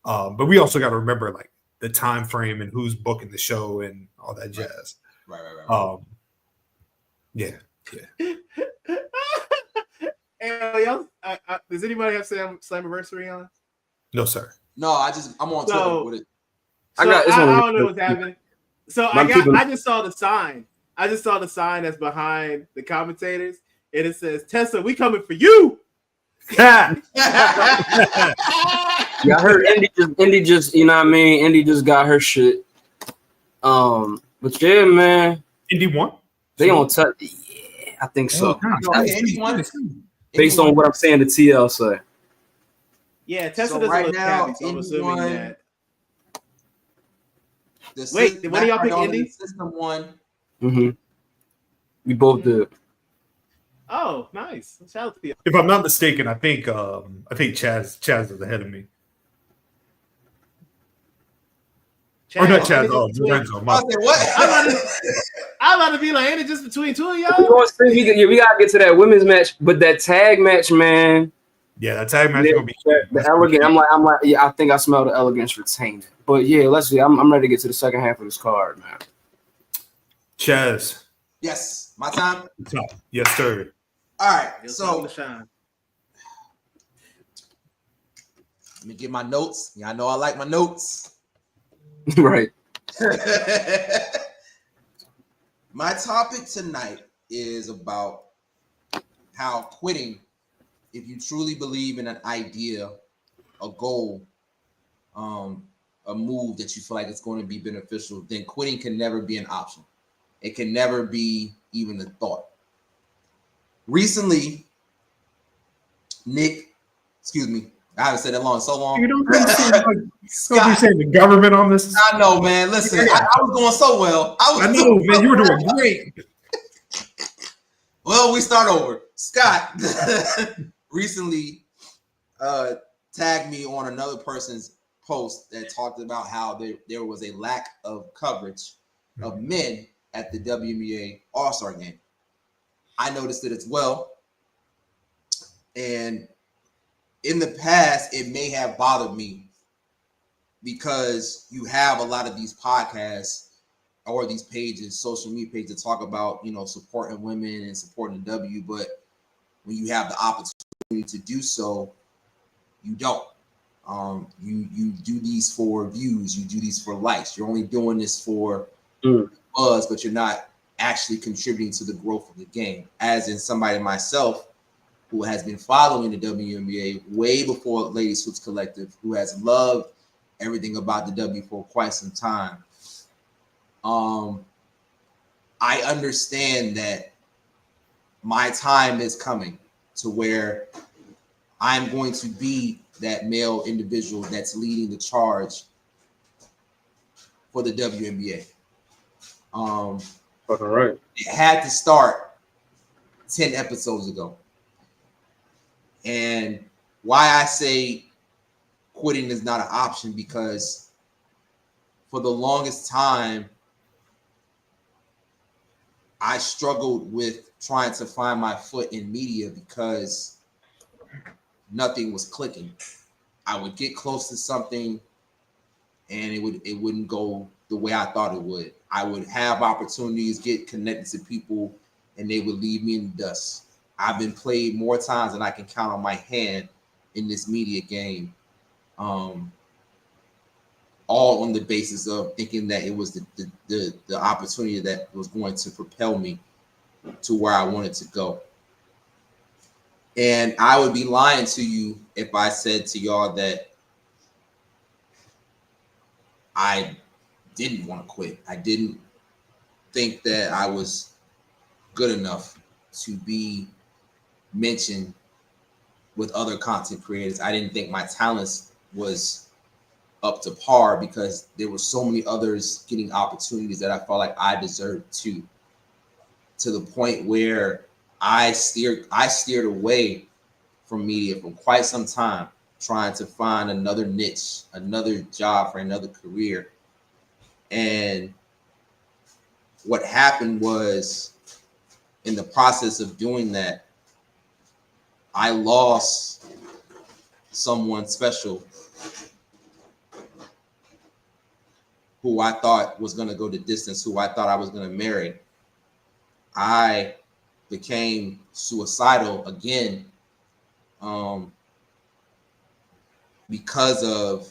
But we also got to remember like the time frame and who's booking the show and all that jazz. Right. Yeah. Hey, y'all, does anybody have Slammiversary on? No, sir. No, I'm on Twitter with it. I don't know what's happening. So I just saw the sign. I just saw the sign that's behind the commentators, and it says, "Tessa, we coming for you." Yeah, I heard Indy just, you know what I mean? Indy just got her shit. But yeah, man. Indy won? They on touch. Yeah, I think so. Indy won. Based on what I'm saying, the TL say. Yeah, Tessa So doesn't right look now, happy, so I'm Indy assuming won. that. Wait, when do y'all pick Indy? System one. Mm-hmm. We both did. Oh, nice. Shout out to you. If I'm not mistaken, I think Chaz is ahead of me. Or not Chaz, Lorenzo. I said, what? I'm about to be like, ain't it just between two of y'all? We gotta get to that women's match, but that tag match, man. Yeah, that tag match is gonna be the elegant. I'm like, yeah, I think I smell the elegance retaining. But yeah, let's see. I'm ready to get to the second half of this card, man. Chaz. Yes, my time. Yes, sir. All right, It's so time to shine. let me get my notes. Yeah, I know I like my notes. Right. My topic tonight is about how quitting, if you truly believe in an idea, a goal, a move that you feel like it's going to be beneficial, then quitting can never be an option. It can never be even a thought. Recently, Nick, excuse me, I haven't said that so long. You don't be saying the government on this. I know, man. Listen, I was going so well. I know, man. You were doing great. Well, we start over. Scott recently tagged me on another person's post that talked about how there was a lack of coverage of men at the WNBA All-Star game. I noticed it as well. And in the past, it may have bothered me because you have a lot of these podcasts or these pages, social media pages that talk about, supporting women and supporting the W, but when you have the opportunity to do so, you don't. You do these for views, you do these for likes. You're only doing this for buzz, but you're not actually contributing to the growth of the game. As in somebody myself who has been following the WNBA way before Ladies Hoops Collective, who has loved everything about the W for quite some time. I understand that my time is coming to where I'm going to be that male individual that's leading the charge for the WNBA. All right. It had to start 10 episodes ago. And why I say quitting is not an option, because for the longest time, I struggled with trying to find my foot in media because nothing was clicking. I would get close to something and it wouldn't go the way I thought it would. I would have opportunities, get connected to people, and they would leave me in the dust. I've been played more times than I can count on my hand in this media game, all on the basis of thinking that it was the opportunity that was going to propel me to where I wanted to go. And I would be lying to you if I said to y'all that I didn't want to quit. I didn't think that I was good enough to be mentioned with other content creators. I didn't think my talents was up to par because there were so many others getting opportunities that I felt like I deserved to the point where I steered away from media for quite some time, trying to find another niche, another job for another career. And what happened was, in the process of doing that, I lost someone special who I thought was going to go the distance, who I thought I was going to marry. I became suicidal again because of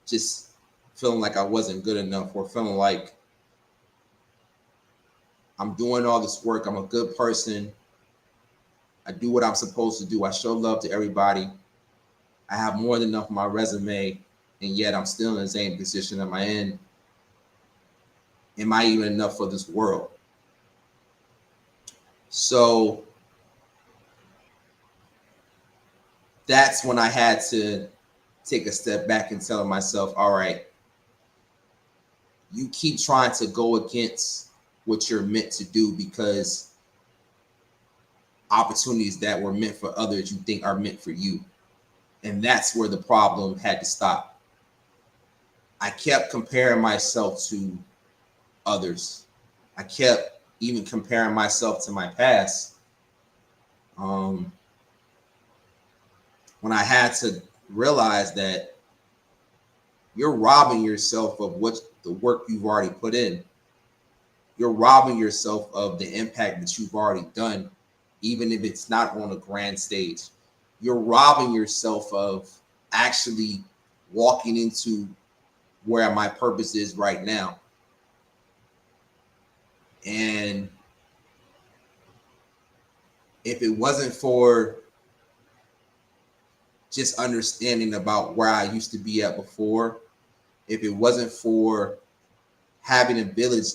just feeling like I wasn't good enough, or feeling like I'm doing all this work. I'm a good person. I do what I'm supposed to do. I show love to everybody. I have more than enough on my resume, and yet I'm still in the same position am I in. Am I even enough for this world? So that's when I had to take a step back and tell myself, all right, you keep trying to go against what you're meant to do because opportunities that were meant for others you think are meant for you. And that's where the problem had to stop. I kept comparing myself to others. I kept even comparing myself to my past. When I had to realize that you're robbing yourself of what the work you've already put in. You're robbing yourself of the impact that you've already done, even if it's not on a grand stage. You're robbing yourself of actually walking into where my purpose is right now. And if it wasn't for just understanding about where I used to be at before, if it wasn't for having a village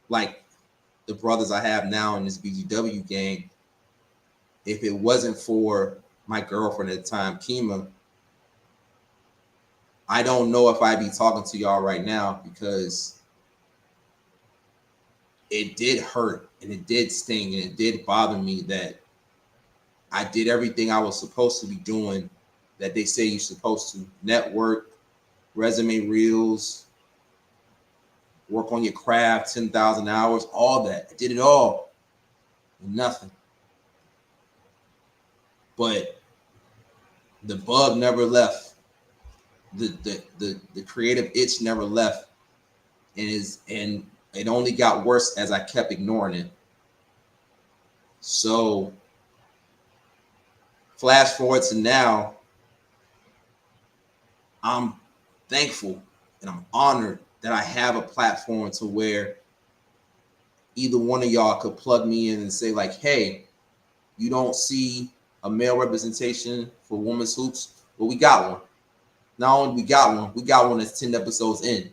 like the brothers I have now in this BGW gang, if it wasn't for my girlfriend at the time, Kima, I don't know if I'd be talking to y'all right now, because it did hurt and it did sting and it did bother me that I did everything I was supposed to be doing that they say you're supposed to. Network, resume reels, work on your craft, 10,000 hours, all that. I did it all. Nothing. But the bug never left. The creative itch never left. And it only got worse as I kept ignoring it. So flash forward to now, I'm thankful and I'm honored that I have a platform to where either one of y'all could plug me in and say like, hey, you don't see a male representation for women's hoops? Well, we got one. Not only we got one that's 10 episodes in.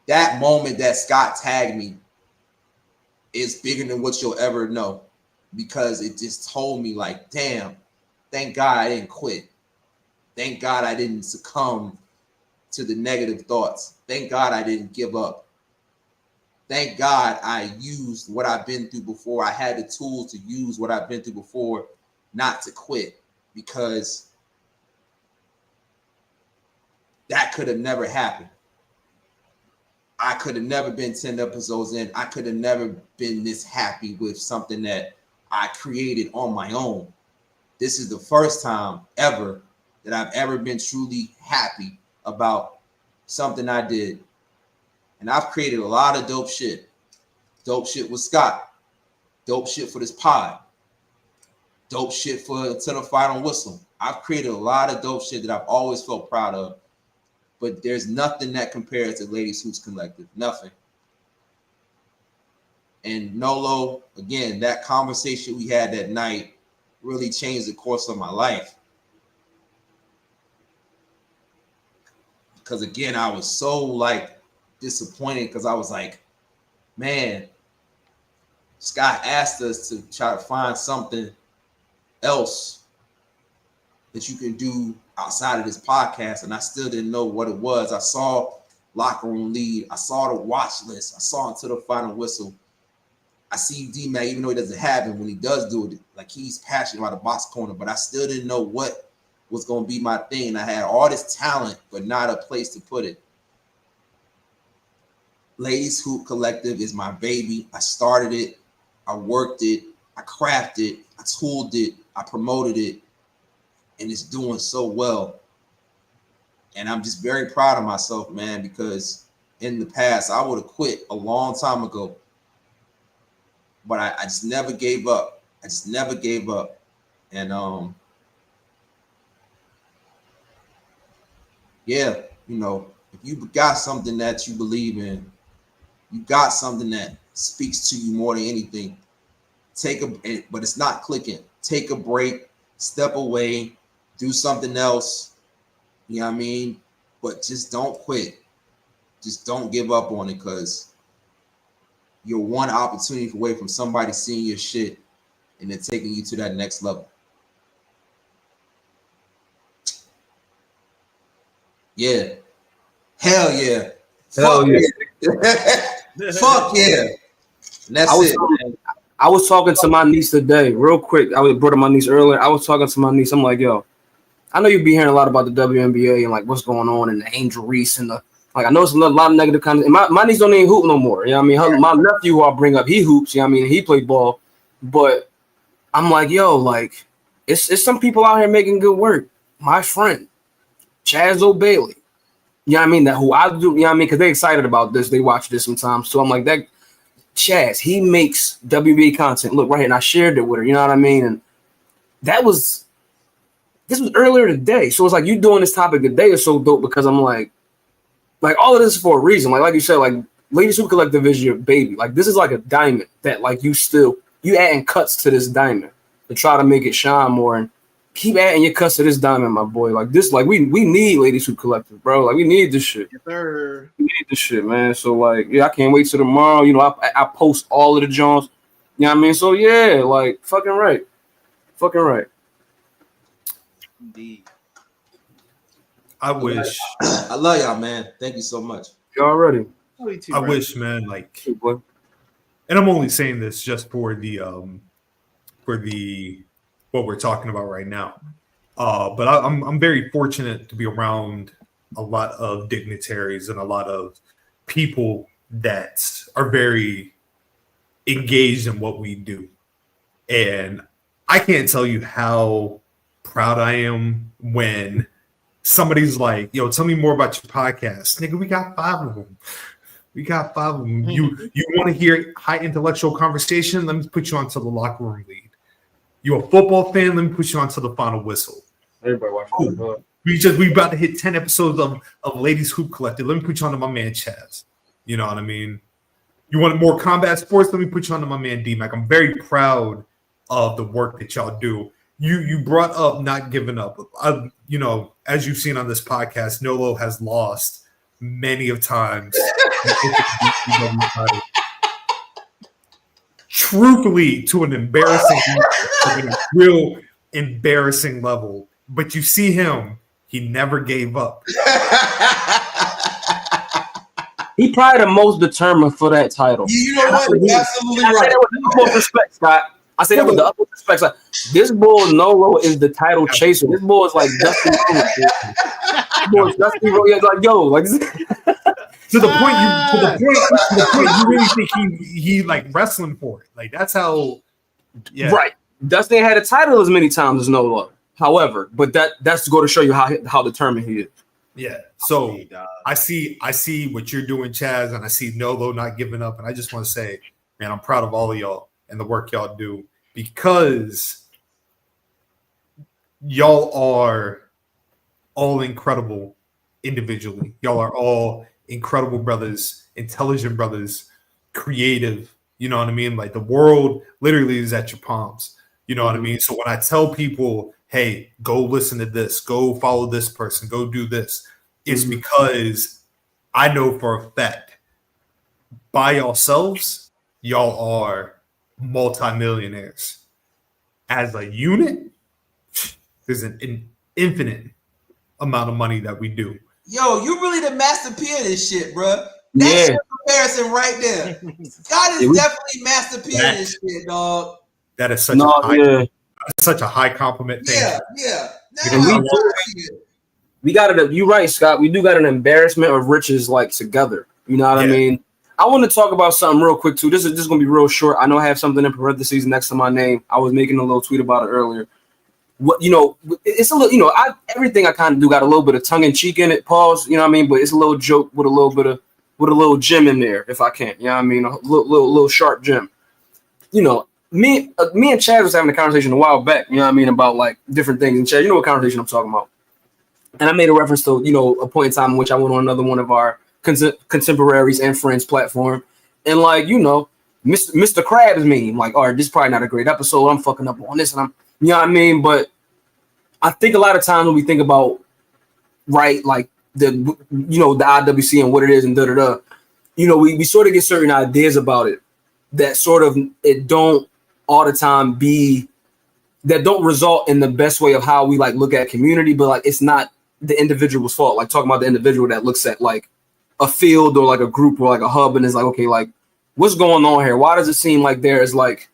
That moment that Scott tagged me is bigger than what you'll ever know, because it just told me like, damn, thank God I didn't quit. Thank God I didn't succumb to the negative thoughts. Thank God I didn't give up. Thank God I used what I've been through before. I had the tools to use what I've been through before, not to quit, because that could have never happened. I could have never been 10 episodes in. I could have never been this happy with something that I created on my own. This is the first time ever that I've ever been truly happy about something I did. And I've created a lot of dope shit. Dope shit with Scott. Dope shit for this pod. Dope shit for To the Final Whistle. I've created a lot of dope shit that I've always felt proud of. But there's nothing that compares to Ladies Hoops Collective. Nothing. And Nolo, again, that conversation we had that night really changed the course of my life. Because again, I was so like disappointed, because I was like, man, Scott asked us to try to find something else that you can do outside of this podcast, and I still didn't know what it was. I saw Locker Room Lead. I saw the watch list. I saw To the Final Whistle. I see D-Mac, even though he doesn't have it, when he does do it, like he's passionate about the box corner, but I still didn't know what was going to be my thing. I had all this talent, but not a place to put it. Ladies Hoop Collective is my baby. I started it. I worked it. I crafted it. I tooled it. I promoted it. And it's doing so well. And I'm just very proud of myself, man, because in the past, I would have quit a long time ago. But I just never gave up. I just never gave up. And yeah, you know, if you got something that you believe in, you got something that speaks to you more than anything, but it's not clicking. Take a break, step away, do something else, you know what I mean? But just don't quit. Just don't give up on it, because you're one opportunity away from somebody seeing your shit and then taking you to that next level. Yeah. Hell yeah. Hell Fuck yeah. Fuck yeah. And that's I was talking to my niece today, real quick. I brought up my niece earlier. I was talking to my niece. I'm like, yo, I know you be hearing a lot about the WNBA and like what's going on and the Angel Reese and the like. I know it's a lot of negative content. And my niece don't even hoop no more. You know what I mean? My nephew who I bring up, he hoops. You know what I mean? He played ball. But I'm like, yo, like it's some people out here making good work. My friend, Chaz O'Bailey. You know what I mean? That who I do, you know what I mean? Because they're excited about this. They watch this sometimes. So I'm like, that Chaz, he makes WBA content. Look right here. And I shared it with her. You know what I mean? And this was earlier today. So it's like you doing this topic today is so dope because I'm like all of this is for a reason. Like you said, like Ladies Who Collective is your baby. Like this is like a diamond that like you adding cuts to this diamond to try to make it shine more and keep adding your cuts to this diamond, my boy. Like this, like we need Ladies Who Collective, bro. Like we need this shit. Yes, sir. We need this shit, man. So like, yeah, I can't wait till tomorrow. You know, I post all of the Jones. You know what I mean? So yeah, like fucking right. Indeed. I wish. I love y'all, man. Thank you so much. Y'all ready? I wish, man, like, and I'm only saying this just for the what we're talking about right now. But I'm very fortunate to be around a lot of dignitaries and a lot of people that are very engaged in what we do. And I can't tell you how proud I am when somebody's like, yo, tell me more about your podcast. Nigga, we got 5 of them. You want to hear high intellectual conversation? Let me put you onto the locker room lead. You a football fan? Let me put you onto the final whistle. Everybody watching. Cool. We about to hit 10 episodes of Ladies Hoop Collective. Let me put you onto my man Chaz. You know what I mean? You want more combat sports? Let me put you onto my man D-Mac. I'm very proud of the work that y'all do. You brought up not giving up. You know, as you've seen on this podcast, Nolo has lost many of times. Truthfully, to an embarrassing, real embarrassing level. But you see him, he never gave up. He probably the most determined for that title. You know what? You're absolutely I say right. that with the utmost respect, Scott. I say that with the utmost respect. Like, this bull, Nolo, is the title chaser. This bull is like Dustin Rhodes. This bull is Dustin Rhodes. Yeah, like, yo, like to the point you really think he like wrestling for it. Like that's how right. Dustin had a title as many times as Nolo. However, but that's to go to show you how determined he is. Yeah. So I see what you're doing, Chaz, and I see Nolo not giving up. And I just want to say, man, I'm proud of all of y'all and the work y'all do because y'all are all incredible individually. Y'all are all incredible brothers, intelligent brothers, creative. You know what I mean? Like the world literally is at your palms. You know what I mean? So when I tell people, hey, go listen to this, go follow this person, go do this, it's because I know for a fact by yourselves, y'all are multimillionaires. As a unit, there's an infinite amount of money that we do. Yo, you really the Master P of this shit, bro. That's your comparison right there. Scott is definitely Master P of this shit, dog. That is such a high compliment thing. Yeah. We got it. You're right, Scott. We do got an embarrassment of riches like together. You know what I mean? I want to talk about something real quick too. This is just gonna be real short. I know I have something in parentheses next to my name. I was making a little tweet about it earlier. What it's a little, everything I kind of do got a little bit of tongue in cheek in it. Pause. You know what I mean? But it's a little joke with a little gem in there, if I can. You know what I mean? A little sharp gem. You know, me and Chad was having a conversation a while back. You know what I mean, about like different things. And Chad, you know what conversation I'm talking about. And I made a reference to a point in time in which I went on another one of our contemporaries and friends platform, and like Mr. Krabs meme, like, all right, this is probably not a great episode. I'm fucking up on this, and you know what I mean? But I think a lot of times when we think about, right, like the IWC and what it is and we sort of get certain ideas about it that sort of it don't all the time that don't result in the best way of how we like look at community, but like it's not the individual's fault. Like talking about the individual that looks at like a field or like a group or like a hub and is like, okay, like what's going on here? Why does it seem like there is like,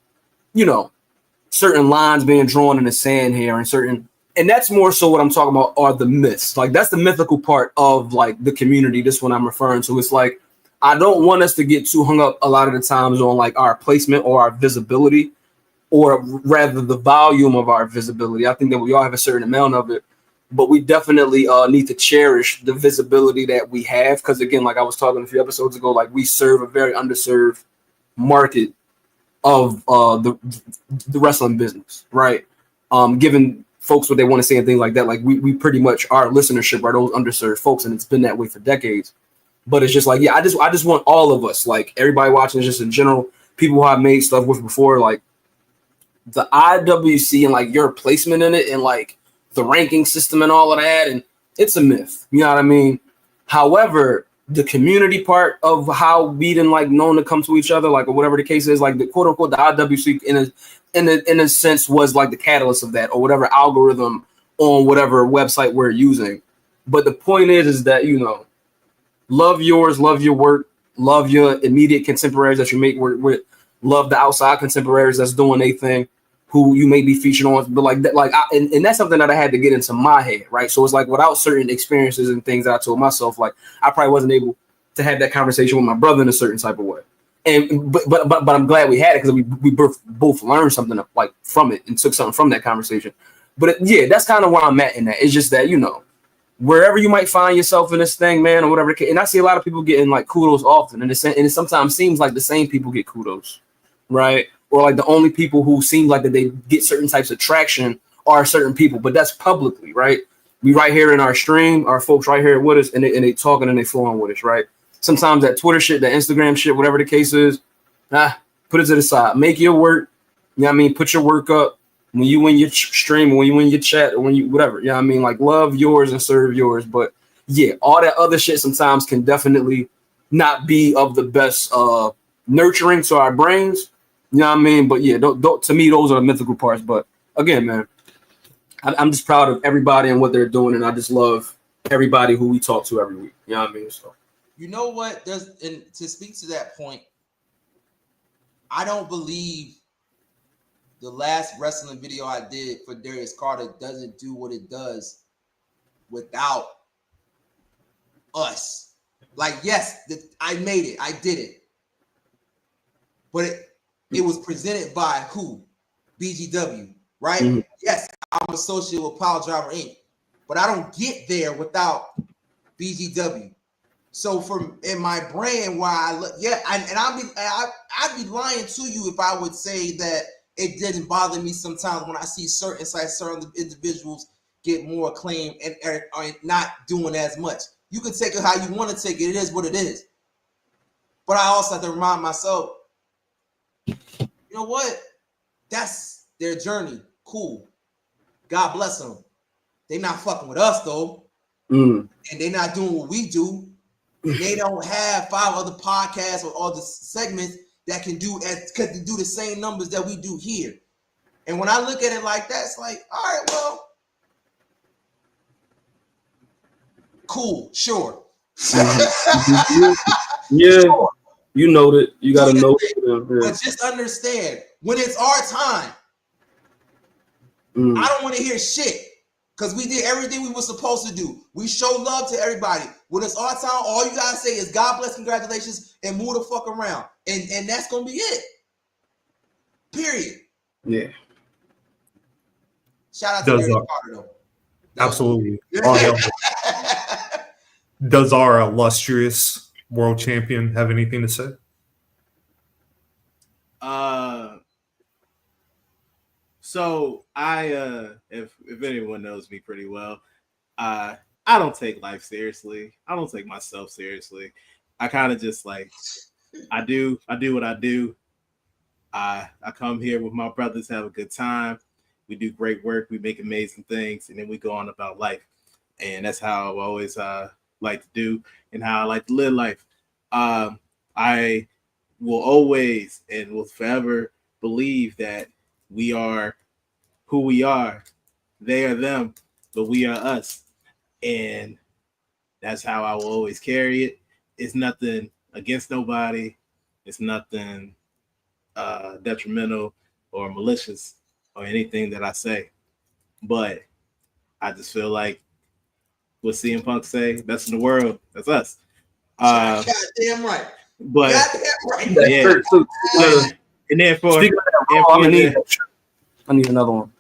certain lines being drawn in the sand here and that's more so what I'm talking about are the myths. Like that's the mythical part of like the community. This one I'm referring to. It's like, I don't want us to get too hung up a lot of the times on like our placement or our visibility, or rather the volume of our visibility. I think that we all have a certain amount of it, but we definitely need to cherish the visibility that we have. Because again, like I was talking a few episodes ago, like we serve a very underserved market of the wrestling business, right? Giving folks what they want to say and things like that. Like we pretty much, our listenership are those underserved folks, and it's been that way for decades. But it's just like, yeah, I just want all of us, like everybody watching, just in general, people who I've made stuff with before, like the IWC and like your placement in it and like the ranking system and all of that, and it's a myth. You know what I mean? However, the community part of how we didn't like known to come to each other, like or whatever the case is, like the quote unquote the IWC in a sense was like the catalyst of that, or whatever algorithm on whatever website we're using. But the point is that, you know, love yours, love your work, love your immediate contemporaries that you make work with, love the outside contemporaries that's doing their thing, who you may be featured on, but like that, and that's something that I had to get into my head, right? So it's like without certain experiences and things that I told myself, like I probably wasn't able to have that conversation with my brother in a certain type of way. And but I'm glad we had it, because we both learned something like from it and took something from that conversation. But yeah, that's kind of where I'm at in that. It's just that, you know, wherever you might find yourself in this thing, man, or whatever. And I see a lot of people getting like kudos often, and it sometimes seems like the same people get kudos, right? Or like the only people who seem like that they get certain types of traction are certain people, but that's publicly, right? We right here in our stream, our folks right here with us, and they talking and they flowing with us, right? Sometimes that Twitter shit, that Instagram shit, whatever the case is, put it to the side. Make your work, you know what I mean? Put your work up when you in your stream, or when you in your chat, or when you whatever, you know what I mean? Like love yours and serve yours. But yeah, all that other shit sometimes can definitely not be of the best nurturing to our brains. You know what I mean? But yeah, to me, those are the mythical parts. But again, man, I'm just proud of everybody and what they're doing, and I just love everybody who we talk to every week. You know what I mean? So, you know what? And to speak to that point, I don't believe the last wrestling video I did for Darius Carter doesn't do what it does without us. Like, yes, I made it, I did it, but it was presented by who? BGW, right? Mm-hmm. Yes, I'm associated with Power Driver Inc., but I don't get there without BGW. So in my brain, I'd be lying to you if I would say that it didn't bother me sometimes when I see certain individuals get more acclaim and are not doing as much. You can take it how you want to take it. It is what it is. But I also have to remind myself, you know what? That's their journey. Cool. God bless them. They're not fucking with us though. And they're not doing what we do. And they don't have 5 other podcasts or other segments that can do the same numbers that we do here. And when I look at it like that, it's like, all right, well, cool, sure. Yeah, sure. You know that. You got to know it. But just understand, when it's our time, I don't want to hear shit. Because we did everything we were supposed to do. We show love to everybody. When it's our time, all you gotta say is God bless, congratulations, and move the fuck around. And that's gonna be it. Period. Yeah. Shout out to Darius Carter, though. Absolutely. Does our illustrious world champion have anything to say? So if anyone knows me pretty well, I don't take life seriously. I don't take myself seriously. I kind of just like, I do what I do. I come here with my brothers, have a good time. We do great work. We make amazing things, and then we go on about life. And that's how I always like to do, and how I like to live life. I will always and will forever believe that we are who we are. They are them, but we are us. And that's how I will always carry it. It's nothing against nobody. It's nothing detrimental or malicious or anything that I say. But I just feel like what CM Punk say, best in the world, that's us. Goddamn right. But goddamn right. Yeah. And then I need another one.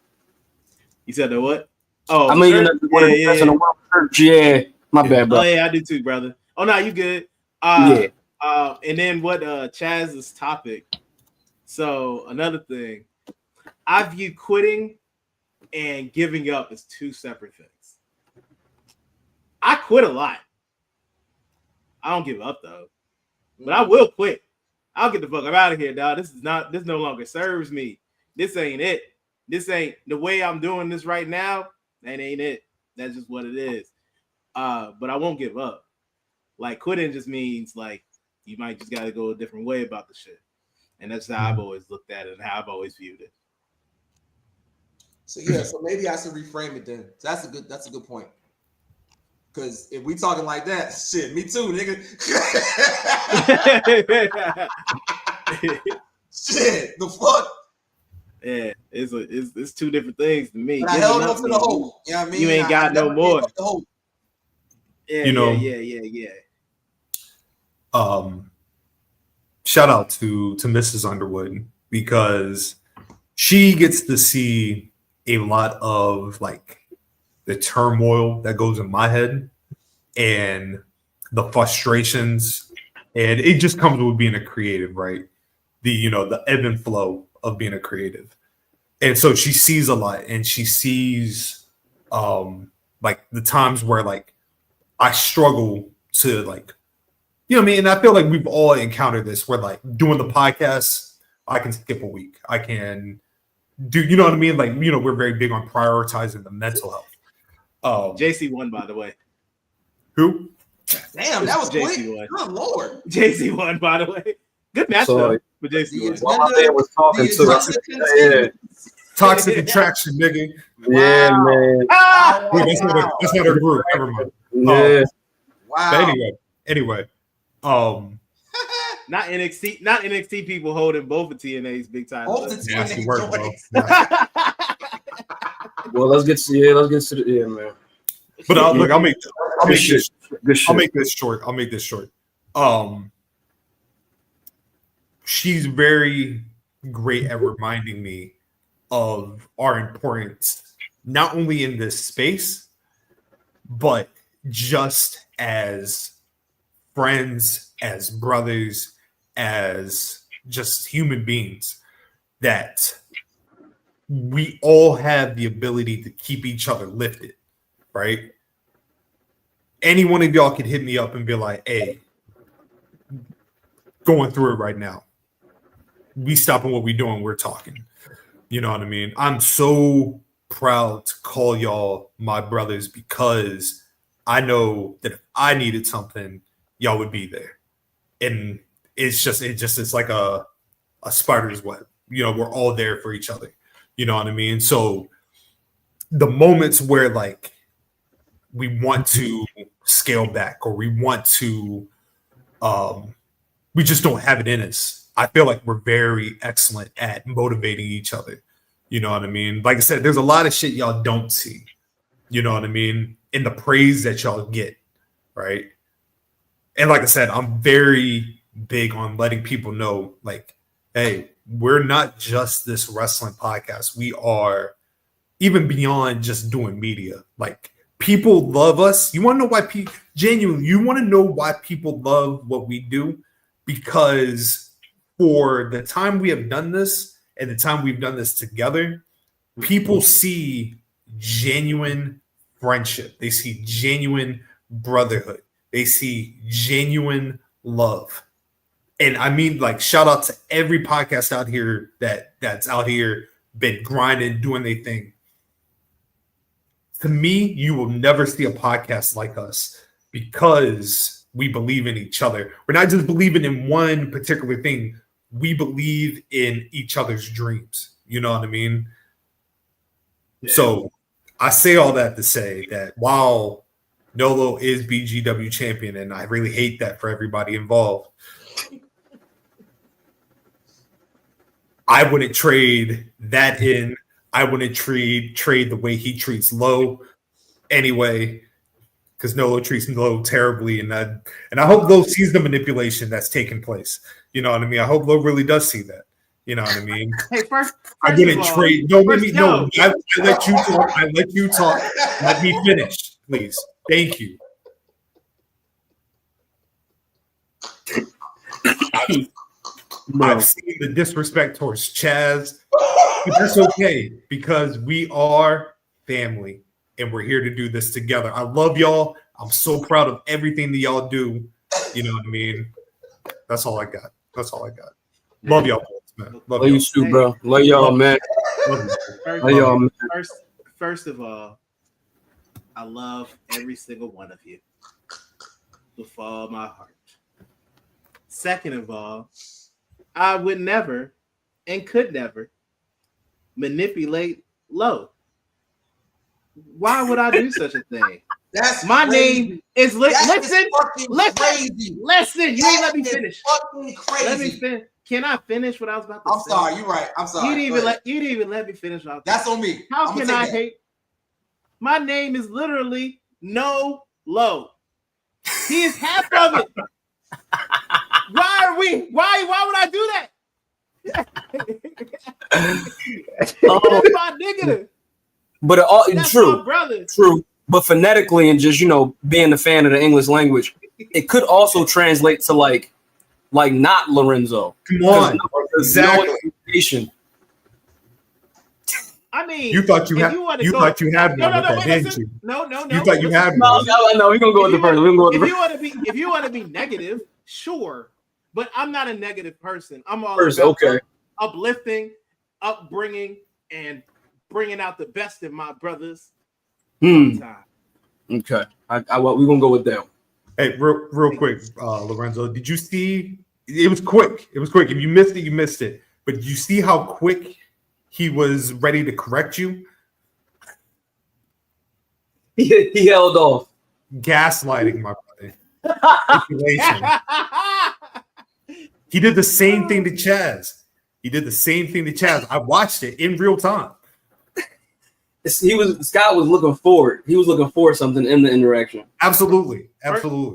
you said the what? Oh, I mean, one of the best in the world. Yeah, my bad, bro. Oh yeah, I do too, brother. Oh no, you good. Yeah. And then what Chaz's topic. So another thing, I view quitting and giving up as two separate things. I quit a lot. I don't give up though. But I will quit. I'll get the fuck out of here, dog. This no longer serves me. This ain't it. This ain't the way I'm doing this right now. That ain't it. That's just what it is. But I won't give up. Like quitting just means like you might just gotta go a different way about the shit. And that's how I've always looked at it and how I've always viewed it. So yeah, so maybe I should reframe it then. So that's a good point. Because if we talking like that, shit, me too, nigga. Shit, the fuck? Yeah, it's two different things to me. But I held on to the hope. You know what I mean? You ain't got no more. Yeah, You know, yeah. Shout out to Mrs. Underwood because she gets to see a lot of like the turmoil that goes in my head and the frustrations, and it just comes with being a creative, right? The ebb and flow of being a creative. And so she sees a lot, and she sees like the times where like I struggle to like, you know what I mean? And I feel like we've all encountered this where like doing the podcast, I can skip a week. I can do, you know what I mean? Like, we're very big on prioritizing the mental health. JC won, by the way. Who? Damn, that was JC quick. Good Lord. JC won, by the way. Good match though, but JC won. While my man was talking to Toxic Attraction, nigga. Yeah, man. Wait, that's not her group. Never mind. Yeah. Wow. Anyway. Not NXT people holding both of TNA's big time. Both the Nasty work, bro. Well, let's get to the man. But look, I'll make this short. She's very great at reminding me of our importance, not only in this space, but just as friends, as brothers, as just human beings, that we all have the ability to keep each other lifted, right? Any one of y'all could hit me up and be like, hey, going through it right now. We stopping what we doing, we're talking. You know what I mean? I'm so proud to call y'all my brothers because I know that if I needed something, y'all would be there. And it's like a spider's web. We're all there for each other. You know what I mean? So the moments where like we want to scale back or we want to we just don't have it in us. I feel like we're very excellent at motivating each other. You know what I mean? Like I said, there's a lot of shit y'all don't see. You know what I mean? In the praise that y'all get, right? And like I said, I'm very big on letting people know, like, hey, we're not just this wrestling podcast. We are even beyond just doing media. Like, people love us. You want to know why people genuinely? You want to know why people love what we do? Because for the time we have done this and the time we've done this together, people see genuine friendship. They see genuine brotherhood. They see genuine love. And I mean, like, shout out to every podcast out here that's out here been grinding, doing their thing. To me, you will never see a podcast like us because we believe in each other. We're not just believing in one particular thing. We believe in each other's dreams. You know what I mean? Yeah. So I say all that to say that while Nolo is BGW champion, and I really hate that for everybody involved, I wouldn't trade that in. I wouldn't trade the way he treats Lo anyway, because Nolo treats Lo terribly, and I hope Lo sees the manipulation that's taking place. You know what I mean? I hope Lo really does see that. You know what I mean? Hey, first I didn't of all, trade. No, let first- me no. I let you talk. I let you talk. Let me finish, please. Thank you. I've seen the disrespect towards Chaz, but that's okay because we are family and we're here to do this together. I love y'all. I'm so proud of everything that y'all do. You know what I mean? That's all I got. That's all I got. Love y'all, man. Love you too, bro. Love y'all, man. Love y'all, man. First of all, I love every single one of you with all my heart. Second of all, I would never and could never manipulate Low. Why would I do such a thing? That's my crazy. name is listen. Crazy. Listen, you ain't let me finish. Fucking crazy. Let me finish. Can I finish what I was about to say? I'm sorry, you're right. I'm sorry. You didn't even let me finish. That's on me. How can I hate? My name is literally No Low. He is half of it. Why would I do that? That's my nigga. But That's true, my brother. True. But phonetically and just being a fan of the English language, it could also translate to like not Lorenzo. Come on, exactly. No, I mean, you thought you had one with that, didn't you? No. You thought you had one. No, we're gonna go with the first. If you want to be negative, sure, but I'm not a negative person. I'm all about uplifting, upbringing, and bringing out the best in my brothers. Okay, we're gonna go with that. Hey, real quick, Lorenzo, did you see? It was quick. It was quick. If you missed it, you missed it. But did you see how quick he was ready to correct you? He held off. Gaslighting, my brother. He did the same thing to Chaz. I watched it in real time. Scott was looking forward. He was looking for something in the interaction. Absolutely.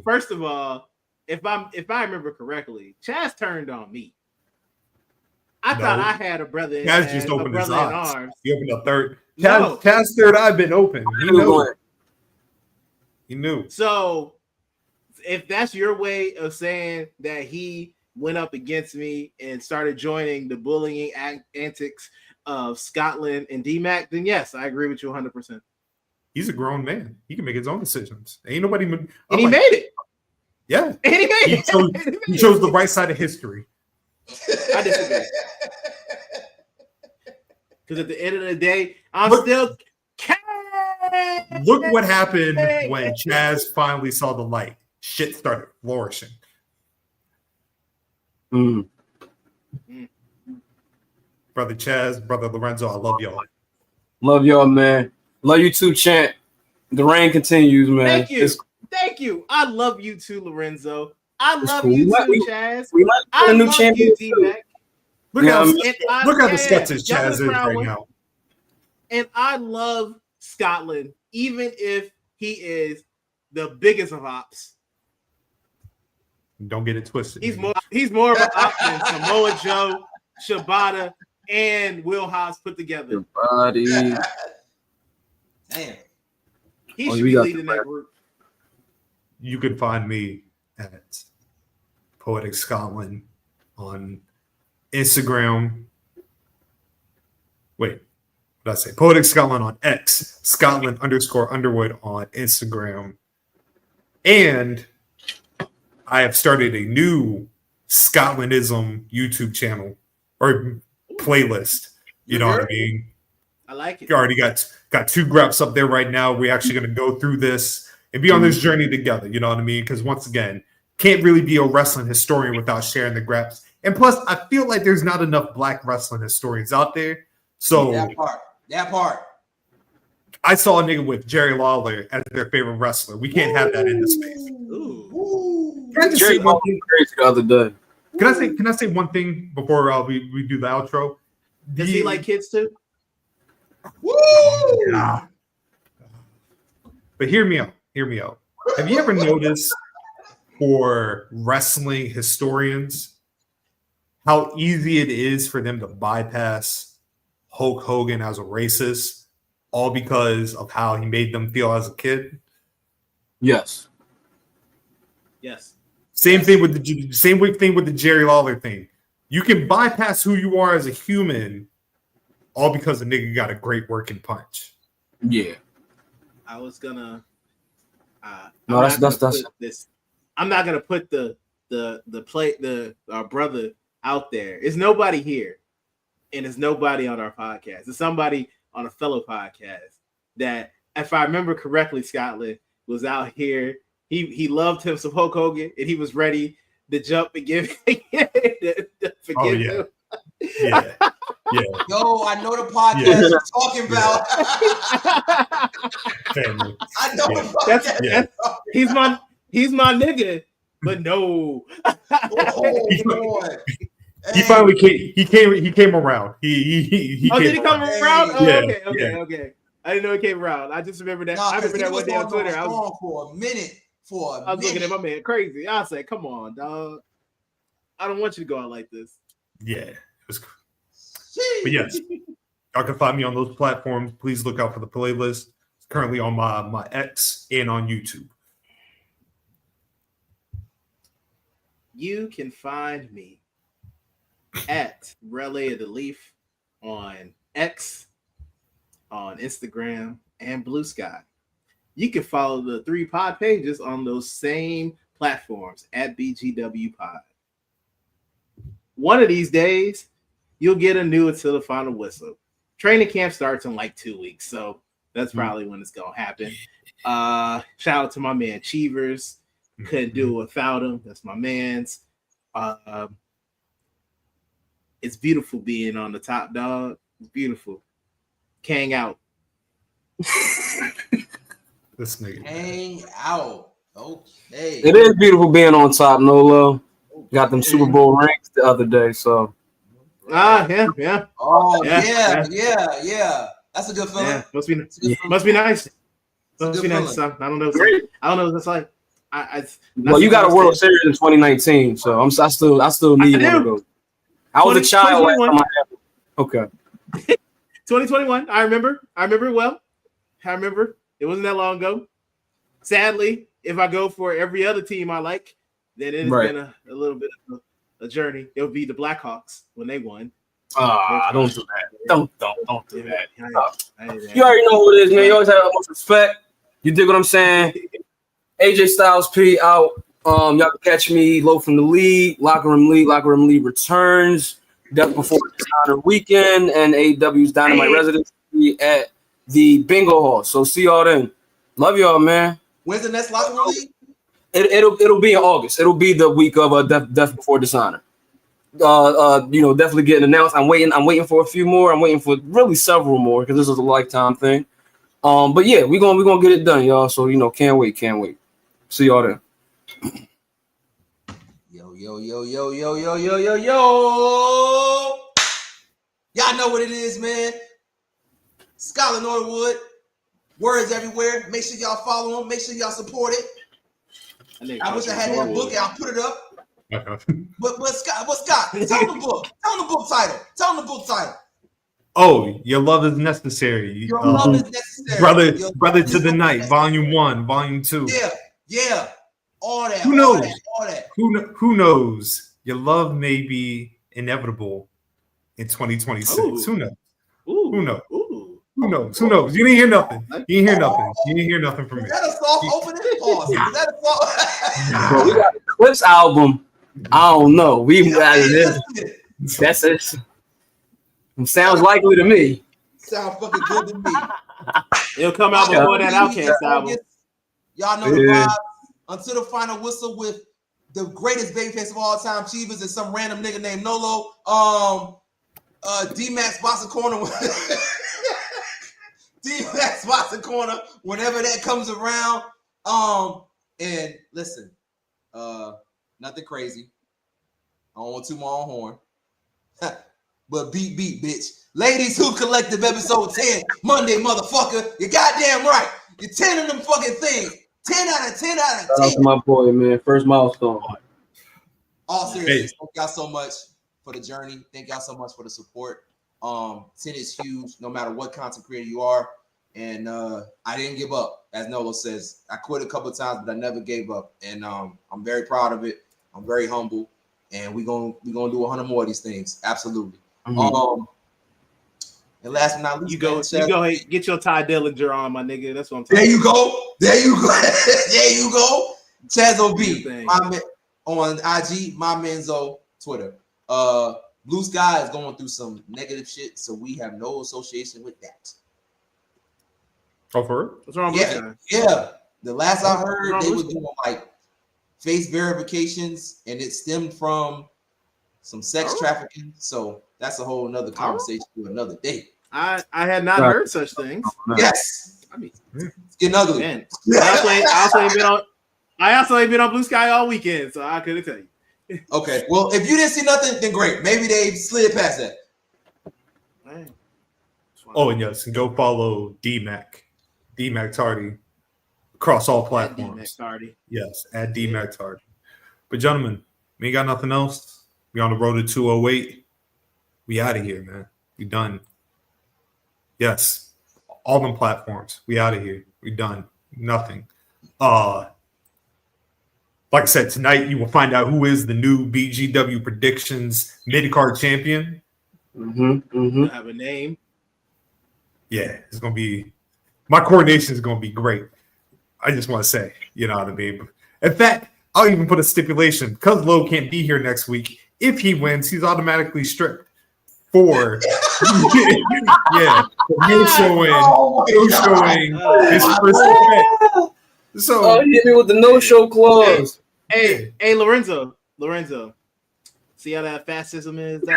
First of all, if I remember correctly, Chaz turned on me. I thought I had a brother. Chaz just opened his eyes. He opened a third. No. Chaz's third eye been open. He knew. So, if that's your way of saying that he went up against me and started joining the bullying antics of Scotland and D-Mac, then yes, I agree with you 100%. He's a grown man. He can make his own decisions. Ain't nobody. And he made it. Yeah. And he made it. He chose the right side of history. I disagree. Because at the end of the day, still. Look what happened when Chaz finally saw the light. Shit started flourishing. Brother Chaz, brother Lorenzo, I love y'all. Love y'all, man. Love you too, Chant. The reign continues, man. Thank you. I love you too, Lorenzo. I love you too, Chaz. We might I love you, D-Mac. Look how the sketches Chaz is right now. And I love Scotland, even if he is the biggest of ops. Don't get it twisted. He's more of an op than Samoa Joe, Shibata, and Will Haas put together. Damn. He should be leading that group. You can find me at Poetic Scotland on Instagram. Wait, what did I say? Poetic Scotland on X, Scotland_Underwood on Instagram. And I have started a new Scotland-ism YouTube channel or playlist. You know what I mean? I like it. You already got 2 graps up there right now. We're actually going to go through this and be on this journey together. You know what I mean? Because once again, can't really be a wrestling historian without sharing the graps. And plus, I feel like there's not enough Black wrestling historians out there. So that part. I saw a nigga with Jerry Lawler as their favorite wrestler. We can't have that in the space. Can I just say one thing? The other day. Can I say one thing before we do the outro? Does he like kids too? Woo! Yeah. But hear me out. Have you ever noticed for wrestling historians, how easy it is for them to bypass Hulk Hogan as a racist, all because of how he made them feel as a kid? Yes. Yes. Same thing with the Jerry Lawler thing. You can bypass who you are as a human, all because the nigga got a great working punch. Yeah. I was gonna. No, that's this. I'm not gonna put our brother out there. It's nobody here, and it's nobody on our podcast. It's somebody on a fellow podcast that, if I remember correctly, Scotland was out here. He loved him some Hulk Hogan, and he was ready to jump and give forgive him. Yeah. Yeah. Yo, I know the podcast you're talking about. Family. I know the podcast. He's my nigga, but no. He finally came around. He did he come around? Oh, yeah, okay. I didn't know he came around. I just remember that. I remember that one day on Twitter. I was for a minute. I was looking at my man crazy. I said, "Come on, dog. I don't want you to go out like this." Yeah, it was. But yes, y'all can find me on those platforms. Please look out for the playlist. It's currently on my X and on YouTube. You can find me at Relay of the Leaf on X, on Instagram, and Blue Sky. You can follow the 3 pod pages on those same platforms at BGW Pod. One of these days, you'll get a new Until the Final Whistle. Training camp starts in like 2 weeks, so that's probably when it's gonna happen. Shout out to my man Cheevers. Couldn't do it without him. That's my man's. It's beautiful being on the top, dog. It's beautiful. Hang out. This nigga. Hang out. Okay. It is beautiful being on top, Nolo. Got them Super Bowl rings the other day, so. Yeah. Oh, yeah. That's a good feeling. Yeah, must be nice. Must be nice. I don't know. I don't know what it's like. Well, you got a World Series in 2019, so I still need one of those. I was a child last time I had it. Okay. 2021. I remember it well. I remember it wasn't that long ago. Sadly, if I go for every other team I like, then it's been a little bit of a journey. It would be the Blackhawks when they won. Don't do that. Don't do that. You already know who it is, man. You always have the most respect. You dig what I'm saying? AJ Styles P out. Y'all can catch me low from the league. Locker Room League returns. Death Before Dishonor weekend and AEW's Dynamite residency at the Bingo Hall. So see y'all then. Love y'all, man. When's the next Locker Room League? It'll be in August. It'll be the week of Death Before Dishonor. Definitely getting announced. I'm waiting for a few more. I'm waiting for really several more because this is a lifetime thing. But yeah, we're gonna get it done, y'all. So can't wait. See y'all then. Yo. Y'all know what it is, man. Scotland Norwood. Words everywhere. Make sure y'all follow him. Make sure y'all support it. I wish I had that book. I'll put it up. But Scott, tell them the book. Tell them the book title. Tell them the book title. Oh, Your Love Is Necessary. Your Love Is Necessary. Brother to the Night, Volume 1, Volume 2. Yeah. All that. Who knows? All that. Who knows? Your love may be inevitable in 2026. Ooh. Who knows? Ooh. Who knows? Ooh. Who knows? You didn't hear nothing. You didn't hear nothing from me. Is that a soft opening? Pause. Is that a soft? Bro, we got the Clips album. I don't know. That's it. Sounds likely to me. Sounds fucking good to me. It'll come out before that Outkast album. Y'all know the vibes. Until the Final Whistle with the greatest babyface of all time, Chivas, and some random nigga named Nolo. D-Max Boxing Corner. D-Max Boxing Corner. Whenever that comes around. And listen, nothing crazy. I don't want too more on horn. But beat, bitch. Ladies Who Collective episode 10, Monday, motherfucker. You're goddamn right. You're 10 of them fucking things. 10 out of 10 out of 10. Shout out to my boy, man. First milestone. All seriousness. Thank y'all so much for the journey. Thank y'all so much for the support. 10 is huge, no matter what content creator you are. And I didn't give up, as Nolo says. I quit a couple of times, but I never gave up. And I'm very proud of it. I'm very humble. And we're gonna do 100 more of these things. Absolutely. Mhm. And last but not least, You go ahead, get your Ty Dillinger on, my nigga. That's what I'm talking There you go. There you go. Chazo B, Thing. my man, on IG, my Menzo Twitter. Blue Sky is going through some negative shit, so we have no association with that. Oh, for real? What's wrong with this guy? Yeah. The last I heard, What's they wrong were with doing like face verifications, and it stemmed from some sex trafficking. So that's a whole another conversation for another day. I had not heard such things. Yes. I mean, it's getting ugly. Man, I also ain't been on Blue Sky all weekend, so I couldn't tell you. Okay. Well, if you didn't see nothing, then great. Maybe they slid past that. Man. Oh, and yes, and go follow DMAC Tardy across all platforms. Tardy. Yes, at DMAC Tardy. But gentlemen, we ain't got nothing else. We on the road to 208. We out of here, man. We done. Yes, all them platforms. We out of here. We done. Nothing. Like I said, tonight you will find out who is the new BGW Predictions mid-card champion. I have a name. Yeah, it's gonna be. My coordination is gonna be great. I just want to say, you know what I mean. In fact, I'll even put a stipulation because Lowe can't be here next week. If he wins, he's automatically stripped for no showing his first event. So hit me with the no-show clause. Hey, Lorenzo. See how that fascism is? You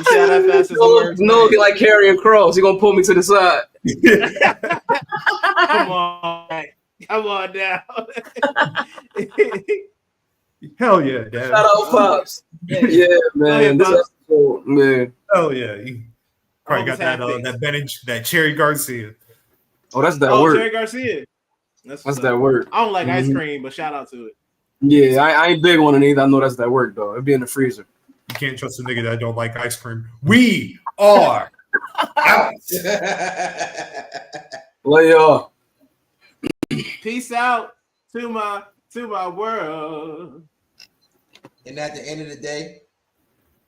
see how that fascism works? No, he like carrying cross. He gonna pull me to the side. Come on now. Hell yeah, Dad. Shout out Pops. Yeah, man. Go ahead, Pops. Man. Hell yeah. He probably got that Cherry Garcia. Oh, that's that word. Cherry Garcia. That's that word. I don't like ice cream, but shout out to it. Yeah, I ain't big on it either. I know that's that word though. It'd be in the freezer. You can't trust a nigga that don't like ice cream. We are out. Love y'all. Peace out to my world. And at the end of the day,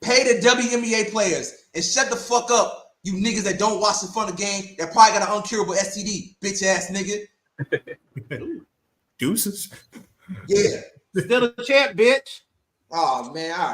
pay the WNBA players and shut the fuck up, you niggas that don't watch the front of the game that probably got an uncurable STD, bitch ass nigga. Deuces. Yeah. Still a champ, bitch. Oh man, all right.